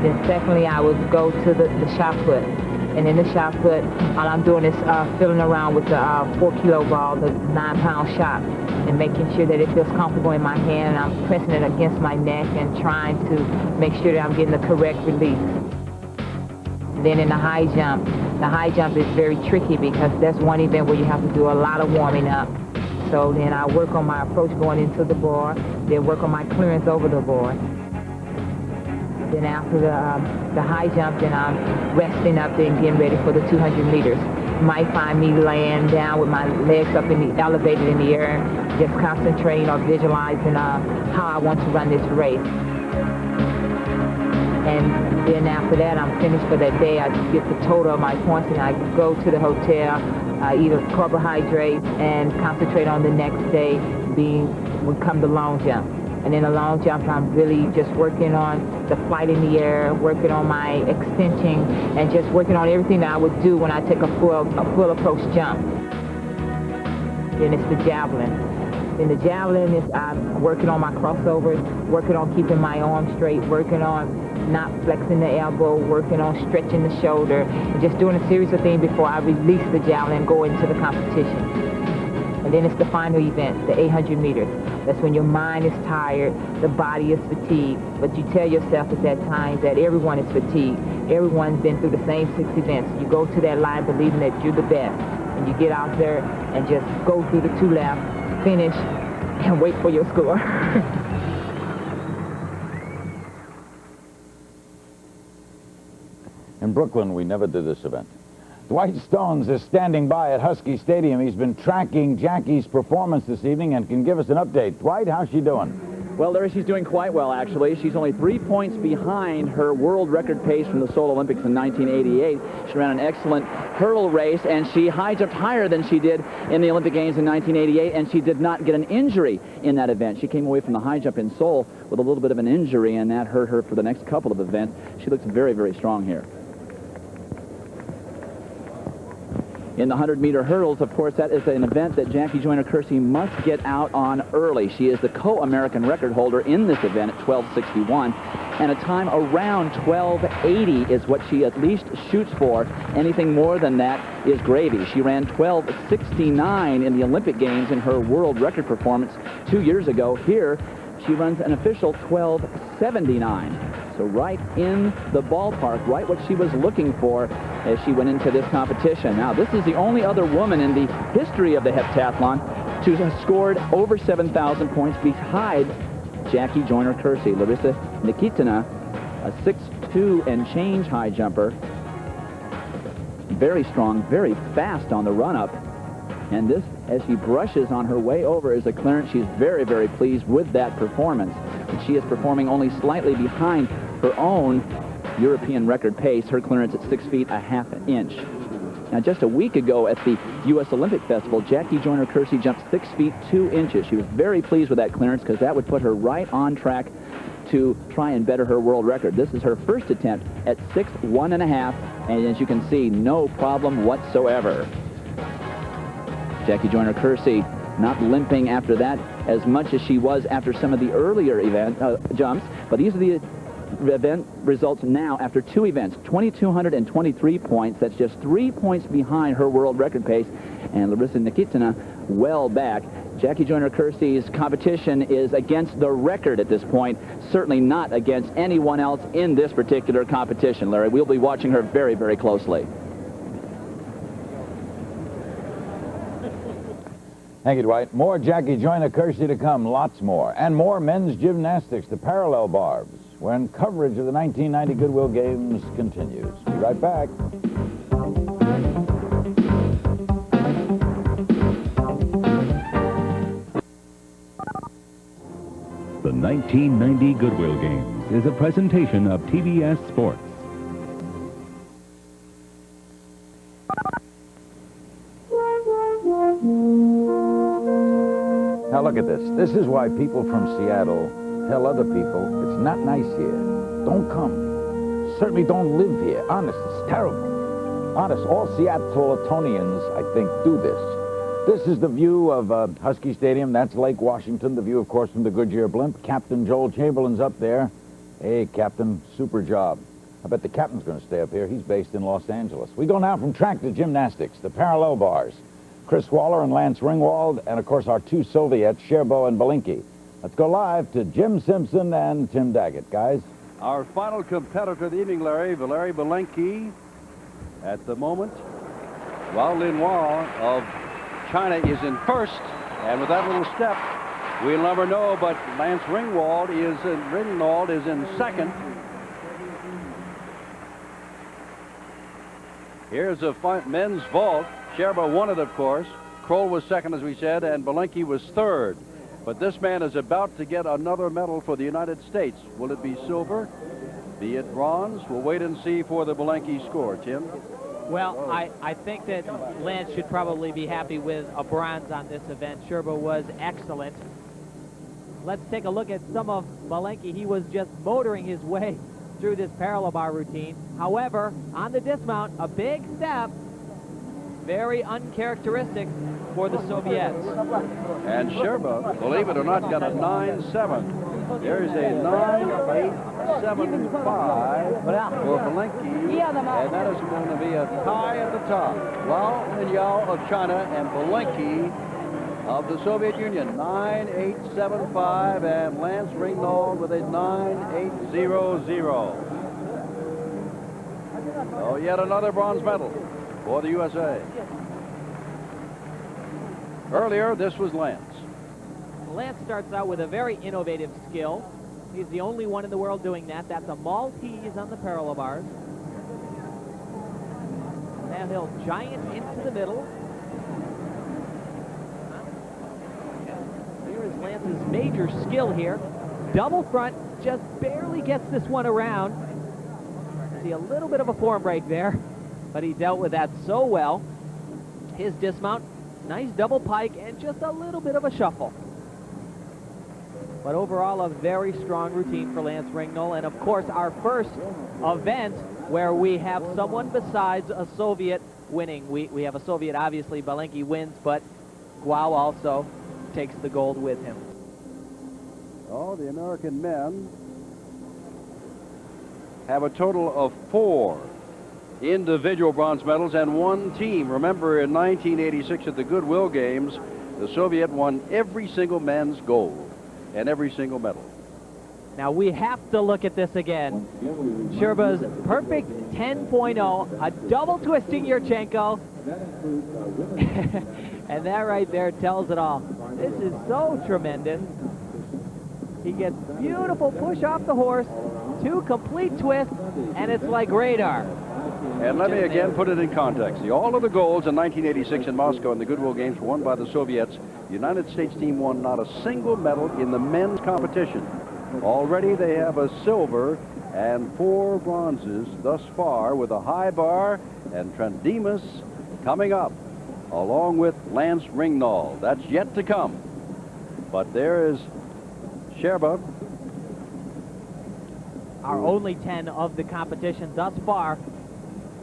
Then secondly, I would go to the shot put. And in the shot put, all I'm doing is fiddling around with the 4-kilo ball, the 9-pound shot, and making sure that it feels comfortable in my hand. And I'm pressing it against my neck and trying to make sure that I'm getting the correct release. Then in the high jump is very tricky because that's one event where you have to do a lot of warming up. So then I work on my approach going into the board, then work on my clearance over the board. Then after the high jump, then I'm resting up there and getting ready for the 200 meters. You might find me laying down with my legs up elevated in the air, just concentrating or visualizing how I want to run this race. And then after that, I'm finished for that day. I just get the total of my points, and I go to the hotel, eat carbohydrates, and concentrate on the next day would come the long jump. And in the long jump, I'm really just working on the flight in the air, working on my extension, and just working on everything that I would do when I take a full approach jump. Then it's the javelin. In the javelin, I'm working on my crossovers, working on keeping my arm straight, working on not flexing the elbow, working on stretching the shoulder, and just doing a series of things before I release the javelin and go into the competition. And then it's the final event, the 800 meters. That's when your mind is tired, the body is fatigued, but you tell yourself at that time that everyone is fatigued. Everyone's been through the same 6 events. You go to that line believing that you're the best, and you get out there and just go through the 2 laps, finish, and wait for your score. In Brooklyn, we never did this event. Dwight Stones is standing by at Husky Stadium. He's been tracking Jackie's performance this evening and can give us an update. Dwight, how's she doing? Well, Larry, she's doing quite well, actually. She's only 3 points behind her world record pace from the Seoul Olympics in 1988. She ran an excellent hurdle race, and she high jumped higher than she did in the Olympic Games in 1988, and she did not get an injury in that event. She came away from the high jump in Seoul with a little bit of an injury, and that hurt her for the next couple of events. She looks very, very strong here. In the 100-meter hurdles, of course, that is an event that Jackie Joyner-Kersee must get out on early. She is the co-American record holder in this event at 12:61, and a time around 12:80 is what she at least shoots for. Anything more than that is gravy. She ran 12:69 in the Olympic Games in her world record performance 2 years ago. Here, she runs an official 12:79. So right in the ballpark, right what she was looking for as she went into this competition. Now, this is the only other woman in the history of the heptathlon to have scored over 7,000 points behind Jackie Joyner-Kersee. Larissa Nikitina, a 6'2" and change high jumper. Very strong, very fast on the run-up. And this, as she brushes on her way over, is a clearance. She's very, very pleased with that performance. And she is performing only slightly behind her own European record pace, her clearance at 6 feet, ½ inch. Now, just a week ago at the U.S. Olympic Festival, Jackie Joyner-Kersee jumped 6 feet 2 inches. She was very pleased with that clearance because that would put her right on track to try and better her world record. This is her first attempt at 6'1½", and as you can see, no problem whatsoever. Jackie Joyner-Kersee not limping after that as much as she was after some of the earlier jumps, but these are the event results now after 2 events. 2,223 points. That's just 3 points behind her world record pace, and Larissa Nikitina well back. Jackie Joyner-Kersee's competition is against the record at this point, certainly not against anyone else in this particular competition, Larry. We'll be watching her very, very closely. Thank you, Dwight. More Jackie Joyner-Kersee to come, lots more. And more men's gymnastics, the parallel barbs, when coverage of the 1990 Goodwill Games continues. Be right back. The 1990 Goodwill Games is a presentation of TBS Sports. Now look at this. This is why people from Seattle tell other people it's not nice here. Don't come. Certainly don't live here. Honest, it's terrible. Honest, all Seattleitonians, I think, do this. This is the view of Husky Stadium. That's Lake Washington. The view, of course, from the Goodyear blimp. Captain Joel Chamberlain's up there. Hey, Captain, super job. I bet the captain's going to stay up here. He's based in Los Angeles. We go now from track to gymnastics, the parallel bars. Chris Waller and Lance Ringwald, and, of course, our 2 Soviets, Sherbo and Belinkie. Let's go live to Jim Simpson and Tim Daggett, guys. Our final competitor of the evening, Larry, Valery Belinkie, at the moment, while Lin Hua of China is in first, and with that little step, we'll never know, but Lance Ringwald is in second. Here's a men's vault. Sherbo won it, of course. Kroll was second, as we said, and Belinkie was third. But this man is about to get another medal for the United States. Will it be silver? Be it bronze? We'll wait and see for the Belinkie score. Tim? Well, I think that Lance should probably be happy with a bronze on this event. Sherbo was excellent. Let's take a look at some of Belinkie. He was just motoring his way through this parallel bar routine. However, on the dismount, a big step. Very uncharacteristic for the Soviets. And Sherbo, believe it or not, got a 9.7. There's a 9.875 for Belinkie, and that is going to be a tie at the top. Lao Linyao of China and Belinkie of the Soviet Union, 9.875, and Lance Ringwald with a 9.800. Oh, yet another bronze medal for the USA. Earlier, this was Lance. Lance starts out with a very innovative skill. He's the only one in the world doing that. That's a Maltese on the parallel bars. Now he'll giant into the middle. Here is Lance's major skill here. double front, just barely gets this one around. See a little bit of a form break there, but he dealt with that so well. His dismount, nice double pike, and just a little bit of a shuffle. But overall, a very strong routine for Lance Ringnall, and of course, our first event where we have someone besides a Soviet winning. We have a Soviet, obviously, Balenki wins, but Guo also takes the gold with him. Oh, the American men have a total of 4 individual bronze medals and 1 team. Remember, in 1986 at the Goodwill Games, the Soviet won every single men's gold and every single medal. Now we have to look at this again. Sherba's perfect 10.0, a double twisting Yurchenko. And that right there tells it all. This is so tremendous. He gets beautiful push off the horse, 2 complete twists, and it's like radar. And let me again put it in context. All of the golds in 1986 in Moscow in the Goodwill Games were won by the Soviets. The United States team won not a single medal in the men's competition. Already they have a silver and 4 bronzes thus far, with a high bar and Trandimas coming up, along with Lance Ringnall. That's yet to come. But there is Sherba. Our only 10 of the competition thus far.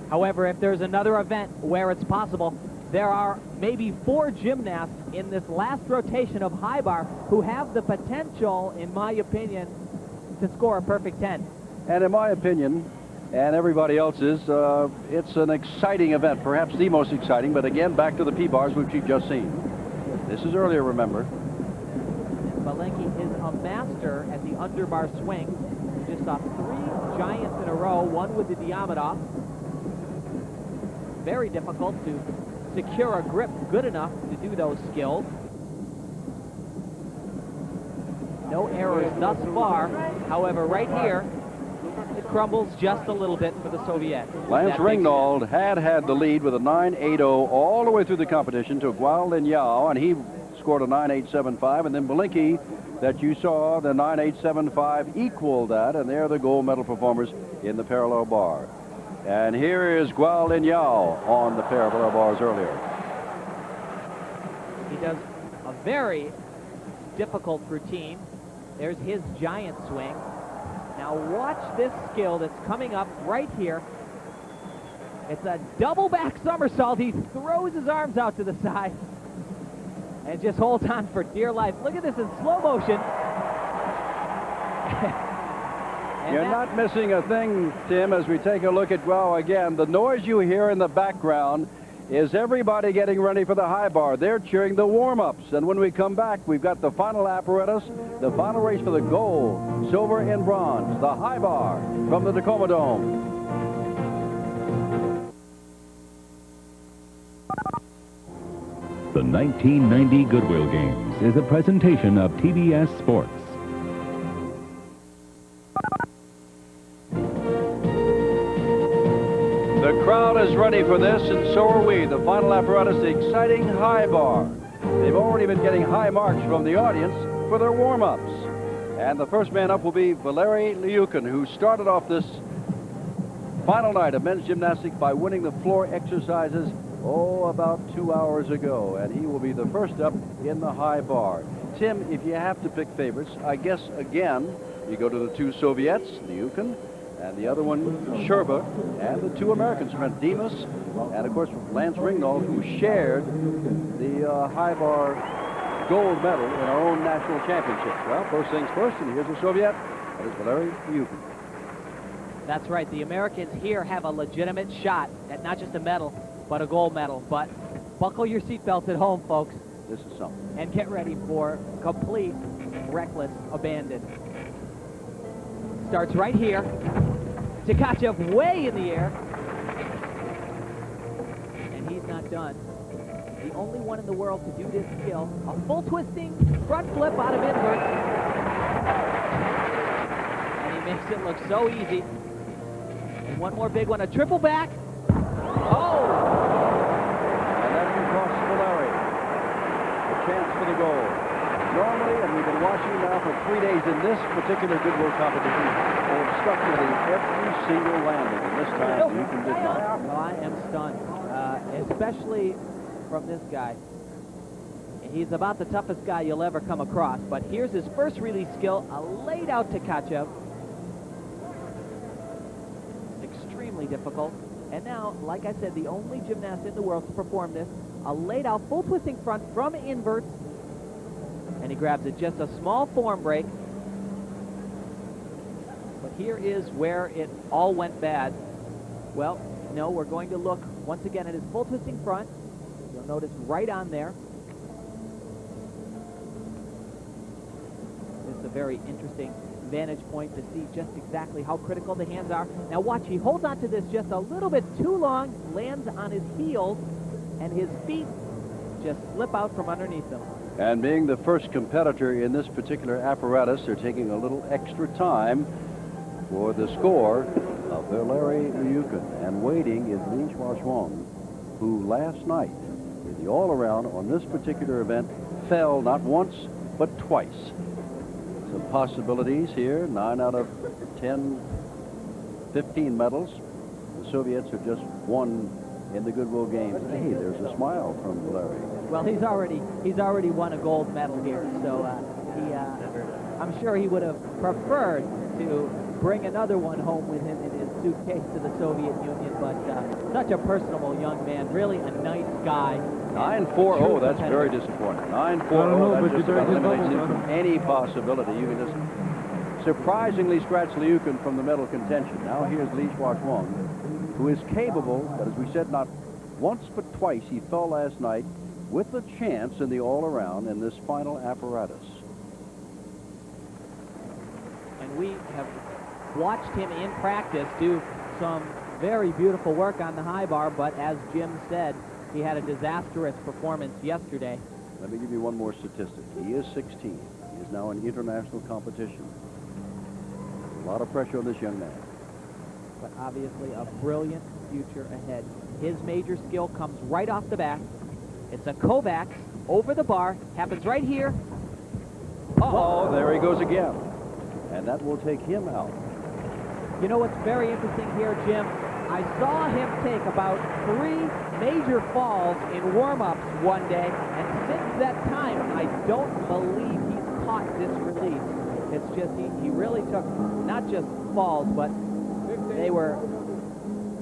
However, if there's another event where it's possible, there are maybe 4 gymnasts in this last rotation of high bar who have the potential, in my opinion, to score a perfect 10. And in my opinion, and everybody else's, it's an exciting event, perhaps the most exciting, but again, back to the P-bars, which you've just seen. This is earlier, remember. Balenki is a master at the underbar swing. Just saw 3 giants in a row, one with the Diamondov. Very difficult to secure a grip good enough to do those skills. No errors thus far. However, right here, it crumbles just a little bit for the Soviets. Lance Ringnall had the lead with a 9.80 all the way through the competition to Guo Linyao, and he scored a 9.875, and then Balenki, that you saw, the 9.875 equaled that, and they're the gold medal performers in the parallel bar. And here is Guo Linyao on the parallel bars earlier. He does a very difficult routine. There's his giant swing. Now watch this skill that's coming up right here. It's a double back somersault. He throws his arms out to the side and just holds on for dear life. Look at this in slow motion. You're not missing a thing, Tim, as we take a look at Guo again. The noise you hear in the background is everybody getting ready for the high bar. They're cheering the warm-ups. And when we come back, we've got the final apparatus, the final race for the gold, silver, and bronze, the high bar from the Tacoma Dome. The 1990 Goodwill Games is a presentation of TBS Sports. The crowd is ready for this, and so are we. The final apparatus, the exciting high bar. They've already been getting high marks from the audience for their warm-ups. And the first man up will be Valery Lyukin, who started off this final night of men's gymnastics by winning the floor exercises, about 2 hours ago. And he will be the first up in the high bar. Tim, if you have to pick favorites, I guess, again, you go to the 2 Soviets, Lyukin, and the other one, Sherba, and the 2 Americans, Demas, and of course Lance Ringnall, who shared the high bar gold medal in our own national championship. Well, first things first, and here's the Soviet. That is Valery Lyukin. That's right. The Americans here have a legitimate shot at not just a medal, but a gold medal. But buckle your seatbelts at home, folks. This is something. And get ready for complete, reckless abandon. Starts right here. Tkachev way in the air. And he's not done. The only one in the world to do this skill. A full twisting front flip out of invert. And he makes it look so easy. And one more big one, a triple back. Oh! And that can cost Valery a chance for the goal. Normally, and we've been watching now for 3 days in this particular Goodwill competition, they've stuck with every single landing, and this time Newton did not. Well, I am stunned, especially from this guy. He's about the toughest guy you'll ever come across, but here's his first release skill, a laid out Tkachev. Extremely difficult. And now, like I said, the only gymnast in the world to perform this, a laid out full twisting front from inverts, and he grabs it just a small form break. But here is where it all went bad. Well, no, we're going to look once again at his full twisting front. You'll notice right on there. It's a very interesting vantage point to see just exactly how critical the hands are. Now watch, he holds on to this just a little bit too long, lands on his heels, and his feet just slip out from underneath him. And being the first competitor in this particular apparatus, they're taking a little extra time for the score of Valeri Lyukin. And waiting is Li Chuazhuang, who last night, in the all-around on this particular event, fell not once, but twice. Some possibilities here, 9 out of 10, 15 medals. The Soviets are just 1 in the Goodwill Games. Hey, there's a smile from Valeri. Well, he's already won a gold medal here, so I'm sure he would have preferred to bring another one home with him in his suitcase to the Soviet Union, but such a personable young man, really a nice guy. 9-4-0, that's very disappointing. 9-4-0, that just about eliminates him from any possibility. You can just surprisingly scratch Lyukin from the medal contention. Now here's Li Chuazhuang, who is capable, but as we said, not once but twice he fell last night with a chance in the all-around in this final apparatus. And we have watched him in practice do some very beautiful work on the high bar, but as Jim said, he had a disastrous performance yesterday. Let me give you one more statistic. He is 16. He is now in international competition. A lot of pressure on this young man. But obviously a brilliant future ahead. His major skill comes right off the bat. It's a Kovacs over the bar. Happens right here. Uh-oh, there he goes again. And that will take him out. You know what's very interesting here, Jim? I saw him take about 3 major falls in warm-ups one day, and since that time, I don't believe he's caught this release. It's just he really took not just falls, but they were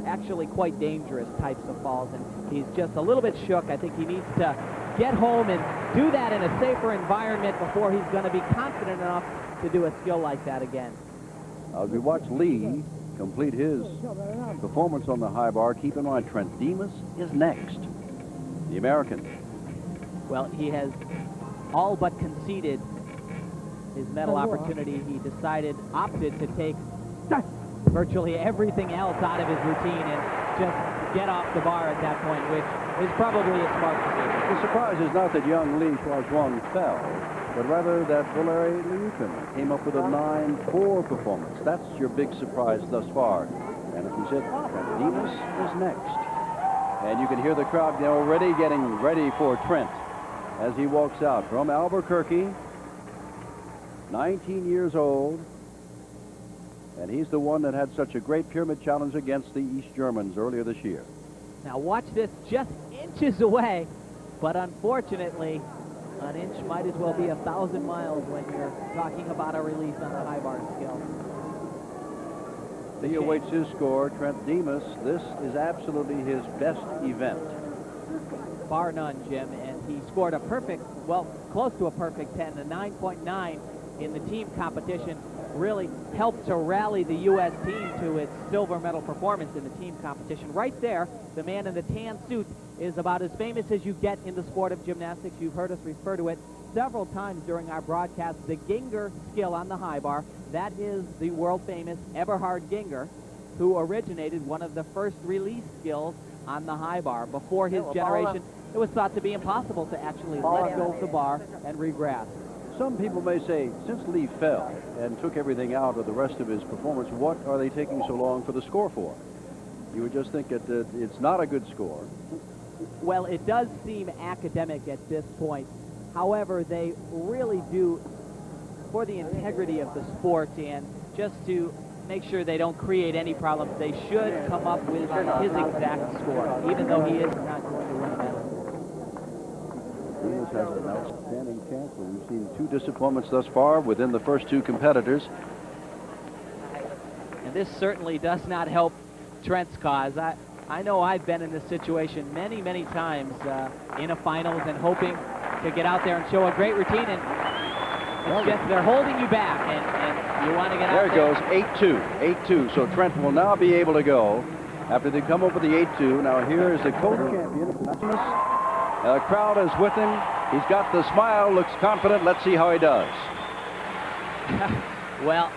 actually quite dangerous types of falls, and he's just a little bit shook. I think he needs to get home and do that in a safer environment before he's going to be confident enough to do a skill like that again. As we watch Lee complete his performance on the high bar, keep in mind Trent Demas is next, the American. Well, he has all but conceded his medal opportunity. He opted to take virtually everything else out of his routine and just get off the bar at that point, which is probably a smart decision. The surprise is not that young Li Chuazhuang fell, but rather that Valeri Lyukin came up with a 9-4 performance. That's your big surprise thus far. And as we said, Trent Demas is next. And you can hear the crowd already getting ready for Trent as he walks out from Albuquerque, 19 years old. And he's the one that had such a great pyramid challenge against the East Germans earlier this year. Now watch this, just inches away, but unfortunately, an inch might as well be 1,000 miles when you're talking about a release on the high bar skill. He awaits his score. Trent Demas, this is absolutely his best event. Bar none, Jim, and he scored a perfect, well, close to a perfect 10, a 9.9 in the team competition. Really helped to rally the U.S. team to its silver medal performance in the team competition. Right there, the man in the tan suit is about as famous as you get in the sport of gymnastics. You've heard us refer to it several times during our broadcast, the Ginger skill on the high bar. That is the world-famous Eberhard Ginger, who originated one of the first release skills on the high bar. Before his generation, it was thought to be impossible to actually let go of the bar and regrasp. Some people may say, since Lee fell and took everything out of the rest of his performance, what are they taking so long for the score for? You would just think that it's not a good score. Well, it does seem academic at this point However, they really do, for the integrity of the sport and just to make sure they don't create any problems, they should come up with his exact score, even though he is not going to win a medal. Venus has an outstanding chance, but we've seen 2 disappointments thus far within the first 2 competitors. And this certainly does not help Trent's cause. I know I've been in this situation many, many times in a finals and hoping to get out there and show a great routine, and it's just they're holding you back, and you want to get out there. There it goes, 8-2, 8-2. So Trent will now be able to go after they come over the 8-2. Now here is the co-champion. The crowd is with him. He's got the smile, looks confident. Let's see how he does. Well,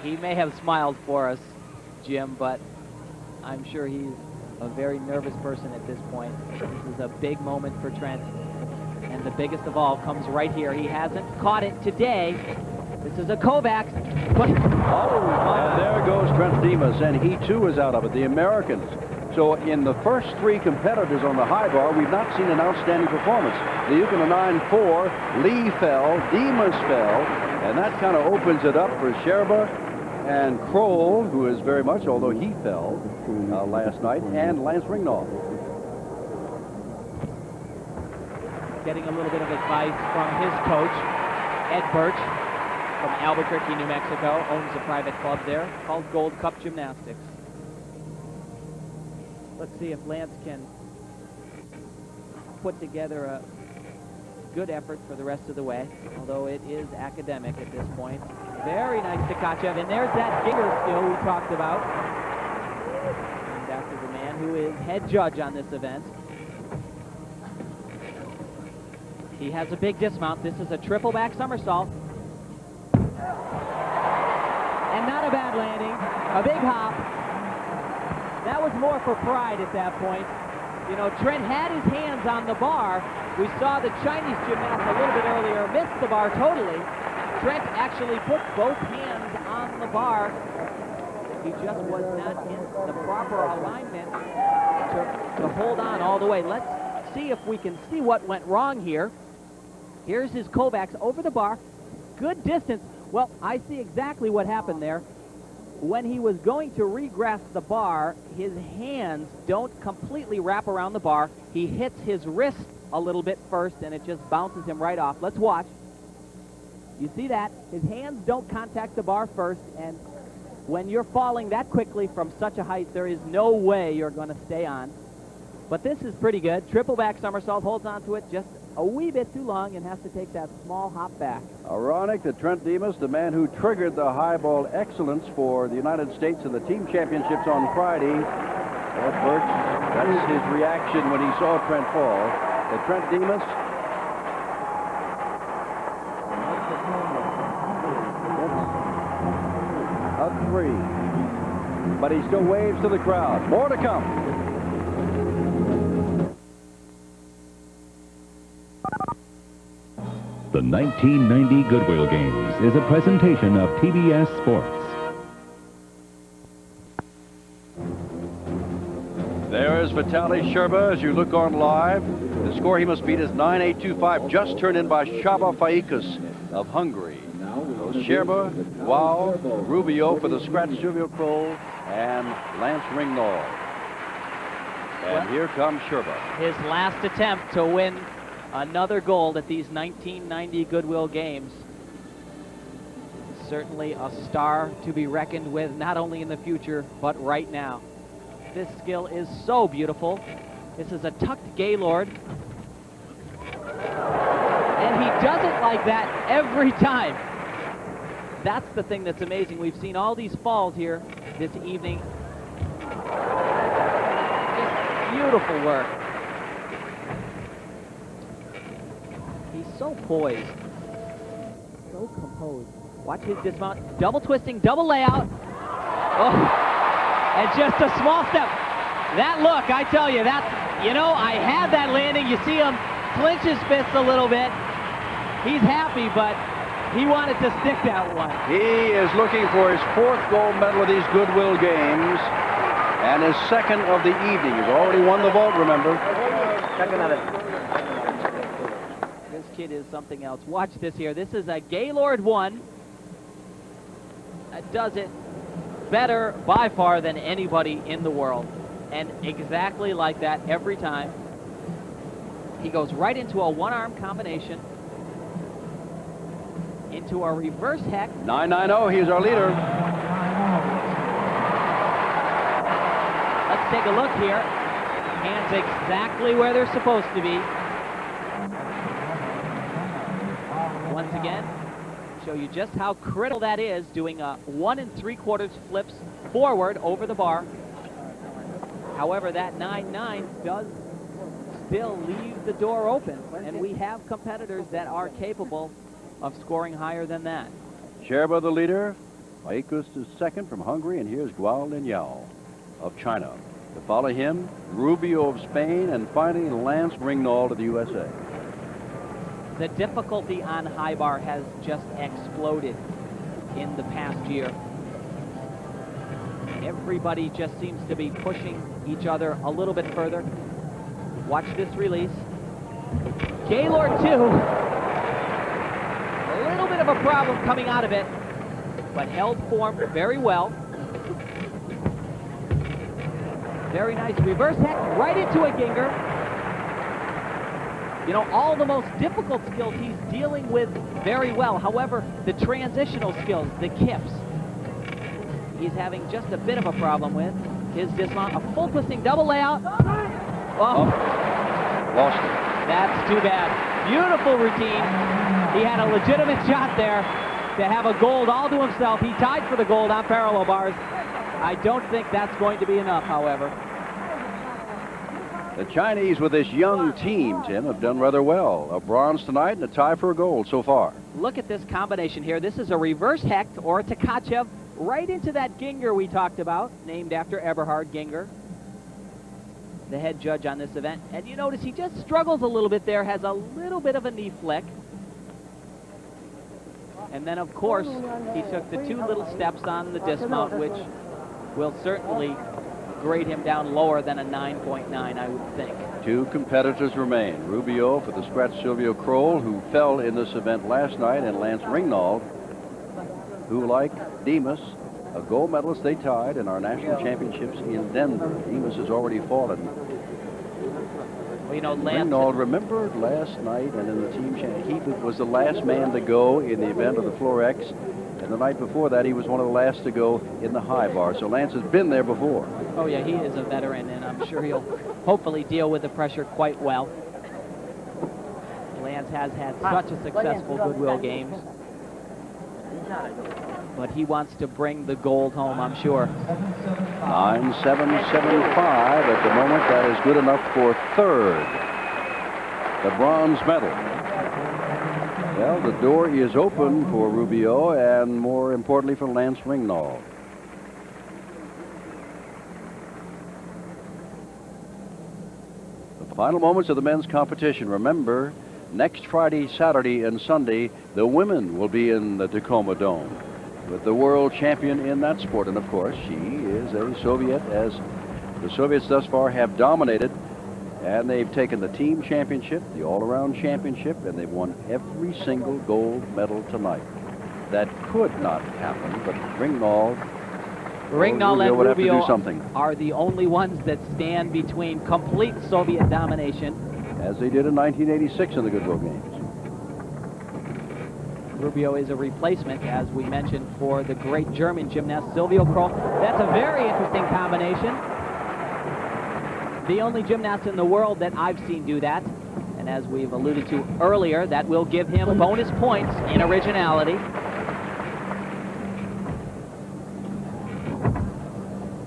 he may have smiled for us, Jim, but I'm sure he's a very nervous person at this point. This is a big moment for Trent, and the biggest of all comes right here. He hasn't caught it today. This is a Kovacs. And there goes Trent Demas, and he too is out of it, the Americans. So in the first 3 competitors on the high bar, we've not seen an outstanding performance. The Yukon 9-4, Lee fell, Demas fell, and that kind of opens it up for Sherba and Kroll, who is very much, although he fell last night, and Lance Ringnaugh. Getting a little bit of advice from his coach, Ed Birch, from Albuquerque, New Mexico, owns a private club there called Gold Cup Gymnastics. Let's see if Lance can put together a good effort for the rest of the way, although it is academic at this point. Very nice to Tkachev, and there's that ginger skill we talked about. And after the man who is head judge on this event. He has a big dismount. This is a triple back somersault. And not a bad landing, a big hop. That was more for pride at that point. You know, Trent had his hands on the bar. We saw the Chinese gymnast a little bit earlier miss the bar totally. Trent actually put both hands on the bar. He just was not in the proper alignment to hold on all the way. Let's see if we can see what went wrong here. Here's his Kovacs over the bar. Good distance. Well, I see exactly what happened there. When he was going to regress the bar, his hands don't completely wrap around the bar. He hits his wrist a little bit first, and it just bounces him right off. Let's watch. You see that? His hands don't contact the bar first, and when you're falling that quickly from such a height, there is no way you're going to stay on. But this is pretty good. Triple back somersault, holds onto it just a wee bit too long and has to take that small hop back. Ironic that Trent Demas, the man who triggered the high ball excellence for the United States in the team championships on Friday, Ed Birch, that's his reaction when he saw Trent fall. That Trent Demas a 3. But he still waves to the crowd. More to come. The 1990 Goodwill Games is a presentation of TBS Sports. There is Vitaly Sherba as you look on live. The score he must beat is 9.825, just turned in by Csaba Fajikas of Hungary. So Sherba, Wow, Rubio for the scratch, Silvio Kroll, and Lance Ringnaugh. And here comes Sherba. His last attempt to win another gold at these 1990 Goodwill Games. Certainly a star to be reckoned with, not only in the future, but right now. This skill is so beautiful. This is a tucked Gaylord. And he does it like that every time. That's the thing that's amazing. We've seen all these falls here this evening. Just beautiful work. He's so poised, so composed. Watch his dismount, double twisting, double layout. Oh, and just a small step. That look, I tell you, that's, you know, I had that landing. You see him clench his fists a little bit. He's happy, but he wanted to stick that one. He is looking for his 4th gold medal of these Goodwill Games and his 2nd of the evening. He's already won the vault, remember. Second of it. This kid is something else. Watch this here. This is a Gaylord 1 that does it better by far than anybody in the world. And exactly like that every time. He goes right into a one-arm combination, into a reverse heck. 990, he's our leader. Let's take a look here. Hands exactly where they're supposed to be. Once again, show you just how critical that is, doing a 1 3/4 flips forward over the bar. However, that 9-9 does still leave the door open, and we have competitors that are capable of scoring higher than that. Sherba the leader. Aikus is second from Hungary, and here's Gual Linyao of China. To follow him, Rubio of Spain, and finally Lance Ringnauld of the USA. The difficulty on high bar has just exploded in the past year. Everybody just seems to be pushing each other a little bit further. Watch this release. Gaylord 2. A little bit of a problem coming out of it, but held form very well. Very nice reverse heck right into a ginger. You know, all the most difficult skills he's dealing with very well. However, the transitional skills, the kips, he's having just a bit of a problem with. His dismount, a full twisting double layout. Oh, lost it. That's too bad. Beautiful routine. He had a legitimate shot there to have a gold all to himself. He tied for the gold on parallel bars. I don't think that's going to be enough, however. The Chinese with this young team, Tim, have done rather well. A bronze tonight and a tie for a gold so far. Look at this combination here. This is a reverse hecht or a Tkachev right into that Ginger we talked about, named after Eberhard Ginger, the head judge on this event. And you notice he just struggles a little bit there, has a little bit of a knee flick. And then, of course, he took the 2 little steps on the dismount, which will certainly grade him down lower than a 9.9, I would think. 2 competitors remain. Rubio for the scratch Silvio Kroll, who fell in this event last night, and Lance Ringnauld, who, like Demas, a gold medalist, they tied in our national championships in Denver. Demas has already fallen. Well, you know, Lance... Ringnauld, remember last night and in the team championship, he was the last man to go in the event of the Floor X. And the night before that, he was one of the last to go in the high bar. So Lance has been there before. Oh, yeah, he is a veteran, and I'm sure he'll hopefully deal with the pressure quite well. Lance has had such a successful Goodwill Games. But he wants to bring the gold home, I'm sure. 9.775 at the moment. That is good enough for third. The bronze medal. Well, the door is open for Rubio and, more importantly, for Lance Ringnauld. The final moments of the men's competition. Remember, next Friday, Saturday, and Sunday, the women will be in the Tacoma Dome with the world champion in that sport. And, of course, she is a Soviet, as the Soviets thus far have dominated. And they've taken the team championship, the all-around championship, and they've won every single gold medal tonight. That could not happen, but Ringnauld and would have to do Rubio something, are the only ones that stand between complete Soviet domination. as they did in 1986 in the Goodwill Games. Rubio is a replacement, as we mentioned, for the great German gymnast Silvio Kroll. That's a very interesting combination. The only gymnast in the world that I've seen do that. And as we've alluded to earlier, that will give him bonus points in originality.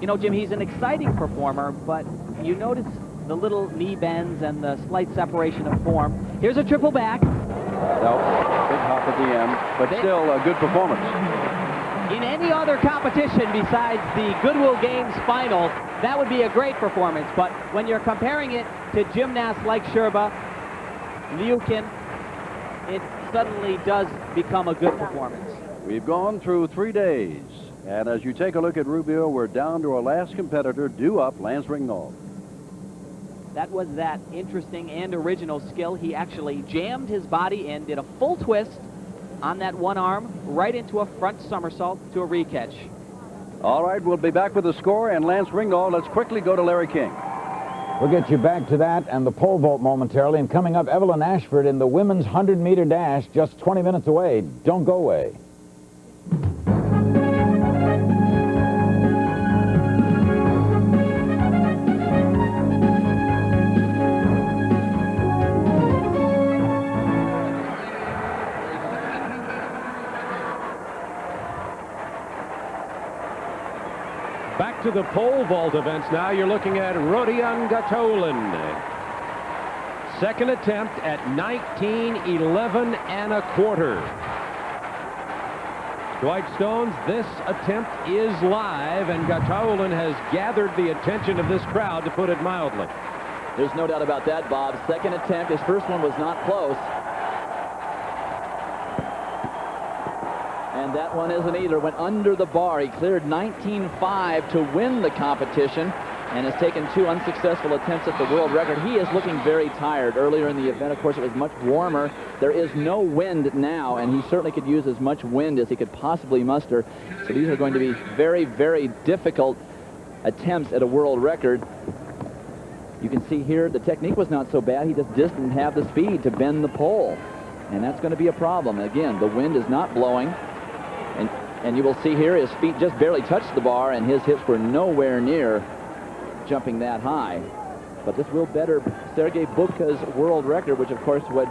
You know, Jim, he's an exciting performer, but you notice the little knee bends and the slight separation of form. Here's a triple back. No, big hop at the end, but still a good performance. In any other competition besides the Goodwill Games final, that would be a great performance. But when you're comparing it to gymnasts like Sherba, Liukin, it suddenly does become a good performance. We've gone through 3 days, and as you take a look at Rubio, we're down to our last competitor, due up, Lance Ringnauld. That was that interesting and original skill. He actually jammed his body in, did a full twist on that one arm, right into a front somersault to a re-catch. All right, we'll be back with the score and Lance Ringnahl. Let's quickly go to Larry King. We'll get you back to that and the pole vault momentarily. And coming up, Evelyn Ashford in the women's 100-meter dash, just 20 minutes away. Don't go away. Back to the pole vault events now. You're looking at Rodion Gatoulin. Second attempt at 19:11 1/4. Dwight Stones, this attempt is live, and Gatoulin has gathered the attention of this crowd, to put it mildly. There's no doubt about that, Bob. Second attempt. His first one was not close. And that one isn't either. Went under the bar. He cleared 19.5 to win the competition and has taken 2 unsuccessful attempts at the world record. He is looking very tired. Earlier in the event, of course, it was much warmer. There is no wind now, and he certainly could use as much wind as he could possibly muster. So these are going to be very, very difficult attempts at a world record. You can see here the technique was not so bad. He just didn't have the speed to bend the pole, and that's going to be a problem. Again, the wind is not blowing. And you will see here his feet just barely touched the bar, and his hips were nowhere near jumping that high. But this will better Sergei Bubka's world record, which of course would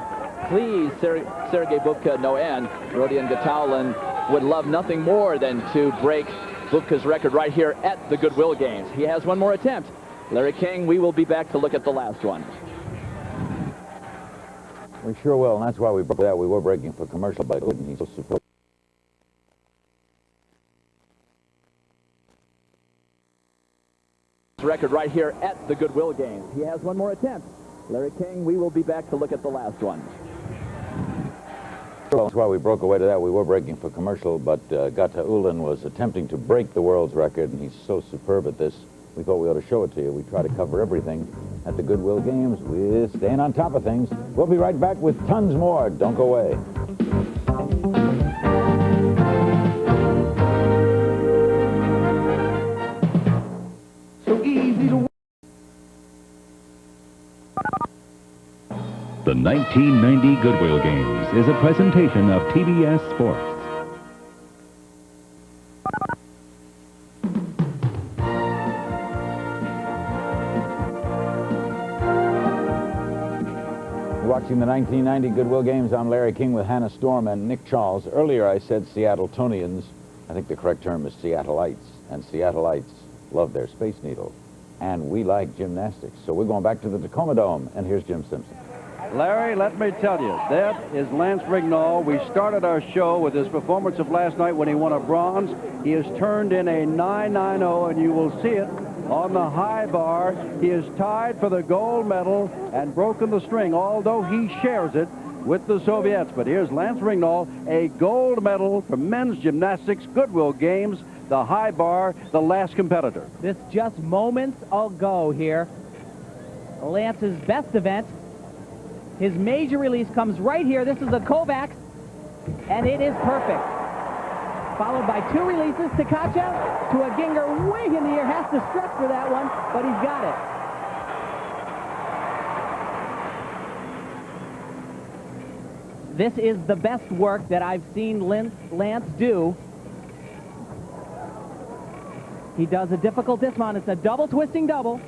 please Sergei Bubka no end. Rodion Gatoulin would love nothing more than to break Bubka's record right here at the Goodwill Games. He has one more attempt. Larry King, we will be back to look at the last one. We sure will, and that's why we broke that. We were breaking for commercial, but he's so superb. Record right here at the Goodwill Games. He has one more attempt. Larry King, we will be back to look at the last one. That's why we broke away to that. We were breaking for commercial, but Gatoulin was attempting to break the world's record, and he's so superb at this. We thought we ought to show it to you. We try to cover everything at the Goodwill Games. We're staying on top of things. We'll be right back with tons more. Don't go away. The 1990 Goodwill Games is a presentation of TBS Sports. Watching the 1990 Goodwill Games, I'm Larry King with Hannah Storm and Nick Charles. Earlier I said Seattletonians. I think the correct term is Seattleites. And Seattleites love their Space Needle. And we like gymnastics. So we're going back to the Tacoma Dome. And here's Jim Simpson. Larry, let me tell you, that is Lance Ringnahl. We started our show with his performance of last night when he won a bronze. He has turned in a 9.90, and you will see it on the high bar. He is tied for the gold medal and broken the string, although he shares it with the Soviets. But here's Lance Ringnahl, a gold medal for men's gymnastics, Goodwill Games, the high bar, the last competitor. This just moments ago here. Lance's best event. His major release comes right here. This is the Kovacs, and it is perfect. Followed by 2 releases to Kacha, to a Ginger way in the air. Has to stretch for that one, but he's got it. This is the best work that I've seen Lance do. He does a difficult dismount. It's a double twisting double.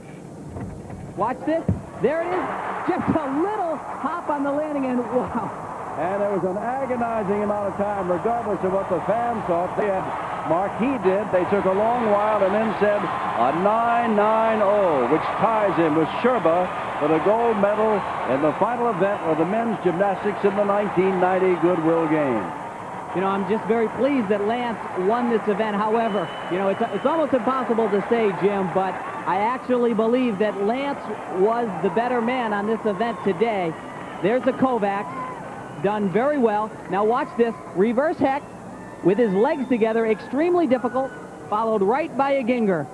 Watch this. There it is. Just a little hop on the landing, and wow. And there was an agonizing amount of time, regardless of what the fans thought. They had, Marquis did. They took a long while and then said a 9.90, which ties him with Sherba for the gold medal in the final event of the men's gymnastics in the 1990 Goodwill Games. You know, I'm just very pleased that Lance won this event. However, you know, it's almost impossible to say, Jim, but I actually believe that Lance was the better man on this event today. There's the Kovacs, done very well. Now watch this, reverse heck with his legs together, extremely difficult, followed right by a Ginger.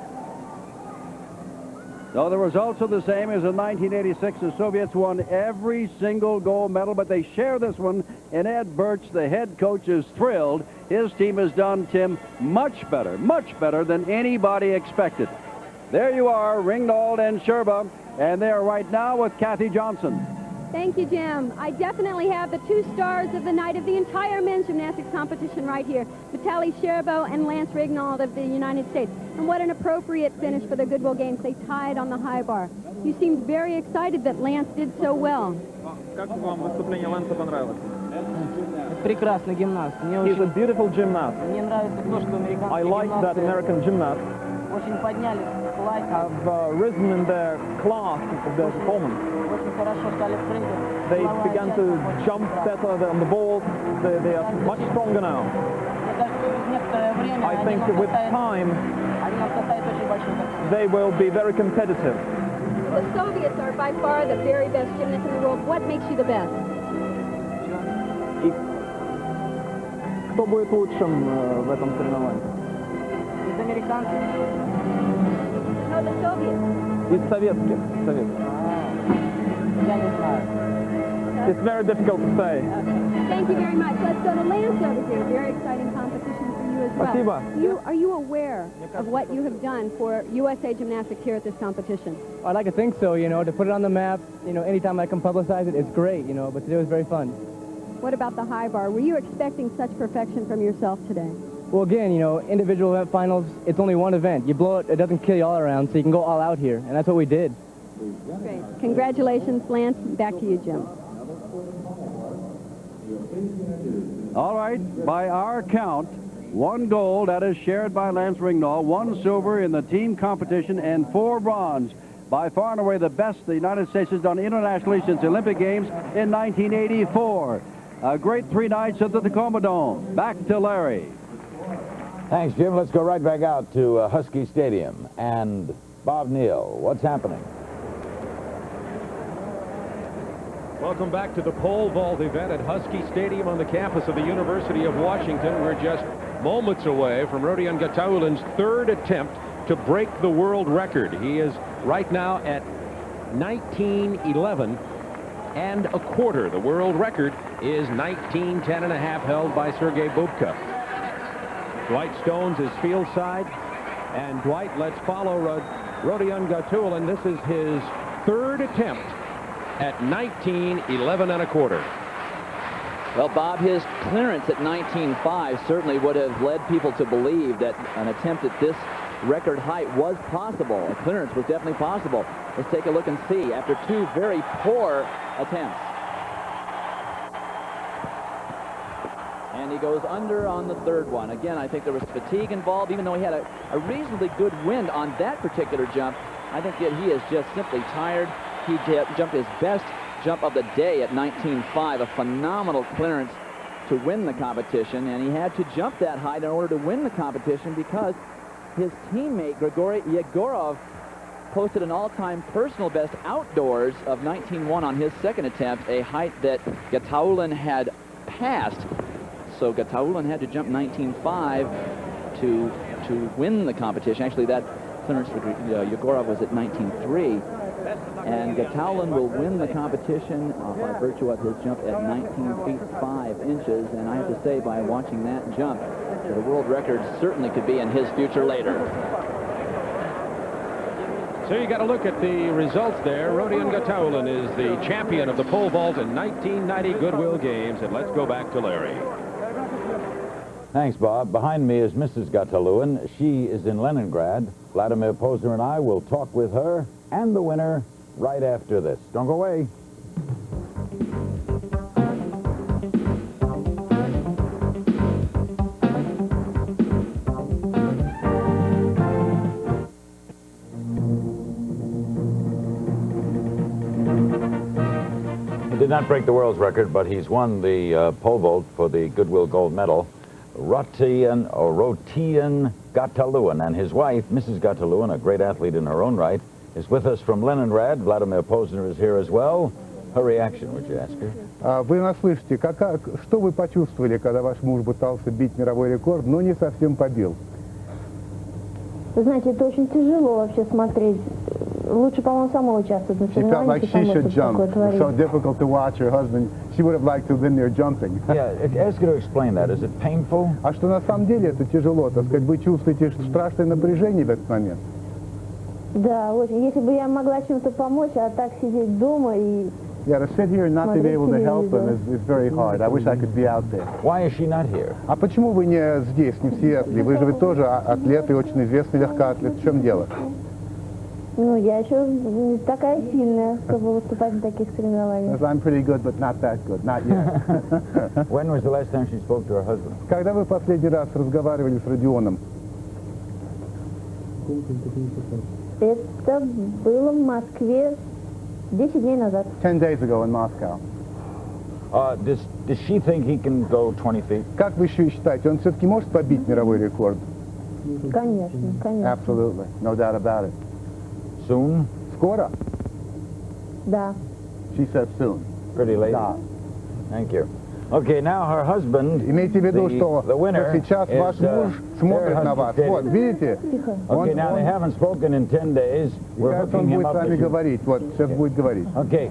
So the results are the same as in 1986. The Soviets won every single gold medal, but they share this one. And Ed Birch, the head coach, is thrilled. His team has done, Tim, much better than anybody expected. There you are, Ringnold and Sherba, and they are right now with Kathy Johnson. Thank you, Jim. I definitely have the two stars of the night of the entire men's gymnastics competition right here, Vitaly Sherbo and Lance Ringnold of the United States. And what an appropriate finish for the Goodwill Games. They tied on the high bar. You seemed very excited that Lance did so well. Прекрасный гимнаст. He's a beautiful gymnast. I like that American gymnasts have risen in their class of their performance. They began to jump better on the ball. They are much stronger now. I think with time, they will be very competitive. The Soviets are by far the very best gymnasts in the world. What makes you the best? Кто будет лучшим в этом соревновании? Из американцев. No, the Soviets. Из советских. Я не знаю. It's very difficult to say. Thank you very much. Let's go to Lance over here. Very exciting competition for you as well. Спасибо. Are you aware of what you have done for USA Gymnastics here at this competition? I'd like to think so, to put it on the map, anytime I can publicize it, it's great, but today was very fun. What about the high bar? Were you expecting such perfection from yourself today? Well, again, individual event finals, it's only one event. You blow it, it doesn't kill you all around, so you can go all out here, and that's what we did. Great. Congratulations, Lance. Back to you, Jim. All right, by our count, 1 gold, that is shared by Lance Ringnold, 1 silver in the team competition, and 4 bronze. By far and away the best the United States has done internationally since the Olympic Games in 1984. A great 3 nights at the Tacoma Dome. Back to Larry. Thanks, Jim. Let's go right back out to Husky Stadium. And Bob Neal, what's happening? Welcome back to the pole vault event at Husky Stadium on the campus of the University of Washington. We're just moments away from Rodion Gataulin's 3rd attempt to break the world record. He is right now at 19:11 and a quarter. The world record is 19:10 and a half, held by Sergei Bubka. Dwight Stones is field side, and Dwight, let's follow Rodion Gataulin. This is his 3rd attempt at 19:11 and a quarter. Well, Bob, his clearance at 19.5 certainly would have led people to believe that an attempt at this record height was possible. A clearance was definitely possible. Let's take a look and see after 2 very poor attempts. And he goes under on the 3rd one. Again, I think there was fatigue involved, even though he had a reasonably good wind on that particular jump. I think that he is just simply tired. He jumped his best jump of the day at 19.5, a phenomenal clearance to win the competition, and he had to jump that height in order to win the competition because his teammate, Grigory Yegorov, posted an all-time personal best outdoors of 19.1 on his 2nd attempt, a height that Gataulin had passed. So Gataulin had to jump 19.5 to win the competition. Actually, that clearance for Yegorov was at 19.3. And Gataulin will win the competition by virtue of his jump at 19 feet 5 inches. And I have to say, by watching that jump, the world record certainly could be in his future later. So you got to look at the results there. Rodion Gataulin is the champion of the pole vault in 1990 Goodwill Games. And let's go back to Larry. Thanks, Bob. Behind me is Mrs. Gataulin. She is in Leningrad. Vladimir Posner and I will talk with her and the winner right after this. Don't go away. He did not break the world's record, but he's won the pole vault for the Goodwill gold medal. Rodion Gataulin and his wife, Mrs. Gataulin, a great athlete in her own right, is with us from Leningrad. Vladimir Posner is here as well. Her reaction, would you ask her? Вы нас слышите, что вы почувствовали, когда ваш муж пытался бить мировой рекорд, но не совсем побил? Вы знаете, это очень тяжело вообще смотреть лучше, по-моему, самой участвовать на She felt like соревнованиях, she и should самой jump. такое It was so творить. difficult to watch her husband. She would have liked to have been there jumping. Yeah, ask her to explain that. Is it painful? А что на самом деле это тяжело, так сказать, вы чувствуете страшное напряжение в этот момент? Да, очень. Если бы я могла чем-то помочь, а так сидеть дома и... Yeah, to sit here and not to be able to help them is very hard. I wish I could be out there. Why is she not here? А почему вы не здесь, не в Сиэтле? Вы же ведь тоже атлет и очень известный легкоатлет. В чем дело? Ну, я еще не такая сильная, чтобы выступать на таких соревнованиях. Because I'm pretty good, but not that good. Not yet. When was the last time she spoke to her husband? Когда вы последний раз разговаривали с Родионом? Это было в Москве 10 дней назад. 10 days ago in Moscow. Does she think he can go 20 feet? Как вы считаете, он все-таки может побить мировой рекорд? Конечно, конечно. Absolutely. No doubt about it. Soon? Скоро? Да. She said soon. Pretty late? Да. Thank you. Okay, now her husband, Имейте в виду, что the winner сейчас is, ваш муж смотрит на вас. Вот, видите? Okay, now they haven't spoken in 10 days. We're Сейчас он hooking him будет up с вами with you. говорить. Вот, сейчас будет говорить. Okay,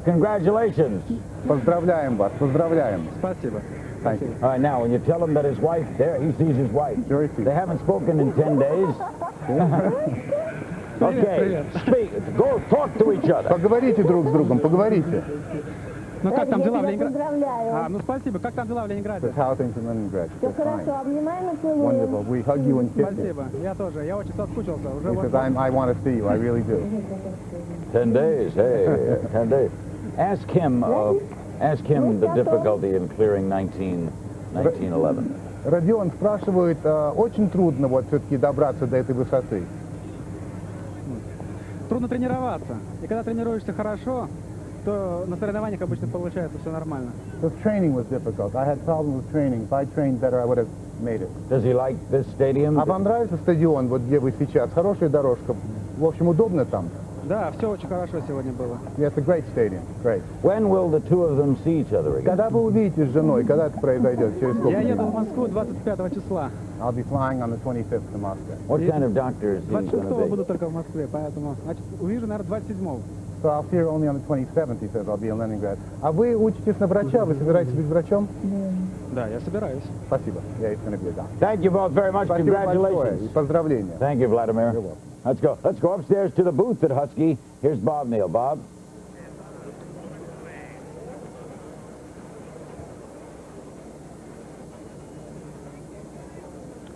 congratulations. Поздравляем вас, поздравляем. Спасибо. Thank you. All right, now, when you tell him that his wife, there, he sees his wife. Sure he sees. They haven't spoken in 10 days. Okay, speak, go talk to each other. Поговорите друг с другом, поговорите. Ну как там дела в Я тебя Ленинграде? поздравляю. Ну спасибо. Как там дела в Ленинграде? How things in Leningrad? Все хорошо, обнимаем и целуем. Wonderful. We hug you and kiss you. Спасибо. Я тоже. Я очень соскучился. Уже Because I want to see you. I really do. 10 days, hey, 10 days. Ask him the difficulty in clearing 1911. Родион спрашивает, очень трудно вот все-таки добраться до этой высоты. Трудно тренироваться. И когда тренируешься хорошо, то на соревнованиях обычно получается все нормально. The training was difficult. I had problems with training. If I trained better, I would have made it. Does he like this stadium? А вам нравится стадион, вот где вы сейчас? Хорошая дорожка. В общем, удобно там. Да, все очень хорошо сегодня было. Yeah, it's a great stadium. Great. When will the two of them see each other again? Когда вы увидитесь с женой? Когда это произойдет? Через сколько Я дней? еду в Москву 25 числа. I'll be flying on the 25th to Moscow. What kind of doctor is he going 26-го to буду be? только в Москве, поэтому, значит, увижу, наверное, 27-го. So I'll see her only on the 27th, he says. I'll be in Leningrad. А вы учитесь на врача? Вы собираетесь быть врачом? Да, я собираюсь. Спасибо. Yeah, he's going to be a doctor. Thank you both very much. Спасибо большое. Congratulations. И поздравления. Thank you, Vladimir. You're welcome. Let's go. Let's go upstairs to the booth at Husky. Here's Bob Neal. Bob?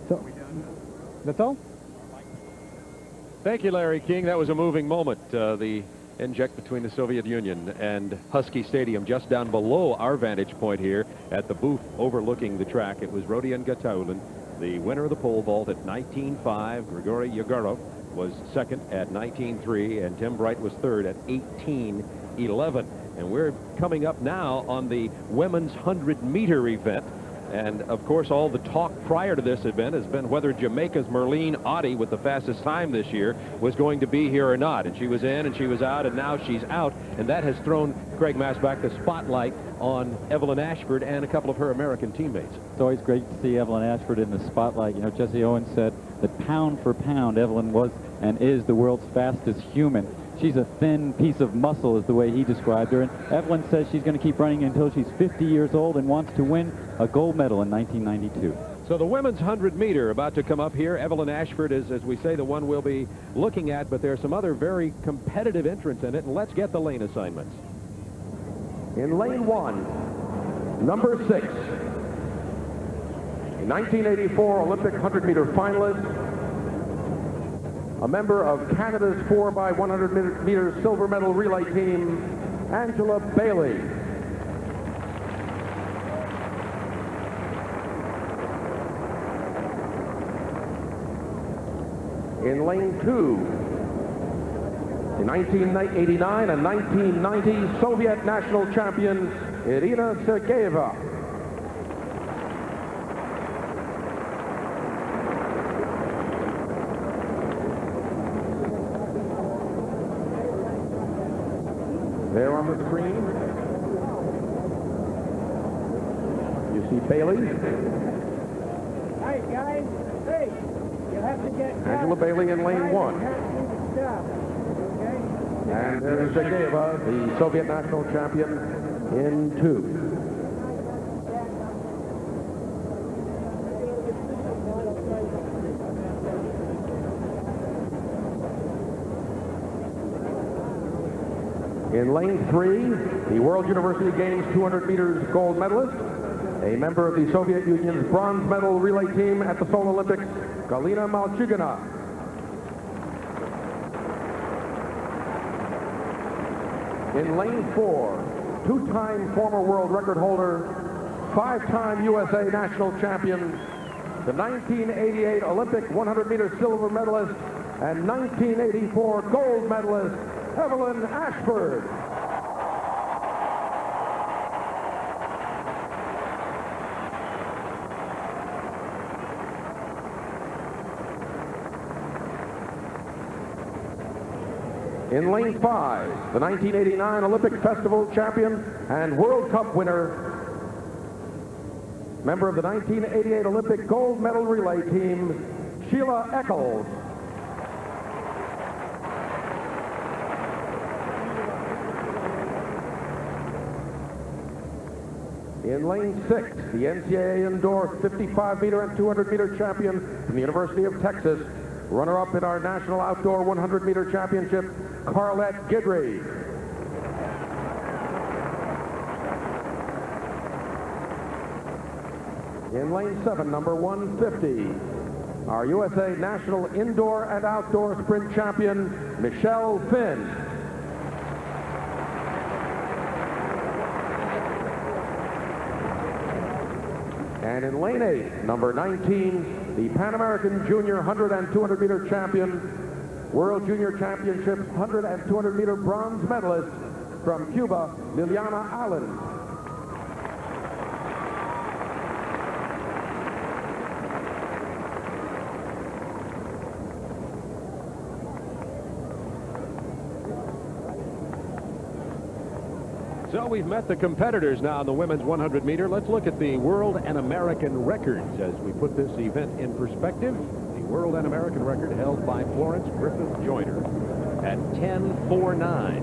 So, that's all? Thank you, Larry King. That was a moving moment. The inject between the Soviet Union and Husky Stadium, just down below our vantage point here at the booth overlooking the track. It was Rodion Gataulin, the winner of the pole vault at 19.5. Grigory Yegorov was second at 19.3, and Tim Bright was third at 18.11. And we're coming up now on the women's 100-meter event. And, of course, all the talk prior to this event has been whether Jamaica's Merlene Ottey, with the fastest time this year, was going to be here or not. And she was in and she was out, and now she's out. And that has thrown Craig Masbach the spotlight on Evelyn Ashford and a couple of her American teammates. It's always great to see Evelyn Ashford in the spotlight. You know, Jesse Owens said that pound for pound, Evelyn was and is the world's fastest human. She's a thin piece of muscle, is the way he described her. And Evelyn says she's going to keep running until she's 50 years old and wants to win a gold medal in 1992. So the women's 100-meter about to come up here. Evelyn Ashford is, as we say, the one we'll be looking at, but there's some other very competitive entrants in it, and let's get the lane assignments. In lane 1, number 6, a 1984 Olympic 100-meter finalist, a member of Canada's 4x100-meter silver medal relay team, Angela Bailey. In lane 2, in 1989 and 1990 Soviet national champion, Irina Sergeyeva. There on the screen, you see Bailey. Hey, guys. Hey, you have to get... Angela Bailey in lane 1. And there's Sergeyeva, the Soviet national champion, in 2. In lane 3, the World University Games 200 meters gold medalist, a member of the Soviet Union's bronze medal relay team at the Seoul Olympics, Galina Malchugina. In lane 4, two-time former world record holder, 5-time USA national champion, the 1988 Olympic 100-meter silver medalist, and 1984 gold medalist, Evelyn Ashford. In lane 5, the 1989 Olympic Festival champion and World Cup winner, member of the 1988 Olympic gold medal relay team, Sheila Eccles. In lane 6, the NCAA indoor 55-meter and 200-meter champion from the University of Texas, runner-up in our national outdoor 100-meter championship, Carlette Guidry. In lane 7, number 150, our USA national indoor and outdoor sprint champion, Michelle Finn. And in lane 8, number 19, the Pan American Junior 100 and 200 meter champion, World Junior Championship 100 and 200 meter bronze medalist from Cuba, Liliana Allen. So we've met the competitors now in the women's 100 meter. Let's look at the world and American records as we put this event in perspective. The world and American record held by Florence Griffith Joyner at 10:49.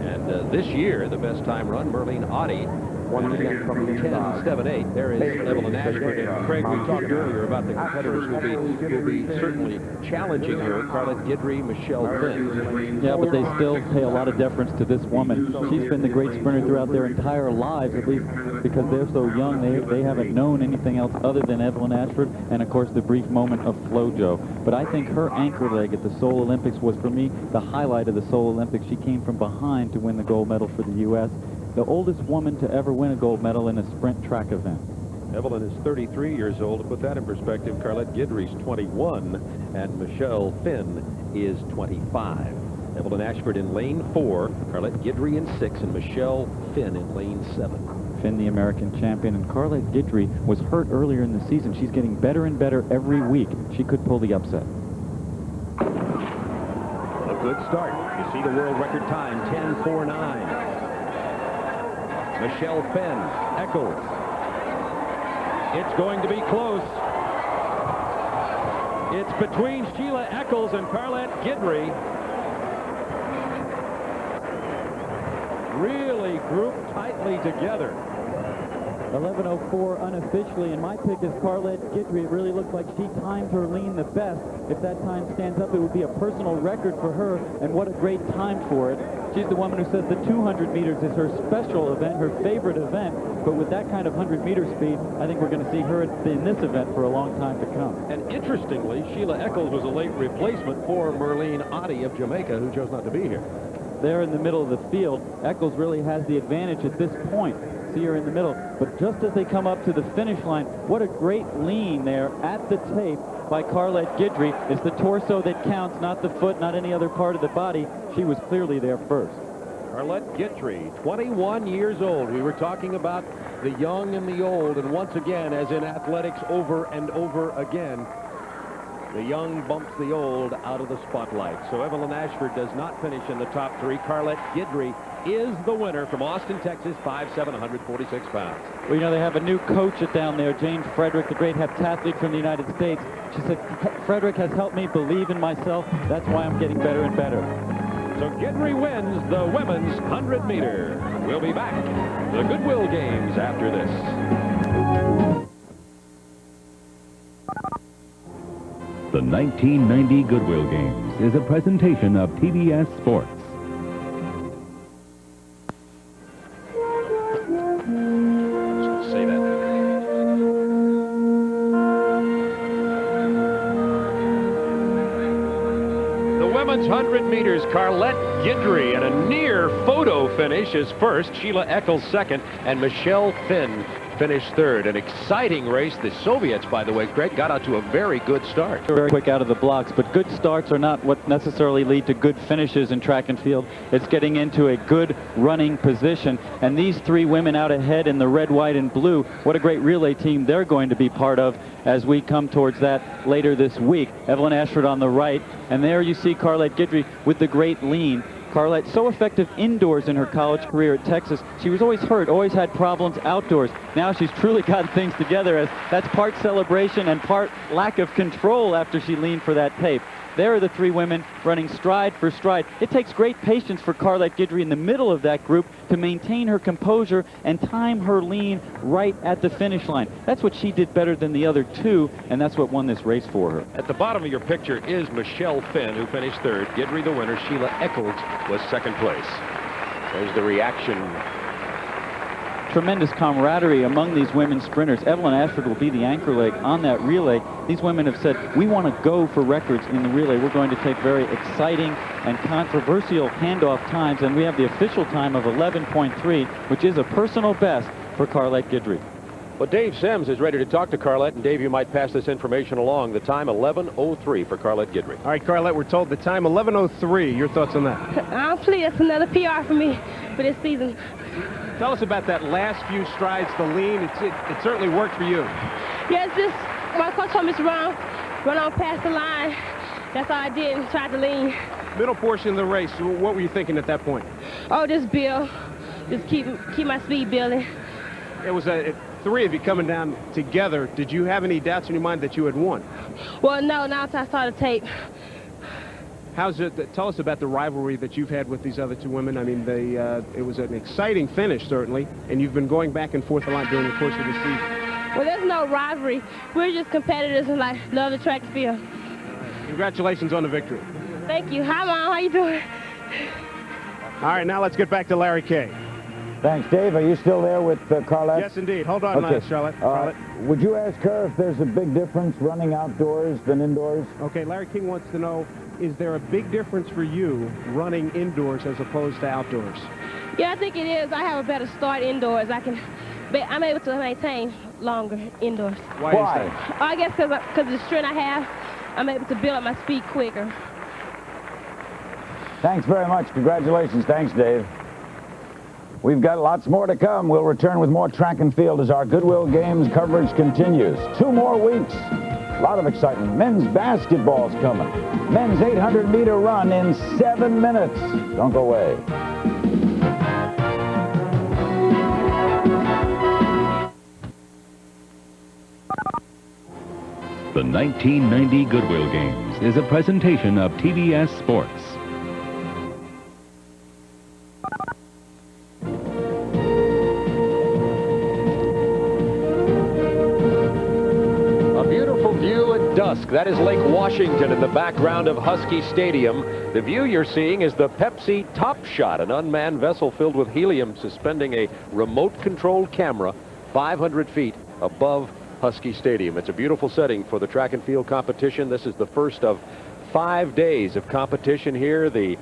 And this year, the best time run, Merlene Ottey, once again from 10:78. There is Evelyn Ashford. And Craig, we talked earlier about the competitors who'll be certainly challenging her. Carlette Guidry, Michelle Finn. Yeah, but they still pay a lot of deference to this woman. She's been the great sprinter throughout their entire lives, at least because they're so young. They haven't known anything else other than Evelyn Ashford and, of course, the brief moment of FloJo. But I think her anchor leg at the Seoul Olympics was, for me, the highlight of the Seoul Olympics. She came from behind to win the gold medal for the U.S., the oldest woman to ever win a gold medal in a sprint track event. Evelyn is 33 years old. To put that in perspective, Carlette Guidry's 21, and Michelle Finn is 25. Evelyn Ashford in lane 4, Carlette Guidry in 6, and Michelle Finn in lane 7. Finn, the American champion, and Carlette Guidry was hurt earlier in the season. She's getting better and better every week. She could pull the upset. A good start. You see the world record time, 10:49. Michelle Finn, Eccles. It's going to be close. It's between Sheila Eccles and Carlette Guidry. Really grouped tightly together. 11:04 unofficially, and my pick is Carlette Guidry. It really looks like she timed her lean the best. If that time stands up, it would be a personal record for her, and what a great time for it. She's the woman who says the 200 meters is her special event, her favorite event, but with that kind of 100-meter speed, I think we're going to see her in this event for a long time to come. And interestingly, Sheila Eccles was a late replacement for Merlene Ottey of Jamaica, who chose not to be here. There in the middle of the field, Eccles really has the advantage at this point. See her in the middle, but just as they come up to the finish line, what a great lean there at the tape by Carlette Guidry. It's the torso that counts, not the foot, not any other part of the body. She was clearly there first. Carlette Guidry, 21 years old. We were talking about the young and the old, and once again, as in athletics over and over again, the young bumps the old out of the spotlight. So Evelyn Ashford does not finish in the top 3. Carlette Guidry is the winner from Austin, Texas, 5'7", 146 pounds. Well, you know, they have a new coach down there, Jane Frederick, the great heptathlete from the United States. She said, Frederick has helped me believe in myself. That's why I'm getting better and better. So Guidry wins the women's 100-meter. We'll be back. The Goodwill Games after this. The 1990 Goodwill Games is a presentation of TBS Sports. Say that. The women's 100 meters, Carlette Guidry, and a near photo finish is first. Sheila Eccles second, and Michelle Finn finished third. An exciting race. The Soviets, by the way, Craig, got out to a very good start. Very quick out of the blocks, but good starts are not what necessarily lead to good finishes in track and field. It's getting into a good running position. And these three women out ahead in the red, white, and blue, what a great relay team they're going to be part of as we come towards that later this week. Evelyn Ashford on the right, and there you see Carlette Guidry with the great lean. Carlette, so effective indoors in her college career at Texas. She was always hurt, always had problems outdoors. Now she's truly gotten things together, as that's part celebration and part lack of control after she leaned for that tape. There are the three women running stride for stride. It takes great patience for Carlette Guidry in the middle of that group to maintain her composure and time her lean right at the finish line. That's what she did better than the other two, and that's what won this race for her. At the bottom of your picture is Michelle Finn, who finished third. Guidry, the winner. Sheila Eccles was second place. There's the reaction. Tremendous camaraderie among these women sprinters. Evelyn Ashford will be the anchor leg on that relay. These women have said, we want to go for records in the relay. We're going to take very exciting and controversial handoff times, and we have the official time of 11.3, which is a personal best for Carlette Guidry. Well, Dave Sims is ready to talk to Carlette, and Dave, you might pass this information along. The time, 11:03 for Carlette Guidry. All right, Carlette, we're told the time 11:03. Your thoughts on that? I'm pleased. That's another PR for me for this season. Tell us about that last few strides, the lean. It certainly worked for you. Yes, this my coach told me to run on past the line. That's all I did and tried to lean. Middle portion of the race, what were you thinking at that point? Oh, just build. Just keep my speed building. It was three of you coming down together. Did you have any doubts in your mind that you had won? Well, no, not until I saw the tape. How's it? Tell us about the rivalry that you've had with these other two women. I mean, it was an exciting finish, certainly, and you've been going back and forth a lot during the course of the season. Well, there's no rivalry. We're just competitors and love the track and field. Congratulations on the victory. Thank you. Hi, Mom. How you doing? All right, now let's get back to Larry Kay. Thanks, Dave. Are you still there with Carlette? Yes, indeed. Hold on, okay. Charlotte. Would you ask her if there's a big difference running outdoors than indoors? Okay, Larry King wants to know, is there a big difference for you running indoors as opposed to outdoors? Yeah, I think it is. I have a better start indoors. I'm able to maintain longer indoors. Why? Is that? I guess because of the strength I have, I'm able to build up my speed quicker. Thanks very much. Congratulations. Thanks, Dave. We've got lots more to come. We'll return with more track and field as our Goodwill Games coverage continues. 2 more weeks. A lot of excitement. Men's basketball's coming. Men's 800-meter run in 7 minutes. Don't go away. The 1990 Goodwill Games is a presentation of TBS Sports. Dusk. That is Lake Washington in the background of Husky Stadium. The view you're seeing is the Pepsi Top Shot, an unmanned vessel filled with helium suspending a remote-controlled camera 500 feet above Husky Stadium. It's a beautiful setting for the track and field competition. This is the first of 5 days of competition here. The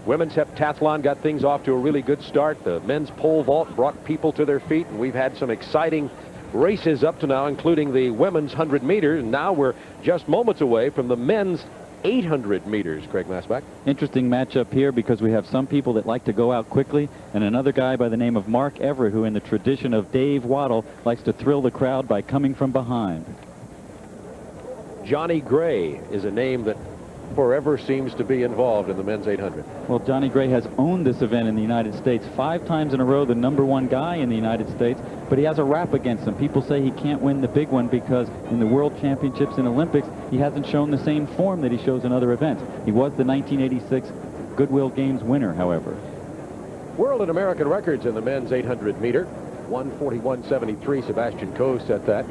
women's heptathlon got things off to a really good start. The men's pole vault brought people to their feet, and we've had some exciting races up to now, including the women's 100 meters. And now we're just moments away from the men's 800 meters. Craig Masbach. Interesting matchup here because we have some people that like to go out quickly and another guy by the name of Mark Everett, who in the tradition of Dave Waddle likes to thrill the crowd by coming from behind. Johnny Gray is a name that forever seems to be involved in the men's 800. Well, Johnny Gray has owned this event in the United States 5 times in a row, the #1 guy in the United States, but he has a rap against him. People say he can't win the big one because in the World Championships and Olympics, he hasn't shown the same form that he shows in other events. He was the 1986 Goodwill Games winner, however. World and American records in the men's 800 meter. 1:41.73. Sebastian Coe set that.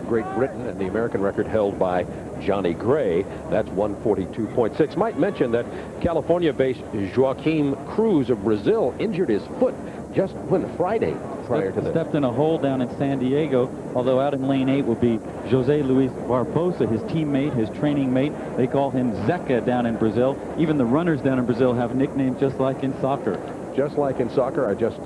Great Britain, and the American record held by Johnny Gray. That's 1:42.6. Might mention that California-based Joaquim Cruz of Brazil injured his foot just Friday prior to this. Stepped in a hole down in San Diego, although out in lane 8 will be Jose Luis Barbosa, his teammate, his training mate. They call him Zeca down in Brazil. Even the runners down in Brazil have nicknames just like in soccer. Just like in soccer, I just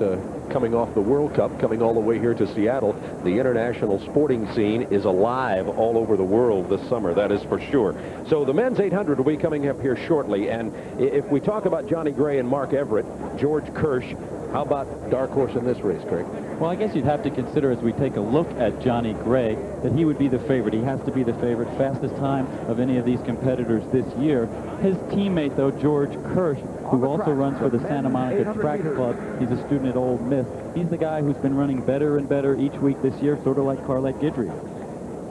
coming off the World Cup, coming all the way here to Seattle, the international sporting scene is alive all over the world this summer, that is for sure. So the men's 800 will be coming up here shortly, and if we talk about Johnny Gray and Mark Everett, George Kirsch, how about dark horse in this race, Craig? Well, I guess you'd have to consider as we take a look at Johnny Gray that he would be the favorite. He has to be the favorite. Fastest time of any of these competitors this year. His teammate, though, George Kirsch, who also runs for the Santa Monica Track Club. He's a student at Ole Miss. He's the guy who's been running better and better each week this year, sort of like Carlette Guidry.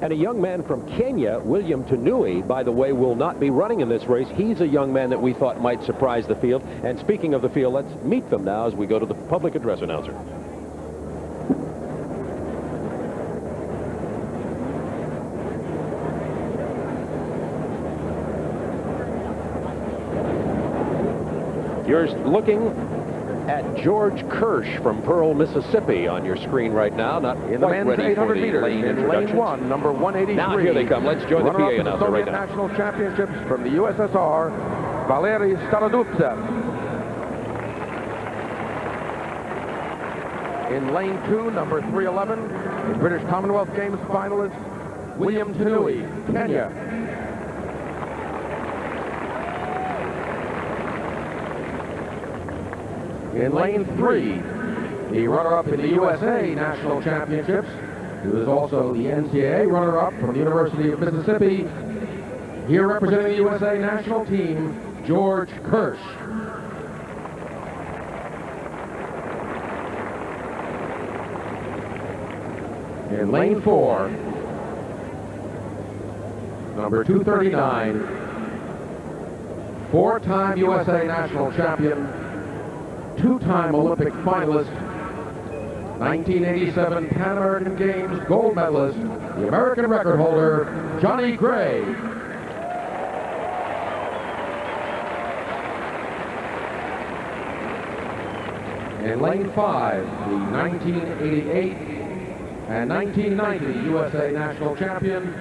And a young man from Kenya, William Tanui, by the way, will not be running in this race. He's a young man that we thought might surprise the field. And speaking of the field, let's meet them now as we go to the public address announcer. You're looking at George Kirsch from Pearl, Mississippi on your screen right now. Not in the men's 800 meters in lane 1, number 183. Now here they come. Let's join the PA announcer right now. National Championships from the USSR, Valery Starodubtsev. In lane 2, number 311, the British Commonwealth Games finalist, William Tanui, Kenya. In lane 3, the runner-up in the USA National Championships, who is also the NCAA runner-up from the University of Mississippi, here representing the USA National Team, George Kirsch. In lane 4, number 239, four-time USA National Champion, two-time Olympic finalist, 1987 Pan American Games gold medalist, the American record holder, Johnny Gray. In lane 5, the 1988 and 1990 USA National Champion,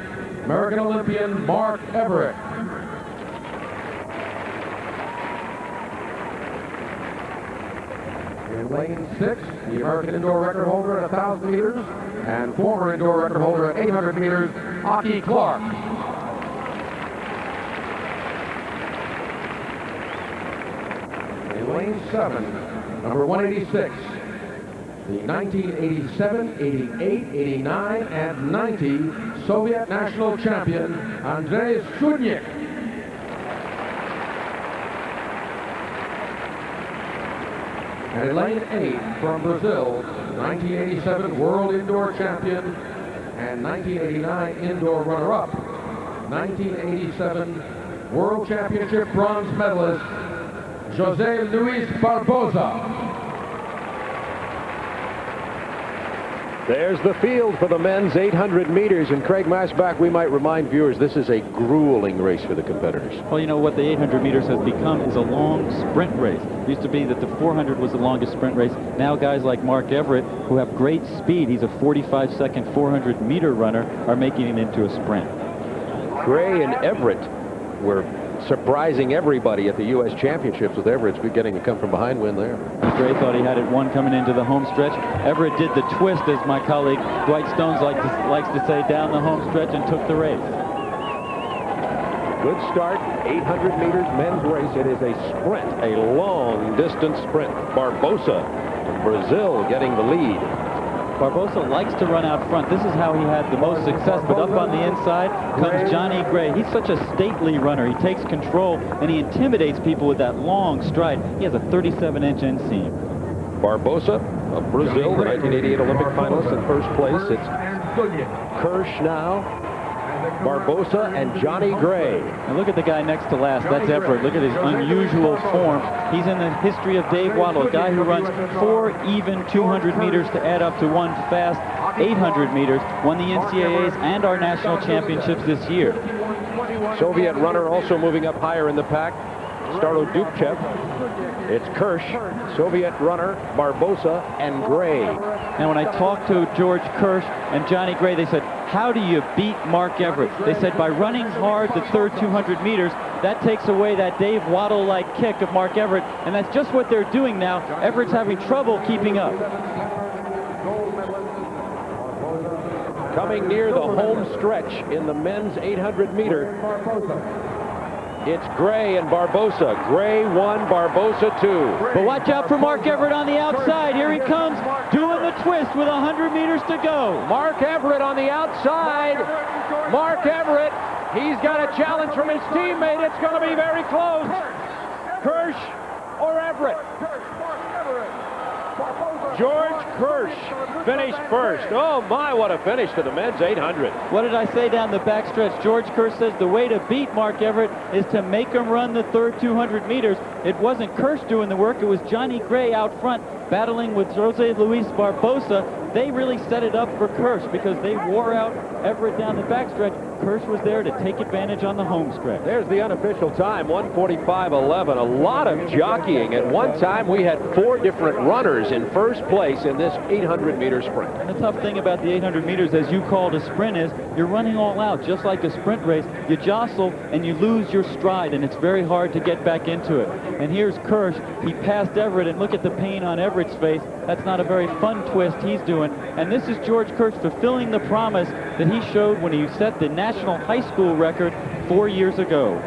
American Olympian Mark Everett. In lane 6, the American indoor record holder at 1,000 meters and former indoor record holder at 800 meters, Aki Clark. In lane 7, number 186, the 1987, 88, 89, and 90 Soviet national champion, Andrei Shudnik. And in lane 8, from Brazil, 1987 World Indoor Champion and 1989 Indoor Runner-Up, 1987 World Championship Bronze Medalist, Jose Luis Barbosa. There's the field for the men's 800 meters. And Craig Masbach, we might remind viewers, this is a grueling race for the competitors. Well, you know, what the 800 meters has become is a long sprint race. It used to be that the 400 was the longest sprint race. Now guys like Mark Everett, who have great speed, he's a 45-second 400-meter runner, are making it into a sprint. Gray and Everett were surprising everybody at the U.S. Championships, with Everett getting a come-from-behind win there. Gray thought he had it won coming into the home stretch. Everett did the twist, as my colleague Dwight Stones likes to say, down the home stretch and took the race. Good start, 800 meters men's race. It is a sprint, a long-distance sprint. Barbosa, Brazil, getting the lead. Barbosa likes to run out front. This is how he had the most success, but up on the inside comes Johnny Gray. He's such a stately runner. He takes control, and he intimidates people with that long stride. He has a 37-inch inseam. Barbosa of Brazil, the 1988 Olympic finalist in first place. It's Kirsch now. Barbosa, and Johnny Gray. And look at the guy next to last. That's Everett. Look at his unusual form. He's in the history of Dave Waddle, a guy who runs 4 even 200 meters to add up to 1 fast 800 meters, won the NCAAs and our national championships this year. Soviet runner also moving up higher in the pack, Starodubchev. It's Kirsch, Soviet runner, Barbosa, and Gray. And when I talked to George Kirsch and Johnny Gray, they said, how do you beat Mark Everett? They said, by running hard the third 200 meters, that takes away that Dave Waddle-like kick of Mark Everett, and that's just what they're doing now. Everett's having trouble keeping up. Coming near the home stretch in the men's 800 meter, it's Gray and Barbosa. Gray 1, Barbosa 2. But watch out for Mark Everett on the outside. Here he comes, doing the twist with 100 meters to go. Mark Everett on the outside. Mark Everett, he's got a challenge from his teammate. It's going to be very close. Kirsch or Everett? George Kirsch finished first. Oh my, what a finish to the men's 800. What did I say down the backstretch? George Kirsch says the way to beat Mark Everett is to make him run the third 200 meters. It wasn't Kirsch doing the work, it was Johnny Gray out front battling with Jose Luis Barbosa. They really set it up for Kirsch because they wore out Everett down the backstretch. Kirsch was there to take advantage on the home stretch. There's the unofficial time, 1:45.11. A lot of jockeying. At one time, we had 4 different runners in first place in this 800-meter sprint. And the tough thing about the 800 meters, as you called a sprint, is you're running all out, just like a sprint race. You jostle and you lose your stride, and it's very hard to get back into it. And here's Kirsch. He passed Everett, and look at the pain on Everett's face. That's not a very fun twist he's doing. And this is George Kirsch fulfilling the promise that he showed when he set the national high school record 4 years ago.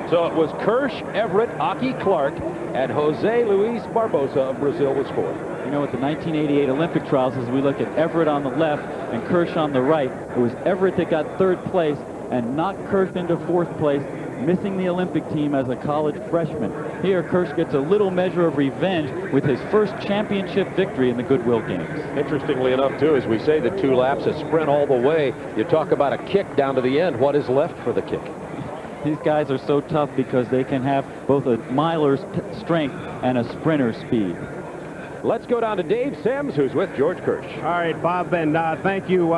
So it was Kirsch, Everett, Aki Clark, and Jose Luis Barbosa of Brazil was 4th. You know, at the 1988 Olympic trials, as we look at Everett on the left and Kirsch on the right, it was Everett that got 3rd place and knocked Kirsch into 4th place, missing the Olympic team as a college freshman. Here, Kirsch gets a little measure of revenge with his first championship victory in the Goodwill Games. Interestingly enough, too, as we say, the 2 laps, a sprint all the way. You talk about a kick down to the end. What is left for the kick? These guys are so tough because they can have both a miler's strength and a sprinter's speed. Let's go down to Dave Sims, who's with George Kirsch. All right, Bob, and thank you.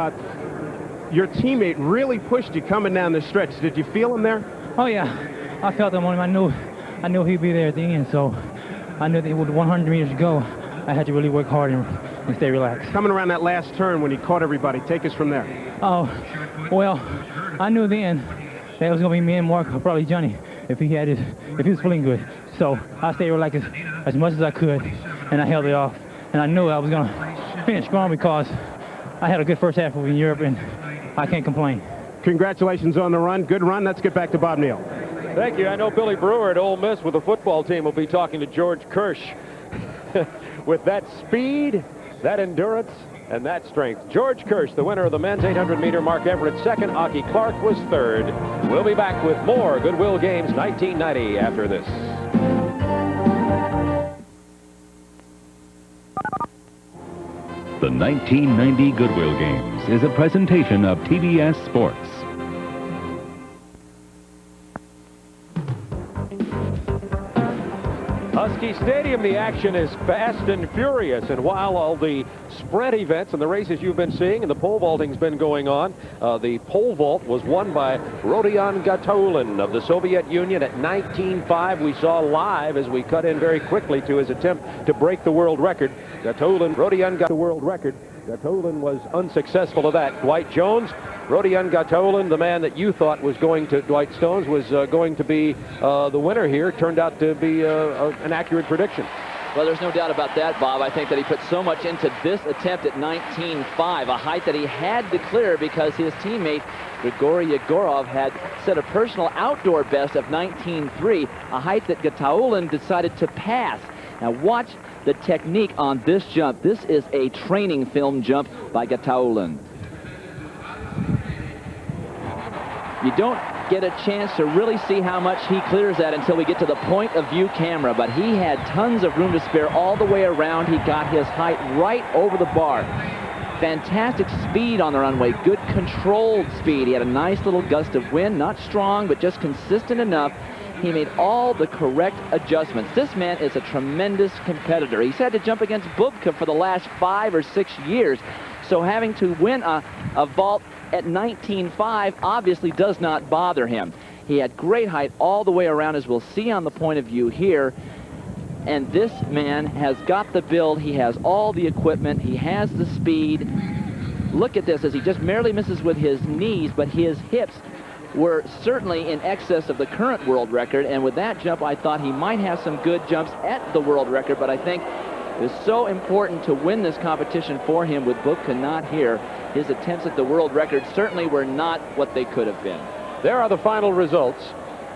Your teammate really pushed you coming down the stretch. Did you feel him there? Oh yeah, I felt him on him. I knew he'd be there at the end, so I knew that with 100 meters to go, I had to really work hard and stay relaxed. Coming around that last turn when he caught everybody, take us from there. Oh, well, I knew then that it was gonna be me and Mark, or probably Johnny, if he was feeling good. So I stayed relaxed as much as I could, and I held it off. And I knew I was gonna finish strong because I had a good first half in Europe, and I can't complain. Congratulations on the run. Good run. Let's get back to Bob Neal. Thank you. I know Billy Brewer at Ole Miss with the football team will be talking to George Kirsch. With that speed, that endurance, and that strength. George Kirsch, the winner of the men's 800-meter. Mark Everett 2nd. Aki Clark was 3rd. We'll be back with more Goodwill Games 1990 after this. The 1990 Goodwill Games is a presentation of TBS Sports. Husky Stadium, the action is fast and furious, and while all the sprint events and the races you've been seeing and the pole vaulting's been going on, the pole vault was won by Rodion Gataulin of the Soviet Union at 19.5. We saw live as we cut in very quickly to his attempt to break the world record. Rodion got the world record. Gataulin was unsuccessful at that. Dwight Jones, Rodion Gataulin, the man that you thought was going to, Dwight Stones, was going to be the winner here, turned out to be an accurate prediction. Well, there's no doubt about that, Bob. I think that he put so much into this attempt at 19.5, a height that he had to clear because his teammate, Grigory Yegorov, had set a personal outdoor best of 19.3, a height that Gataulin decided to pass. Now watch the technique on this jump. This is a training film jump by Gataulin. You don't get a chance to really see how much he clears that until we get to the point of view camera, but he had tons of room to spare all the way around. He got his height right over the bar. fantastic speed on the runway, good controlled speed. He had a nice little gust of wind, not strong, but just consistent enough. He made all the correct adjustments. This man is a tremendous competitor. He's had to jump against Bubka for the last 5 or 6 years, so having to win a vault at 19.5 obviously does not bother him. He had great height all the way around, as we'll see on the point of view here. And this man has got the build. He has all the equipment. He has the speed. Look at this as he just merely misses with his knees, but his hips were certainly in excess of the current world record. And with that jump, I thought he might have some good jumps at the world record, but I think it was so important to win this competition for him with Bubka not here. His attempts at the world record certainly were not what they could have been. There are the final results.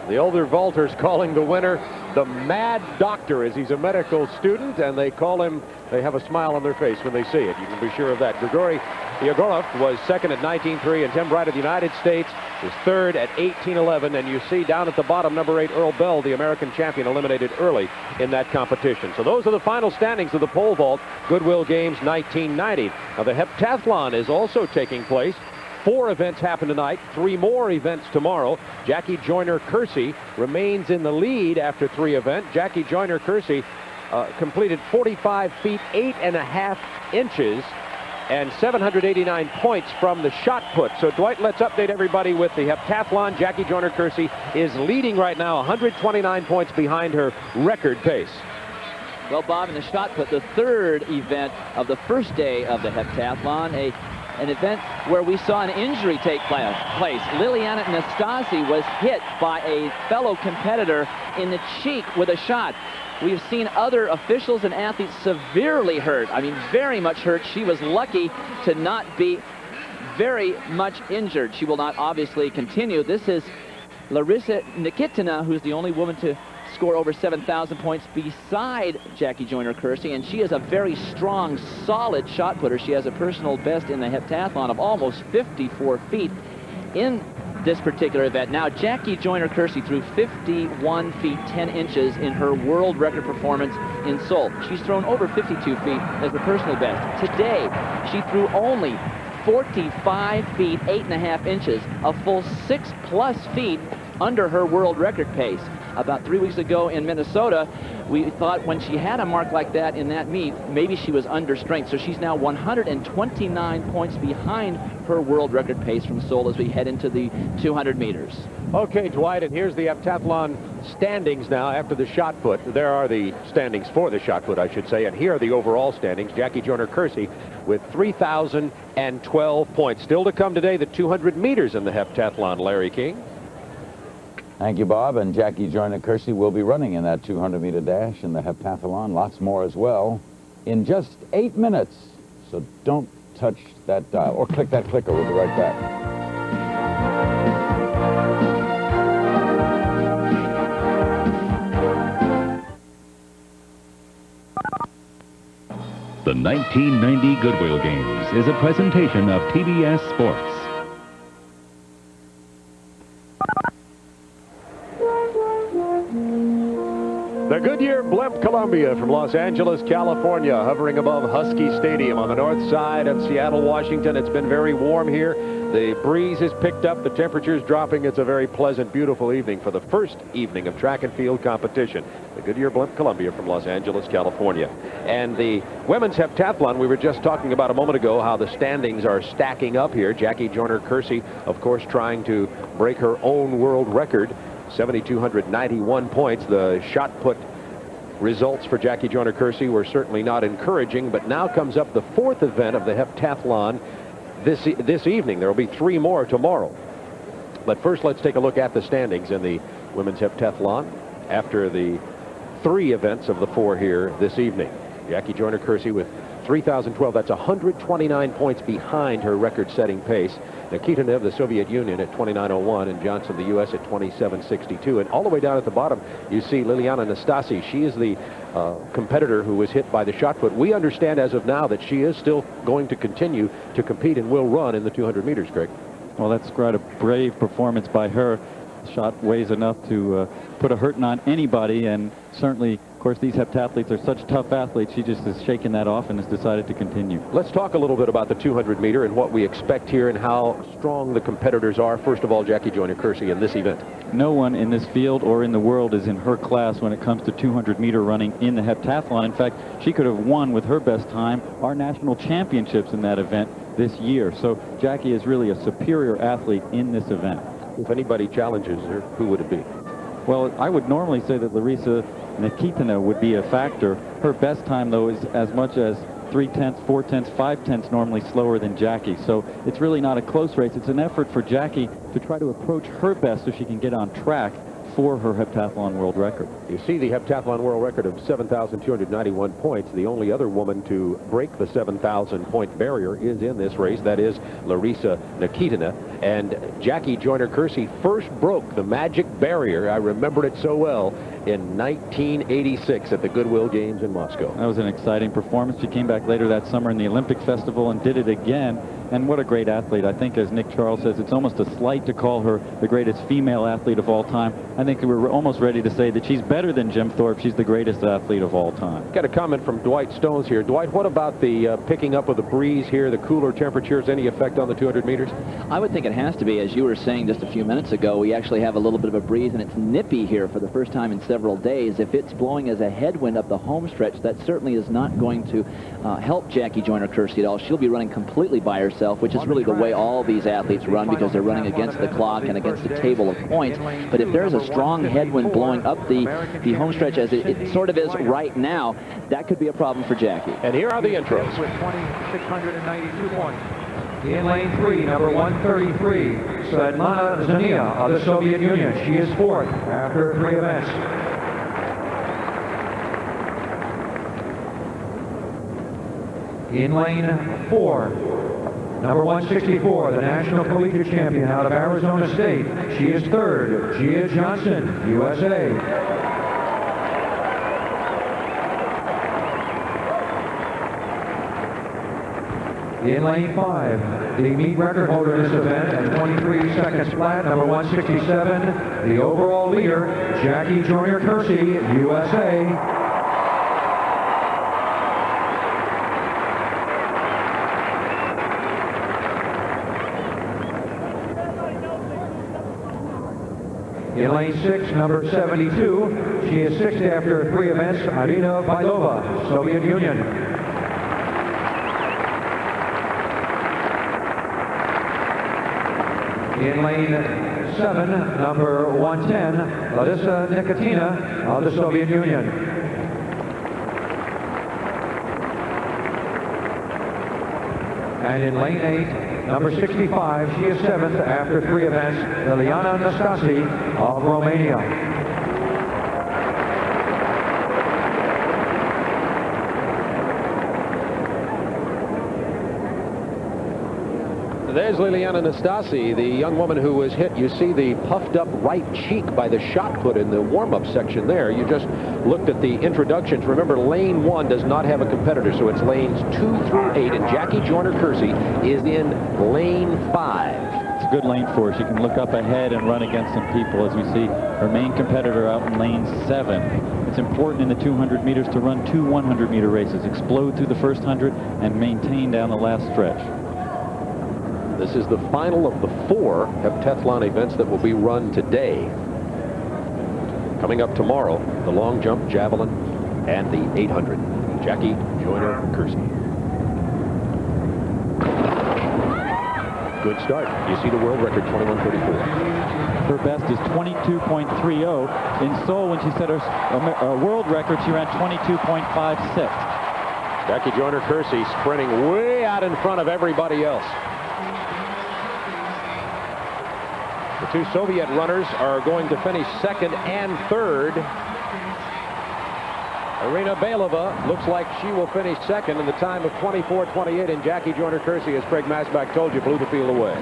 The older vaulters calling the winner the Mad Doctor, as he's a medical student, and they call him, they have a smile on their face when they see it. You can be sure of that. Grigory Yegorov was second at 19.3, and Tim Bright of the United States is third at 18.11. And you see down at the bottom, number 8, Earl Bell, the American champion, eliminated early in that competition. So those are the final standings of the pole vault, Goodwill Games 1990. Now the heptathlon is also taking place. 4 events happen tonight, 3 more events tomorrow. Jackie Joyner-Kersee remains in the lead after 3 events. Jackie Joyner-Kersee completed 45 feet 8.5 inches and 789 points from the shot put. So Dwight, let's update everybody with the heptathlon. Jackie Joyner-Kersee is leading right now, 129 points behind her record pace. Well, Bob, in the shot put, the 3rd event of the first day of the heptathlon, an event where we saw an injury take place. Liliana Nastasi was hit by a fellow competitor in the cheek with a shot. We've seen other officials and athletes severely hurt. I mean, very much hurt. She was lucky to not be very much injured. She will not obviously continue. This is Larissa Nikitina, who's the only woman to score over 7,000 points beside Jackie Joyner-Kersee, and she is a very strong, solid shot putter. She has a personal best in the heptathlon of almost 54 feet in this particular event. Now, Jackie Joyner-Kersee threw 51 feet 10 inches in her world record performance in Seoul. She's thrown over 52 feet as the personal best. Today, she threw only 45 feet 8.5 inches, a full 6+ feet under her world record pace. About 3 weeks ago in Minnesota, we thought when she had a mark like that in that meet, maybe she was under strength. So she's now 129 points behind her world record pace from Seoul as we head into the 200 meters. Okay, Dwight, and here's the heptathlon standings now after the shot put. There are the standings for the shot put, I should say, and here are the overall standings. Jackie Joyner-Kersee with 3,012 points. Still to come today, the 200 meters in the heptathlon. Larry King. Thank you, Bob. And Jackie Joyner-Kersee will be running in that 200-meter dash in the heptathlon. Lots more as well in just 8 minutes. So don't touch that dial or click that clicker. We'll be right back. The 1990 Goodwill Games is a presentation of TBS Sports. The Goodyear Blimp Columbia from Los Angeles, California, hovering above Husky Stadium on the north side of Seattle, Washington. It's been very warm here. The breeze has picked up. The temperature's dropping. It's a very pleasant, beautiful evening for the first evening of track and field competition. The Goodyear Blimp Columbia from Los Angeles, California. And the women's heptathlon, we were just talking about a moment ago how the standings are stacking up here. Jackie Joyner-Kersee, of course, trying to break her own world record. 7,291 points. The shot put results for Jackie Joyner-Kersee were certainly not encouraging, but now comes up the 4th event of the heptathlon this evening. There will be 3 more tomorrow. But first, let's take a look at the standings in the women's heptathlon after the 3 events of the 4 here this evening. Jackie Joyner-Kersee with 3,012. That's 129 points behind her record-setting pace. Nikita of the Soviet Union at 29.01 and Johnson, the U.S. at 27.62. And all the way down at the bottom, you see Liliana Nastasi. She is the competitor who was hit by the shot put. We understand as of now that she is still going to continue to compete and will run in the 200 meters, Greg. Well, that's quite a brave performance by her. The shot weighs enough to put a hurting on anybody, and certainly Of course, these heptathletes are such tough athletes, she just has shaken that off and has decided to continue. Let's talk a little bit about the 200 meter and what we expect here and how strong the competitors are. First of all, Jackie Joyner-Kersee in this event. No one in this field or in the world is in her class when it comes to 200 meter running in the heptathlon. In fact, she could have won with her best time our national championships in that event this year. So Jackie is really a superior athlete in this event. If anybody challenges her, who would it be? Well, I would normally say that Larissa Nikitina would be a factor. Her best time, though, is as much as 3/10, 4/10, 5/10 normally slower than Jackie. So it's really not a close race. It's an effort for Jackie to try to approach her best so she can get on track for her heptathlon world record. You see the heptathlon world record of 7,291 points. The only other woman to break the 7,000 point barrier is in this race. That is Larissa Nikitina. And Jackie Joyner-Kersee first broke the magic barrier. I remembered it so well in 1986 at the Goodwill Games in Moscow. That was an exciting performance. She came back later that summer in the Olympic Festival and did it again. And what a great athlete. I think, as Nick Charles says, it's almost a slight to call her the greatest female athlete of all time. I think we're almost ready to say that she's better than Jim Thorpe. She's the greatest athlete of all time. Got a comment from Dwight Stones here. Dwight, what about the picking up of the breeze here, the cooler temperatures, any effect on the 200 meters? I would think it has to be. As you were saying just a few minutes ago, we actually have a little bit of a breeze, and it's nippy here for the first time in several days. If it's blowing as a headwind up the home stretch, that certainly is not going to help Jackie Joyner-Kersee at all. She'll be running completely by herself, which is really the way all these athletes run, because they're running against the clock and against the table of points. But if there's a strong headwind blowing up the home stretch as it sort of is right now, that could be a problem for Jackie. And here are the intros. With 2,692 points. In lane 3, number 133, Svetlana Zania of the Soviet Union. She is fourth after 3 events. In lane 4, number 164, the national collegiate champion out of Arizona State. She is third, Gia Johnson, USA. In lane 5, the meet record holder in this event at 23 seconds flat, number 167, the overall leader, Jackie Joyner-Kersee, USA. In lane 6, number 72, she is sixth after 3 events, Irina Bailova, Soviet Union. In lane 7, number 110, Larissa Nikitina of the Soviet Union. And in lane 8, number 65, she is 7th after 3 events, Liliana Nastasi of Romania. There's Liliana Nastasi, the young woman who was hit. You see the puffed up right cheek by the shot put in the warm-up section there. You just looked at the introductions. Remember, lane 1 does not have a competitor, so it's lanes 2 through 8, and Jackie Joyner-Kersee is in lane 5. It's a good lane for her. She can look up ahead and run against some people, as we see her main competitor out in lane 7. It's important in the 200 meters to run 2 100-meter races, explode through the first 100 and maintain down the last stretch. This is the final of the 4 heptathlon events that will be run today. Coming up tomorrow, the long jump, javelin, and the 800. Jackie Joyner-Kersee. Good start. You see the world record, 21:34. Her best is 22.30. In Seoul, when she set her world record, she ran 22.56. Jackie Joyner-Kersee sprinting way out in front of everybody else. The 2 Soviet runners are going to finish 2nd and 3rd. Irina Bailova looks like she will finish 2nd in the time of 24:28, and Jackie Joyner-Kersee, as Craig Masbach told you, blew the field away.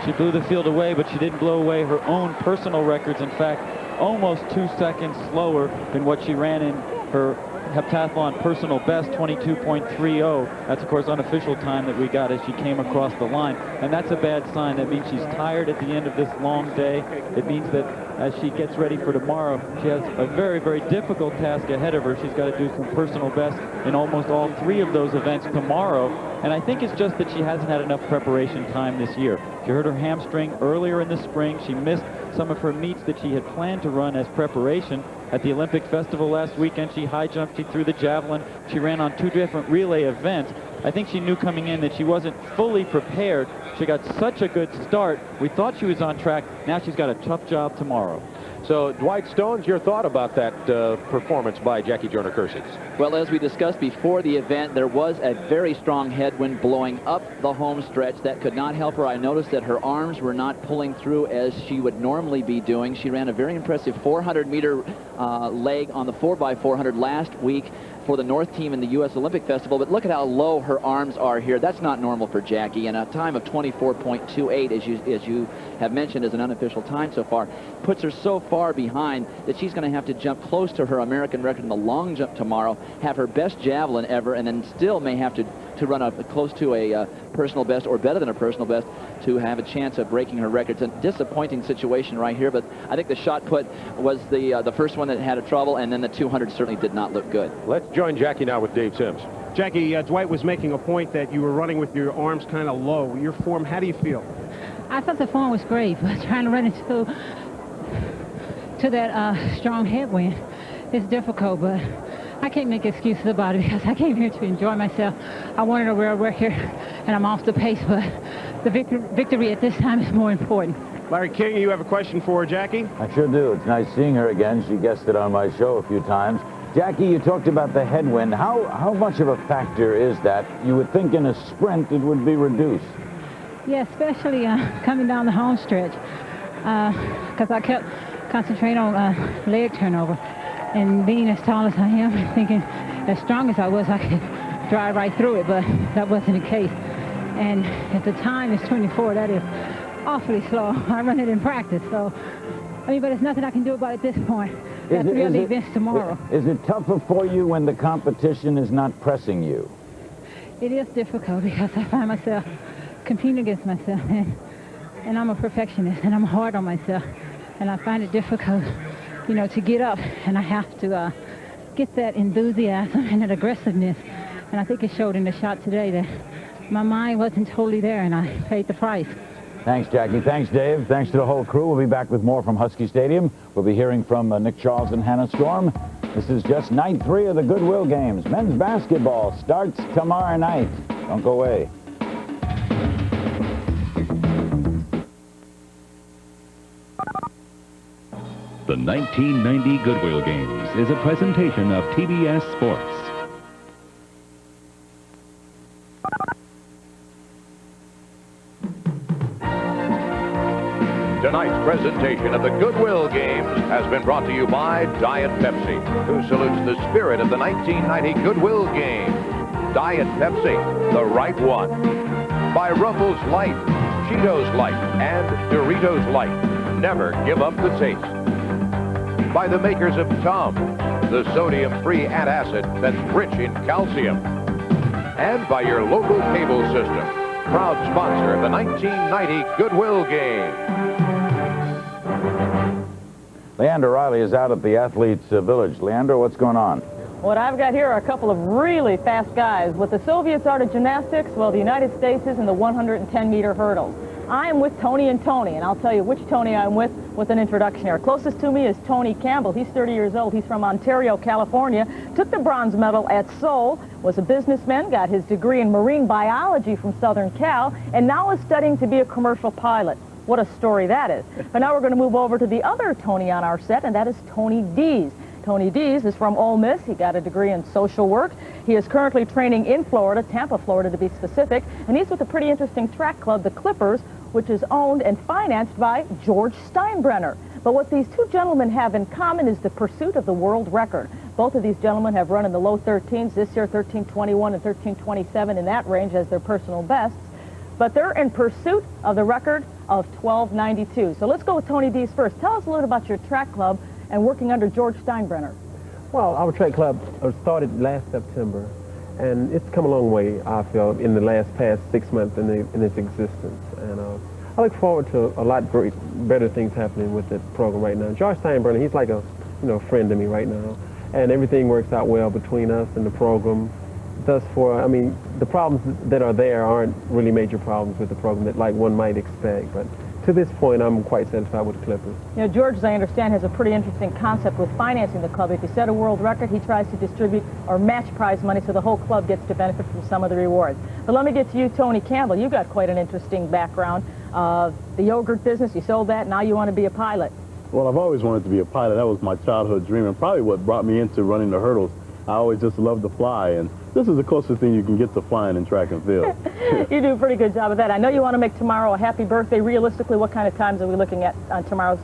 She blew the field away, but she didn't blow away her own personal records. In fact, almost 2 seconds slower than what she ran in her heptathlon personal best, 22.30. That's, of course, unofficial time that we got as she came across the line. And that's a bad sign. That means she's tired at the end of this long day. It means that as she gets ready for tomorrow, she has a very, very difficult task ahead of her. She's got to do some personal best in almost all 3 of those events tomorrow. And I think it's just that she hasn't had enough preparation time this year. She hurt her hamstring earlier in the spring. She missed some of her meets that she had planned to run as preparation. At the Olympic Festival last weekend, she high jumped, she threw the javelin, she ran on 2 different relay events. I think she knew coming in that she wasn't fully prepared. She got such a good start. We thought she was on track. Now she's got a tough job tomorrow. So, Dwight Stones, your thought about that performance by Jackie Joyner-Kersee? Well, as we discussed before the event, there was a very strong headwind blowing up the home stretch that could not help her. I noticed that her arms were not pulling through as she would normally be doing. She ran a very impressive 400-meter leg on the 4x400 last week for the North team in the U.S. Olympic Festival, but look at how low her arms are here. That's not normal for Jackie, and a time of 24.28, as you have mentioned, as an unofficial time so far, puts her so far behind that she's going to have to jump close to her American record in the long jump tomorrow, have her best javelin ever, and then still may have to run up close to a personal best or better than a personal best to have a chance of breaking her record. It's a disappointing situation right here, but I think the shot put was the first one that had a trouble, and then the 200 certainly did not look good. Let's join Jackie now with Dave Sims. Jackie, Dwight was making a point that you were running with your arms kind of low. Your form, how do you feel? I thought the form was great, but trying to run into that strong headwind is difficult, but I can't make excuses about it because I came here to enjoy myself. I wanted a real record, and I'm off the pace, but the victory at this time is more important. Larry King, you have a question for Jackie? I sure do. It's nice seeing her again. She guested on my show a few times. Jackie, you talked about the headwind. How much of a factor is that? You would think in a sprint it would be reduced. Yeah, especially coming down the home stretch, because I kept concentrating on leg turnover. And being as tall as I am, thinking as strong as I was, I could drive right through it, but that wasn't the case. And at the time, it's 24. That is awfully slow. I run it in practice, so, I mean, but there's nothing I can do about it at this point. That's really events tomorrow. Is it tougher for you when the competition is not pressing you? It is difficult because I find myself competing against myself, and I'm a perfectionist, and I'm hard on myself, and I find it difficult, you know, to get up, and I have to get that enthusiasm and that aggressiveness, and I think it showed in the shot today that my mind wasn't totally there, and I paid the price. Thanks, Jackie. Thanks, Dave. Thanks to the whole crew. We'll be back with more from Husky Stadium. We'll be hearing from Nick Charles and Hannah Storm. This is just night 3 of the Goodwill Games. Men's basketball starts tomorrow night. Don't go away. The 1990 Goodwill Games is a presentation of TBS Sports. Tonight's presentation of the Goodwill Games has been brought to you by Diet Pepsi, who salutes the spirit of the 1990 Goodwill Games. Diet Pepsi, the right one. By Ruffles Light, Cheetos Light, and Doritos Light. Never give up the taste. By the makers of Tums, the sodium-free antacid that's rich in calcium. And by your local cable system, proud sponsor of the 1990 Goodwill Games. Leander Riley is out at the Athletes Village. Leander, what's going on? What I've got here are a couple of really fast guys. What the Soviets are to gymnastics, well, the United States is in the 110-meter hurdles. I'm with Tony and Tony, and I'll tell you which Tony I'm with an introduction here. Closest to me is Tony Campbell. He's 30 years old. He's from Ontario, California. Took the bronze medal at Seoul, was a businessman, got his degree in marine biology from Southern Cal, and now is studying to be a commercial pilot. What a story that is. But now we're going to move over to the other Tony on our set, and that is Tony Dees. Tony Dees is from Ole Miss. He got a degree in social work. He is currently training in Florida, Tampa, Florida to be specific, and he's with a pretty interesting track club, the Clippers, which is owned and financed by George Steinbrenner. But what these two gentlemen have in common is the pursuit of the world record. Both of these gentlemen have run in the low 13s, this year 13:21 and 13:27 in that range as their personal bests. But they're in pursuit of the record of 12:92. So let's go with Tony Dees first. Tell us a little about your track club and working under George Steinbrenner. Well, our track club started last September, and it's come a long way, I feel, in the past 6 months in its existence. And I look forward to a lot better things happening with the program right now. George Steinbrenner, he's like a friend to me right now, and everything works out well between us and the program. Thus far, I mean, the problems that are there aren't really major problems with the program that like one might expect, but to this point, I'm quite satisfied with the Clippers. You know, George, as I understand, has a pretty interesting concept with financing the club. If you set a world record, he tries to distribute or match prize money so the whole club gets to benefit from some of the rewards. But let me get to you, Tony Campbell. You've got quite an interesting background. The yogurt business, you sold that, now you want to be a pilot. Well, I've always wanted to be a pilot. That was my childhood dream, and probably what brought me into running the hurdles. I always just loved to fly, and this is the closest thing you can get to flying in track and field. You do a pretty good job of that. I know you want to make tomorrow a happy birthday. Realistically, what kind of times are we looking at on tomorrow's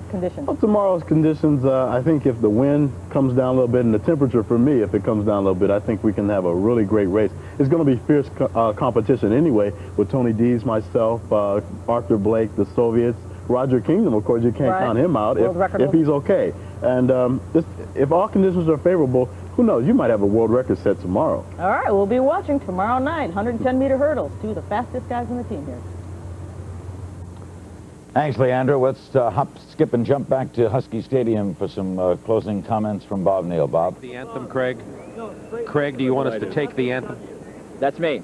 conditions? Well, tomorrow's conditions, I think if the wind comes down a little bit and the temperature for me, if it comes down a little bit, I think we can have a really great race. It's going to be fierce competition anyway with Tony Dees, myself, Arthur Blake, the Soviets, Roger Kingdom. Of course, you can't count him out if he's okay. And if all conditions are favorable, who knows? You might have a world record set tomorrow. All right, we'll be watching tomorrow night. 110-meter hurdles. Two of the fastest guys on the team here. Thanks, Leandro. Let's hop, skip, and jump back to Husky Stadium for some closing comments from Bob Neal. Bob? The anthem, Craig. Craig, do you want us to take the anthem? That's me.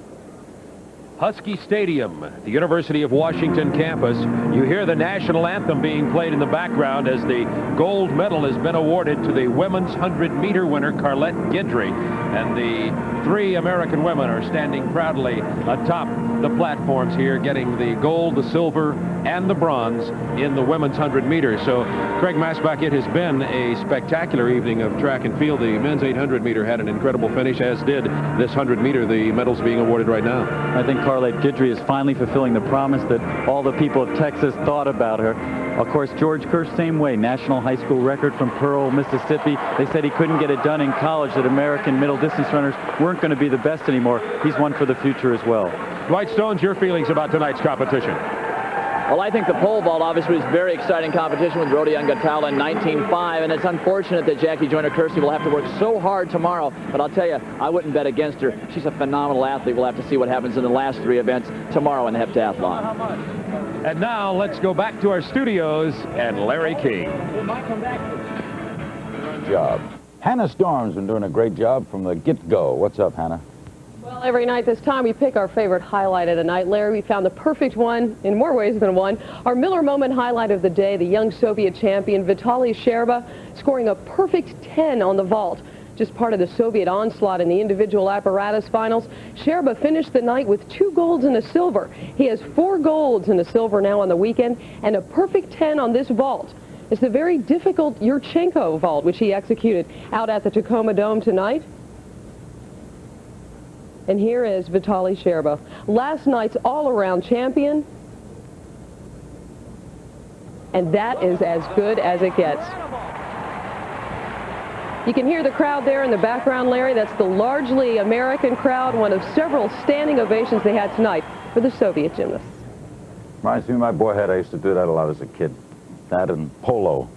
Husky Stadium, the University of Washington campus. You hear the national anthem being played in the background as the gold medal has been awarded to the women's 100-meter winner, Carlette Guidry. And the 3 American women are standing proudly atop the platforms here, getting the gold, the silver, and the bronze in the women's 100 meters. So, Craig Masbach, it has been a spectacular evening of track and field. The men's 800 meter had an incredible finish, as did this 100 meter, the medals being awarded right now. I think Carlette Guidry is finally fulfilling the promise that all the people of Texas thought about her. Of course, George Kirsch, same way, national high school record from Pearl, Mississippi. They said he couldn't get it done in college, that American middle distance runners weren't going to be the best anymore. He's one for the future as well. Dwight Stones, your feelings about tonight's competition? Well, I think the pole vault obviously was very exciting competition with Rodion Gatala in 19.5, and it's unfortunate that Jackie Joyner-Kersee will have to work so hard tomorrow, but I'll tell you, I wouldn't bet against her. She's a phenomenal athlete. We'll have to see what happens in the last 3 events tomorrow in the heptathlon. And now let's go back to our studios and Larry King. Good job. Hannah Storm's been doing a great job from the get-go. What's up, Hannah? Well, every night this time we pick our favorite highlight of the night. Larry, we found the perfect one in more ways than one. Our Miller Moment highlight of the day, the young Soviet champion Vitaly Sherba scoring a perfect 10 on the vault. Just part of the Soviet onslaught in the individual apparatus finals, Sherba finished the night with 2 golds and a silver. He has 4 golds and a silver now on the weekend and a perfect 10 on this vault. It's the very difficult Yurchenko vault, which he executed out at the Tacoma Dome tonight. And here is Vitaly Sherba, last night's all-around champion. And that is as good as it gets. You can hear the crowd there in the background, Larry. That's the largely American crowd, one of several standing ovations they had tonight for the Soviet gymnasts. Reminds me of my boyhood. I used to do that a lot as a kid. That and polo.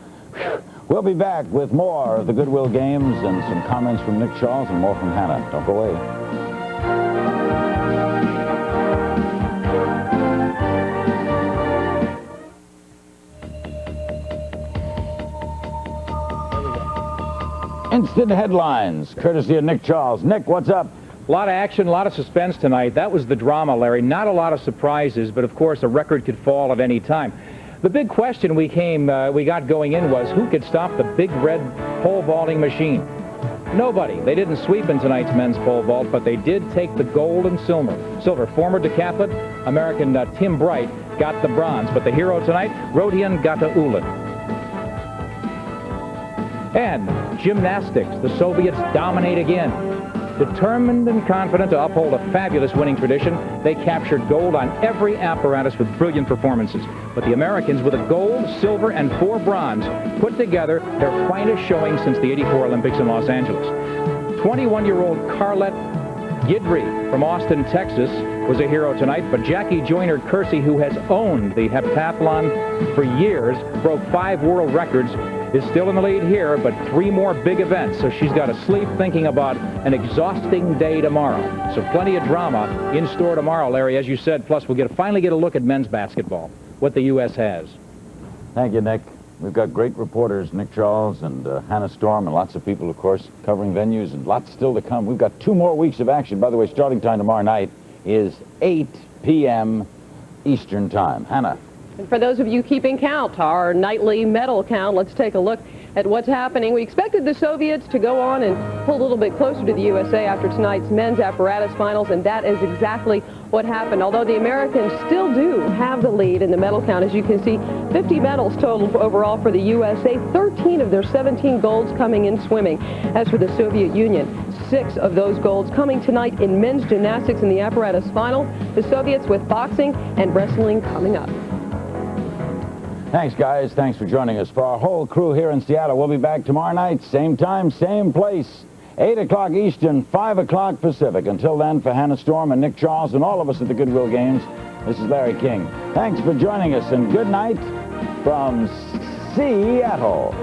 We'll be back with more of the Goodwill Games and some comments from Nick Charles and more from Hannah. Don't go away. Instant headlines, courtesy of Nick Charles. Nick, what's up? A lot of action, a lot of suspense tonight. That was the drama, Larry. Not a lot of surprises, but of course a record could fall at any time. The big question we got going in was who could stop the big red pole vaulting machine? Nobody. They didn't sweep in tonight's men's pole vault, but they did take the gold and silver. Former decathlete American Tim Bright got the bronze, but the hero tonight, Rodion Gataullin. And gymnastics, the Soviets dominate again. Determined and confident to uphold a fabulous winning tradition, they captured gold on every apparatus with brilliant performances. But the Americans, with a gold, silver, and 4 bronze, put together their finest showing since the '84 Olympics in Los Angeles. 21-year-old Carlette Guidry from Austin, Texas, was a hero tonight, but Jackie Joyner-Kersee, who has owned the heptathlon for years, broke 5 world records is still in the lead here, but 3 more big events, so she's got to sleep thinking about an exhausting day tomorrow. So plenty of drama in store tomorrow, Larry, as you said. Plus, we'll finally get a look at men's basketball, what the U.S. has. Thank you, Nick. We've got great reporters, Nick Charles and Hannah Storm, and lots of people, of course, covering venues, and lots still to come. We've got 2 more weeks of action. By the way, starting time tomorrow night is 8 p.m. Eastern Time. Hannah. And for those of you keeping count, our nightly medal count, let's take a look at what's happening. We expected the Soviets to go on and pull a little bit closer to the USA after tonight's men's apparatus finals, and that is exactly what happened. Although the Americans still do have the lead in the medal count, as you can see, 50 medals total overall for the USA, 13 of their 17 golds coming in swimming. As for the Soviet Union, 6 of those golds coming tonight in men's gymnastics in the apparatus final. The Soviets with boxing and wrestling coming up. Thanks, guys. Thanks for joining us. For our whole crew here in Seattle, we'll be back tomorrow night, same time, same place, 8 o'clock Eastern, 5 o'clock Pacific. Until then, for Hannah Storm and Nick Charles and all of us at the Goodwill Games, this is Larry King. Thanks for joining us, and good night from Seattle.